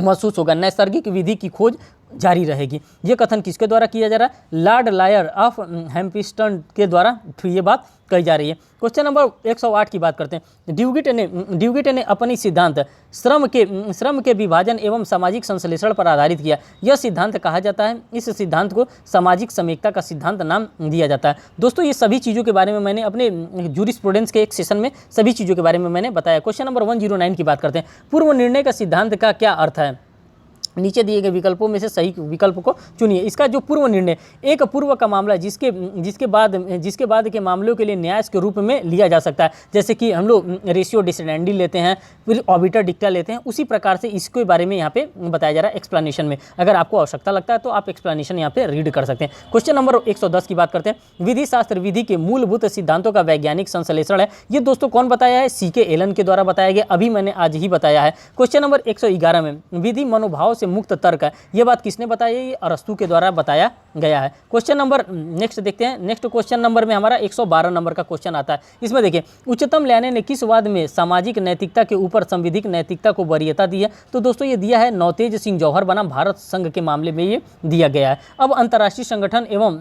महसूस होगा नैसर्गिक विधि की खोज जारी रहेगी। ये कथन किसके द्वारा किया जा रहा है? लॉर्ड लायर ऑफ हैम्पस्टन के द्वारा ये बात कही जा रही है। क्वेश्चन नंबर 108 की बात करते हैं। ड्यूगिट ने अपनी सिद्धांत श्रम के विभाजन एवं सामाजिक संश्लेषण पर आधारित किया। यह सिद्धांत कहा जाता है, इस सिद्धांत को सामाजिक समेकता का सिद्धांत नाम दिया जाता है। दोस्तों ये सभी चीज़ों के बारे में मैंने अपने जूरिस्प्रूडेंस के एक सेशन में सभी चीज़ों के बारे में मैंने बताया। क्वेश्चन नंबर 109 की बात करते हैं। पूर्व निर्णय का सिद्धांत का क्या अर्थ है? नीचे दिए गए विकल्पों में से सही विकल्प को चुनिए। इसका जो पूर्व निर्णय एक पूर्व का मामला जिसके बाद के मामलों के लिए न्यास के रूप में लिया जा सकता है, जैसे कि हम लोग रेशियो डिसिडेंडी लेते हैं, फिर ऑबिटर डिक्टा लेते हैं, उसी प्रकार से इसके बारे में यहाँ पे बताया जा रहा है एक्सप्लेनेशन में। अगर आपको आवश्यकता लगता है तो आप एक्सप्लेनेशन यहाँ पे रीड कर सकते हैं। क्वेश्चन नंबर 110 की बात करते हैं। विधि शास्त्र विधि के मूलभूत सिद्धांतों का वैज्ञानिक संश्लेषण है। ये दोस्तों कौन बताया है? सीके एलन के द्वारा बताया गया, अभी मैंने आज ही बताया है। क्वेश्चन नंबर 111 में विधि मनोभाव मुक्त तर्क है। यह बात किसने बताई है? ये अरस्तु के द्वारा बताया गया है। क्वेश्चन नंबर नेक्स्ट देखते हैं। नेक्स्ट क्वेश्चन नंबर में हमारा 112 नंबर का क्वेश्चन आता है। इसमें देखिए उच्चतम न्यायालय ने किस वाद में सामाजिक नैतिकता के ऊपर संविधिक नैतिकता को वरीयता दी है? तो दोस्तों ये दिया है नवतेज सिंह जौहर बनाम भारत संघ के मामले में ये दिया गया है। अब अंतर्राष्ट्रीय संगठन एवं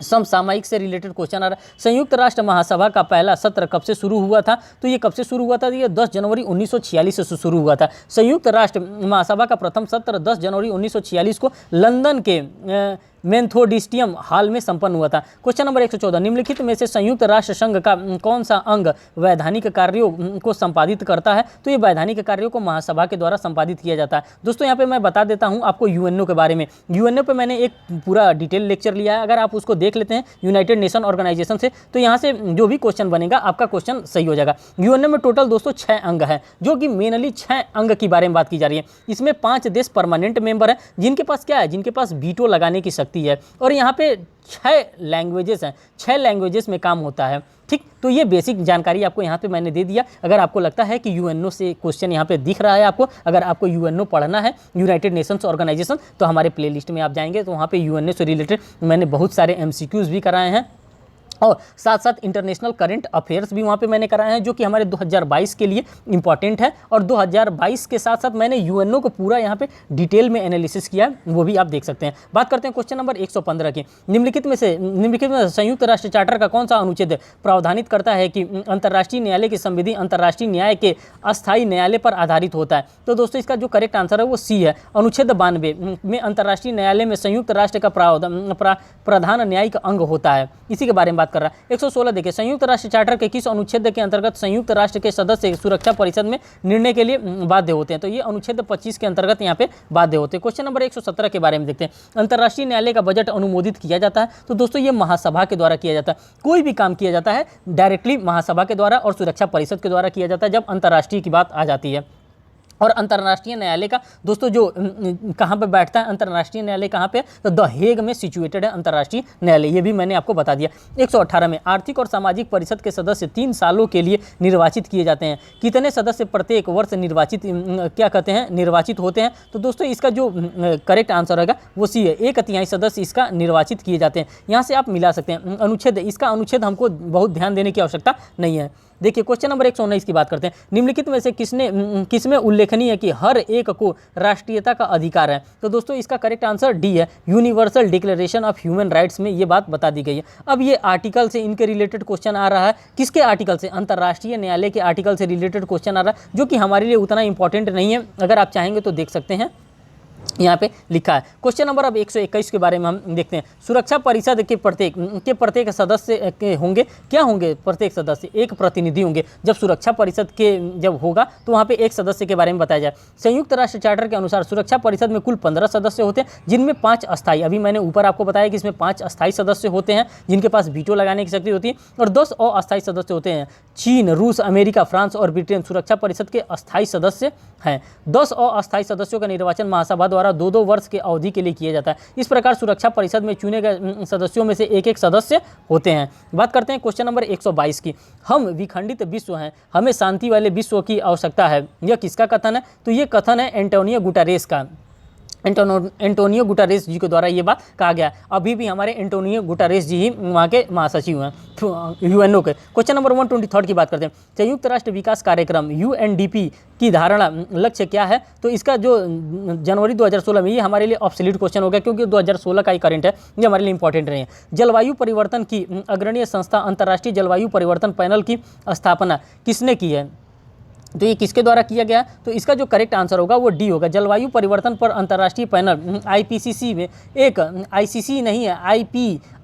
समसामयिक से रिलेटेड क्वेश्चन आ रहा है। संयुक्त राष्ट्र महासभा का पहला सत्र कब से शुरू हुआ था? तो ये कब से शुरू हुआ था? ये 10 जनवरी 1946 से शुरू हुआ था। संयुक्त राष्ट्र महासभा का प्रथम सत्र 10 जनवरी 1946 को लंदन के मेथोडिस्टियम हॉल में संपन्न हुआ था। क्वेश्चन नंबर 114, निम्नलिखित में से संयुक्त राष्ट्र संघ का कौन सा अंग वैधानिक कार्यों को संपादित करता है? तो ये वैधानिक कार्यों को महासभा के द्वारा संपादित किया जाता है। दोस्तों यहाँ पे मैं बता देता हूँ आपको यूएनओ के बारे में। यूएनओ पे मैंने एक पूरा डिटेल लेक्चर लिया है, अगर आप उसको देख लेते हैं यूनाइटेड नेशन ऑर्गेनाइजेशन से, तो यहाँ से जो भी क्वेश्चन बनेगा आपका क्वेश्चन सही हो जाएगा। यूएनओ में टोटल दोस्तों 6 अंग है, जो कि मेनली 6 अंग की बारे में बात की जा रही है। इसमें 5 देश परमानेंट मेंबर है, जिनके पास क्या है? जिनके पास वीटो लगाने की शक्ति है, और यहाँ पे 6 लैंग्वेजेस हैं, 6 लैंग्वेजेस में काम होता है। ठीक, तो ये बेसिक जानकारी आपको यहाँ पे मैंने दे दिया। अगर आपको लगता है कि यूएनओ से क्वेश्चन यहाँ पे दिख रहा है आपको, अगर आपको यूएनओ पढ़ना है, यूनाइटेड नेशंस ऑर्गेनाइजेशन, तो हमारे प्लेलिस्ट में आप जाएंगे तो वहाँ पे यूएनओ से रिलेटेड मैंने बहुत सारे एमसीक्यूज भी कराए हैं, और साथ साथ इंटरनेशनल करंट अफेयर्स भी वहाँ पे मैंने कराए हैं, जो कि हमारे 2022 के लिए इंपॉर्टेंट है। और 2022 के साथ साथ मैंने यूएनओ को पूरा यहाँ पे डिटेल में एनालिसिस किया, वो भी आप देख सकते हैं। बात करते हैं क्वेश्चन नंबर 115 की। निम्नलिखित में संयुक्त राष्ट्र चार्टर का कौन सा अनुच्छेद प्रावधानित करता है कि अंतर्राष्ट्रीय न्यायालय की संविधि अंतर्राष्ट्रीय न्याय के अस्थायी न्यायालय पर आधारित होता है? तो दोस्तों इसका जो करेक्ट आंसर है वो सी है। अनुच्छेद 92 में अंतर्राष्ट्रीय न्यायालय में संयुक्त राष्ट्र का प्रधान न्यायिक अंग होता है, इसी के बारे में कर रहा है। 116 देखिए, संयुक्त राष्ट्र चार्टर के किस अनुच्छेद के अंतर्गत संयुक्त राष्ट्र के सदस्य सुरक्षा परिषद में निर्णय के लिए बाध्य होते हैं? तो ये अनुच्छेद 25 के अंतर्गत यहाँ पे बाध्य होते हैं। क्वेश्चन नंबर 117 के बारे में देखते हैं। अंतर्राष्ट्रीय न्यायालय का बजट अनुमोदित किया जाता है? तो दोस्तों ये महासभा के द्वारा किया जाता है। कोई भी काम किया जाता है डायरेक्टली महासभा के द्वारा और सुरक्षा परिषद के द्वारा किया जाता है जब अंतर्राष्ट्रीय की बात आ जाती है। और अंतर्राष्ट्रीय न्यायालय का दोस्तों जो कहाँ पे बैठता है, अंतर्राष्ट्रीय न्यायालय कहाँ पे, तो द हेग में सिचुएटेड है अंतर्राष्ट्रीय न्यायालय, ये भी मैंने आपको बता दिया। 118 में आर्थिक और सामाजिक परिषद के सदस्य 3 सालों के लिए निर्वाचित किए जाते हैं। कितने सदस्य प्रत्येक वर्ष निर्वाचित क्या कहते हैं, निर्वाचित होते हैं, तो दोस्तों इसका जो करेक्ट आंसर होगा वो सी है, 1/3 सदस्य इसका निर्वाचित किए जाते हैं। यहाँ से आप मिला सकते हैं। अनुच्छेद, इसका अनुच्छेद हमको बहुत ध्यान देने की आवश्यकता नहीं है। देखिए क्वेश्चन नंबर 119 की बात करते हैं। निम्नलिखित में से किसमें उल्लेखनीय है कि हर एक को राष्ट्रीयता का अधिकार है, तो दोस्तों इसका करेक्ट आंसर डी है, universal declaration of human rights में ये बात बता दी गई है। अब ये आर्टिकल से इनके रिलेटेड क्वेश्चन आ रहा है, किसके आर्टिकल से, अंतर्राष्ट्रीय न्यायालय के आर्टिकल से रिलेटेड क्वेश्चन आ रहा है, जो कि हमारे लिए उतना इंपॉर्टेंट नहीं है, अगर आप चाहेंगे तो देख सकते हैं, यहाँ पे लिखा है। क्वेश्चन नंबर अब 121 के बारे में हम देखते हैं। सुरक्षा परिषद के प्रत्येक सदस्य के होंगे, क्या होंगे, प्रत्येक सदस्य एक प्रतिनिधि होंगे। जब सुरक्षा परिषद के जब होगा तो वहाँ पे एक सदस्य के बारे में बताया जाए। संयुक्त राष्ट्र चार्टर के अनुसार सुरक्षा परिषद में कुल 15 सदस्य होते हैं, जिनमें 5 अस्थायी, अभी मैंने ऊपर आपको बताया कि इसमें 5 अस्थायी सदस्य होते हैं जिनके पास वीटो लगाने की शक्ति होती है, और 10 अस्थायी सदस्य होते हैं। चीन, रूस, अमेरिका, फ्रांस और ब्रिटेन सुरक्षा परिषद के अस्थायी सदस्य हैं। 10 अस्थायी सदस्यों का निर्वाचन महासभा द्वारा 2-2 वर्ष के अवधि के लिए किया जाता है। इस प्रकार सुरक्षा परिषद में चुने गए सदस्यों में से एक सदस्य होते हैं। बात करते हैं क्वेश्चन नंबर 122 की। हम विखंडित विश्व हैं, हमें शांति वाले विश्व की आवश्यकता है, यह किसका कथन है, तो ये कथन है एंटोनियो गुटेरेस का। एंटोनियो गुटेरेस जी के द्वारा ये बात कहा गया। अभी भी हमारे एंटोनियो गुटेरेस जी ही वहाँ के महासचिव हैं यूएनओ के। क्वेश्चन नंबर 123 की बात करते हैं। संयुक्त राष्ट्र विकास कार्यक्रम यूएनडीपी की धारणा लक्ष्य क्या है, तो इसका जो जनवरी 2016 में, ये हमारे लिए ऑब्सोल्यूट क्वेश्चन हो गया क्योंकि 2016 का ही करंट है, ये हमारे लिए इंपॉर्टेंट नहीं है। जलवायु परिवर्तन की अग्रणीय संस्था अंतर्राष्ट्रीय जलवायु परिवर्तन पैनल की स्थापना किसने की है, तो ये किसके द्वारा किया गया, तो इसका जो करेक्ट आंसर होगा वो डी होगा। जलवायु परिवर्तन पर अंतर्राष्ट्रीय पैनल आईपीसीसी में एक, आईसीसी नहीं है,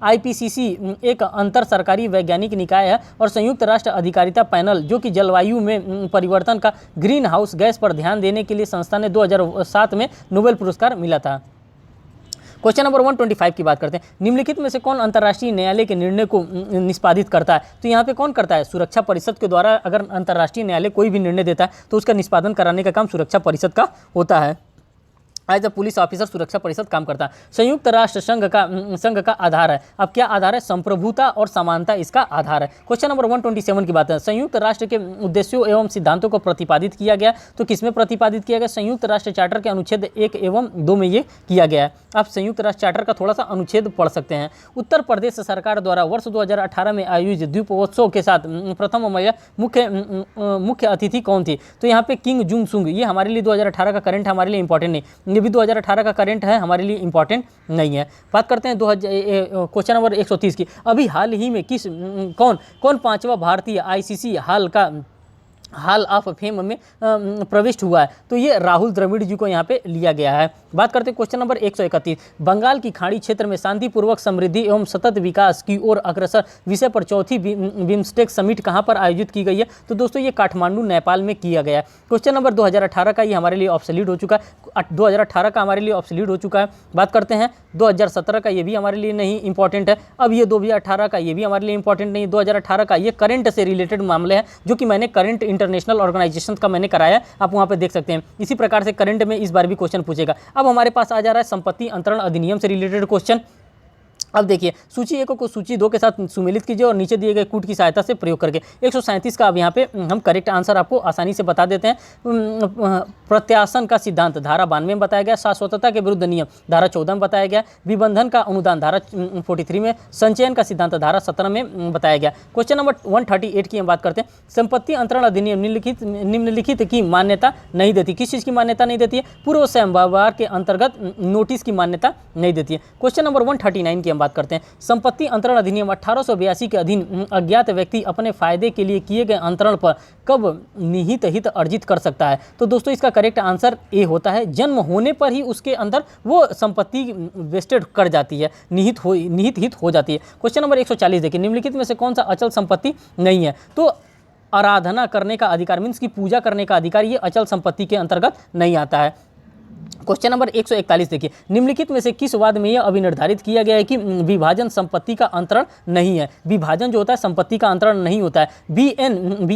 आईपीसीसी एक अंतर सरकारी वैज्ञानिक निकाय है, और संयुक्त राष्ट्र अधिकारिता पैनल जो कि जलवायु में परिवर्तन का ग्रीन हाउस गैस पर ध्यान देने के लिए संस्था ने 2007 में नोबेल पुरस्कार मिला था। क्वेश्चन नंबर 125 की बात करते हैं। निम्नलिखित में से कौन अंतर्राष्ट्रीय न्यायालय के निर्णय को निष्पादित करता है, तो यहाँ पे कौन करता है, सुरक्षा परिषद के द्वारा अगर अंतर्राष्ट्रीय न्यायालय कोई भी निर्णय देता है तो उसका निष्पादन कराने का काम सुरक्षा परिषद का होता है। एज अ पुलिस ऑफिसर सुरक्षा परिषद काम करता है। संयुक्त राष्ट्र संघ का आधार है, अब क्या आधार है, संप्रभुता और समानता इसका आधार है। क्वेश्चन नंबर 127 की बात है। संयुक्त राष्ट्र के उद्देश्यों एवं सिद्धांतों को प्रतिपादित किया गया, तो किसमें प्रतिपादित किया गया, संयुक्त राष्ट्र चार्टर के अनुच्छेद 1 एवं 2 में ये किया गया है। आप संयुक्त राष्ट्र चार्टर का थोड़ा सा अनुच्छेद पढ़ सकते हैं। उत्तर प्रदेश सरकार द्वारा वर्ष 2018 में आयोजित दीपोत्सव के साथ प्रथम महिला मुख्य अतिथि कौन थी, तो यहाँ पे किंग जुंग सुंग, ये हमारे लिए 2018 का करंट हमारे लिए इंपॉर्टेंट नहीं, ये भी 2018 का करंट है, हमारे लिए इंपॉर्टेंट नहीं है। बात करते हैं क्वेश्चन नंबर 130 की। अभी हाल ही में कौन 5वां भारतीय आईसीसी हाल ऑफ फेम में प्रविष्ट हुआ है, तो ये राहुल द्रविड़ जी को यहाँ पे लिया गया है। बात करते हैं क्वेश्चन नंबर 131। बंगाल की खाड़ी क्षेत्र में शांतिपूर्वक समृद्धि एवं सतत विकास की ओर अग्रसर विषय पर चौथी बिम्स्टेक समिट कहाँ पर आयोजित की गई है, तो दोस्तों ये काठमांडू नेपाल में किया गया है। क्वेश्चन नंबर 2018 का ये हमारे लिए ऑब्सोल्यूट हो चुका है, 2018 का हमारे लिए ऑब्सोल्यूट हो चुका है। बात करते हैं 2017 का, ये भी हमारे लिए नहीं इंपॉर्टेंट है। अब ये 2018 का, ये भी हमारे लिए इंपॉर्टेंट नहीं। 2018 का ये करंट से रिलेटेड मामले हैं, जो कि मैंने करंट इंटरनेशनल ऑर्गेनाइजेशन का मैंने कराया, आप वहाँ पे देख सकते हैं। इसी प्रकार से करंट में इस बार भी क्वेश्चन पूछेगा। अब हमारे पास आ जा रहा है संपत्ति अंतरण अधिनियम से रिलेटेड क्वेश्चन। अब देखिए सूची 1 को सूची 2 के साथ सुमेलित कीजिए और नीचे दिए गए कूट की सहायता से प्रयोग करके। 137 का अब यहाँ पे हम करेक्ट आंसर आपको आसानी से बता देते हैं। प्रत्यासन का सिद्धांत धारा 92 में बताया गया, शाश्वतता के विरुद्ध नियम धारा 14 में बताया गया, विबंधन का अनुदान धारा 43 में, संचयन का सिद्धांत धारा 17 में बताया गया। क्वेश्चन नंबर 138 की हम बात करते हैं। संपत्ति अंतरण अधिनियम निम्नलिखित की मान्यता नहीं देती, किस चीज़ की मान्यता नहीं देती है, पूर्व व्यवहार के अंतर्गत नोटिस की मान्यता नहीं देती है। क्वेश्चन नंबर 139 की हम बात करते हैं। संपत्ति अंतरण अधिनियम 1882 के अधीन अज्ञात व्यक्ति अपने फायदे के लिए किए गए अंतरण पर कब निहित हित अर्जित कर सकता है, तो दोस्तों इसका करेक्ट आंसर ए होता है। जन्म होने पर ही उसके अंदर वो संपत्ति वेस्टेड कर जाती है, निहित हित हो जाती है। क्वेश्चन नंबर 140 देखिए। निम्नलिखित में से कौन सा अचल संपत्ति नहीं है, तो आराधना करने का अधिकार मीन्स की पूजा करने का अधिकार ये अचल संपत्ति के अंतर्गत नहीं आता है। क्वेश्चन नंबर 141 देखिए, निम्नलिखित में से किस वाद में यह अभिनिर्धारित किया गया है कि विभाजन संपत्ति का अंतरण नहीं है। विभाजन जो होता है संपत्ति का अंतरण नहीं होता है। बी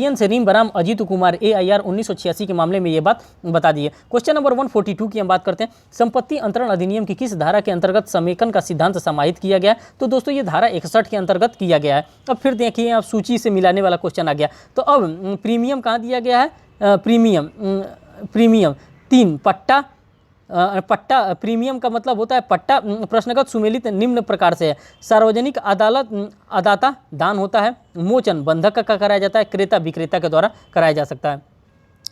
एन सरीम बराम अजीत कुमार AIR 1986 के मामले में ये बात बता दी है। क्वेश्चन नंबर 142 की हम बात करते हैं, संपत्ति अंतरण अधिनियम की किस धारा के अंतर्गत समेकन का सिद्धांत समाहित किया गया है। तो दोस्तों ये धारा 61 के अंतर्गत किया गया है। अब फिर देखिए आप सूची से मिलाने वाला क्वेश्चन आ गया। तो अब प्रीमियम कहाँ दिया गया है, प्रीमियम 3 पट्टा प्रीमियम का मतलब होता है पट्टा। प्रश्नगत सुमेलित निम्न प्रकार से है, सार्वजनिक अदाता दान होता है, मोचन बंधक का कराया जाता है, क्रेता विक्रेता के द्वारा कराया जा सकता है।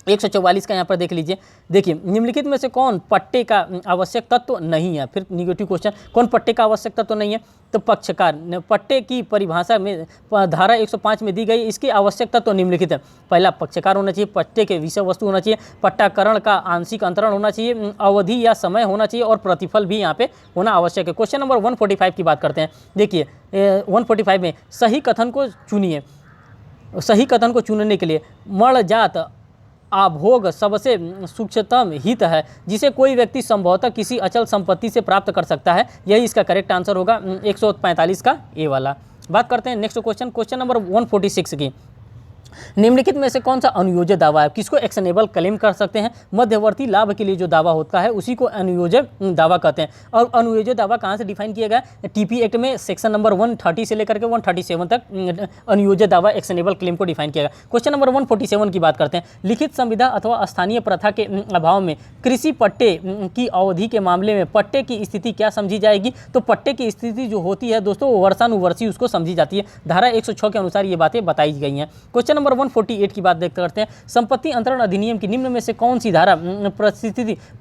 144 का यहाँ पर देख लीजिए, देखिए निम्नलिखित में से कौन पट्टे का आवश्यक तत्व नहीं है। फिर निगेटिव क्वेश्चन, कौन पट्टे का आवश्यक तत्व नहीं है। तो पक्षकार, पट्टे की परिभाषा में धारा 105 में दी गई, इसके आवश्यक तत्व निम्नलिखित है। पहला पक्षकार होना चाहिए, पट्टे के विषय वस्तु होना चाहिए, पट्टाकरण का आंशिक अंतरण होना चाहिए, अवधि या समय होना चाहिए और प्रतिफल भी यहाँ पे होना आवश्यक है। क्वेश्चन नंबर 145 की बात करते हैं। देखिए 145 में सही कथन को चुनिए। सही कथन को चुनने के लिए मण जात आभोग सबसे सूक्ष्मतम हित है जिसे कोई व्यक्ति संभवतः किसी अचल संपत्ति से प्राप्त कर सकता है। यही इसका करेक्ट आंसर होगा 145 का ए वाला। बात करते हैं नेक्स्ट क्वेश्चन, क्वेश्चन नंबर 146 की। निम्नलिखित में से कौन सा अनुयोज्य दावा है, किसको एक्शनेबल क्लेम कर सकते हैं। मध्यवर्ती लाभ के लिए जो दावा होता है उसी को अनुयोज्य दावा कहते हैं। और अनुयोज्य दावा कहाँ से डिफाइन किया गया, TP एक्ट में सेक्शन नंबर 130 से लेकर के 137 तक अनुयोज्य दावा एक्शनेबल क्लेम को डिफाइन किया गया। क्वेश्चन नंबर 147 की बात करते हैं। लिखित संविदा अथवा स्थानीय प्रथा के अभाव में कृषि पट्टे की अवधि के मामले में पट्टे की स्थिति क्या समझी जाएगी। तो पट्टे की स्थिति जो होती है दोस्तों वर्षानुवर्षी उसको समझी जाती है। धारा 106 के अनुसार ये बातें बताई गई हैं। क्वेश्चन नंबर 148 की बात करते हैं। संपत्ति अंतरण अधिनियम की निम्न में से कौन सी धारा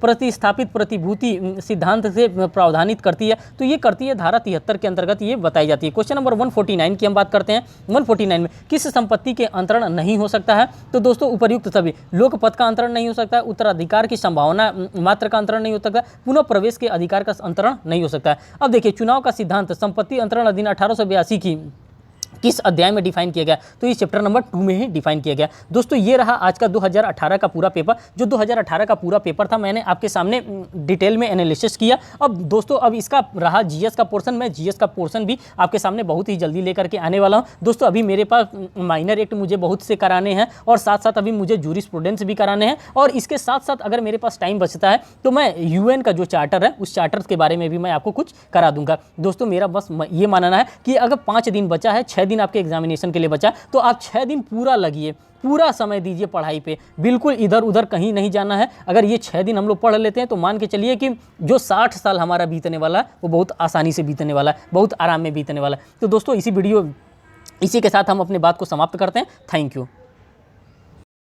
प्रतिस्थापित प्रतिभूति सिद्धांत से प्रावधानित करती है। तो ये करती है धारा 73 के अंतर्गत ये बताई जाती है। क्वेश्चन नंबर 149 की हम बात करते हैं। 149 में किस संपत्ति के अंतरण नहीं हो सकता है। तो दोस्तों उपर्युक्त सभी, लोकपथ का अंतरण नहीं हो सकता है, उत्तराधिकार की संभावना मात्र का अंतरण नहीं हो सकता, पुनः प्रवेश के अधिकार का अंतरण नहीं हो सकता है। अब देखिए चुनाव का सिद्धांत संपत्ति अंतरण अधिनियम 1882 की किस अध्याय में डिफाइन किया गया। तो इस चैप्टर नंबर 2 में ही डिफाइन किया गया। दोस्तों ये रहा आज का 2018 का पूरा पेपर। जो 2018 का पूरा पेपर था मैंने आपके सामने डिटेल में एनालिसिस किया। अब दोस्तों अब इसका रहा जीएस का पोर्शन। मैं जीएस का पोर्शन भी आपके सामने बहुत ही जल्दी लेकर के आने वाला हूँ। दोस्तों अभी मेरे पास माइनर एक्ट मुझे बहुत से कराने हैं और साथ साथ अभी मुझे जूरिस्प्रूडेंस भी कराने हैं। और इसके साथ साथ अगर मेरे पास टाइम बचता है तो मैं UN का जो चार्टर है उस चार्टर के बारे में भी मैं आपको कुछ करा दूंगा। दोस्तों मेरा बस ये मानना है कि अगर 5 दिन बचा है, 6 दिन आपके एग्जामिनेशन के लिए बचा, तो आप 6 दिन पूरा लगिए, पूरा समय दीजिए पढ़ाई पे, बिल्कुल इधर उधर कहीं नहीं जाना है। अगर ये 6 दिन हम लोग पढ़ लेते हैं तो मान के चलिए कि जो 60 साल हमारा बीतने वाला है वो बहुत आसानी से बीतने वाला है, बहुत आराम में बीतने वाला है। तो दोस्तों इसी के साथ हम अपनी बात को समाप्त करते हैं। Thank you.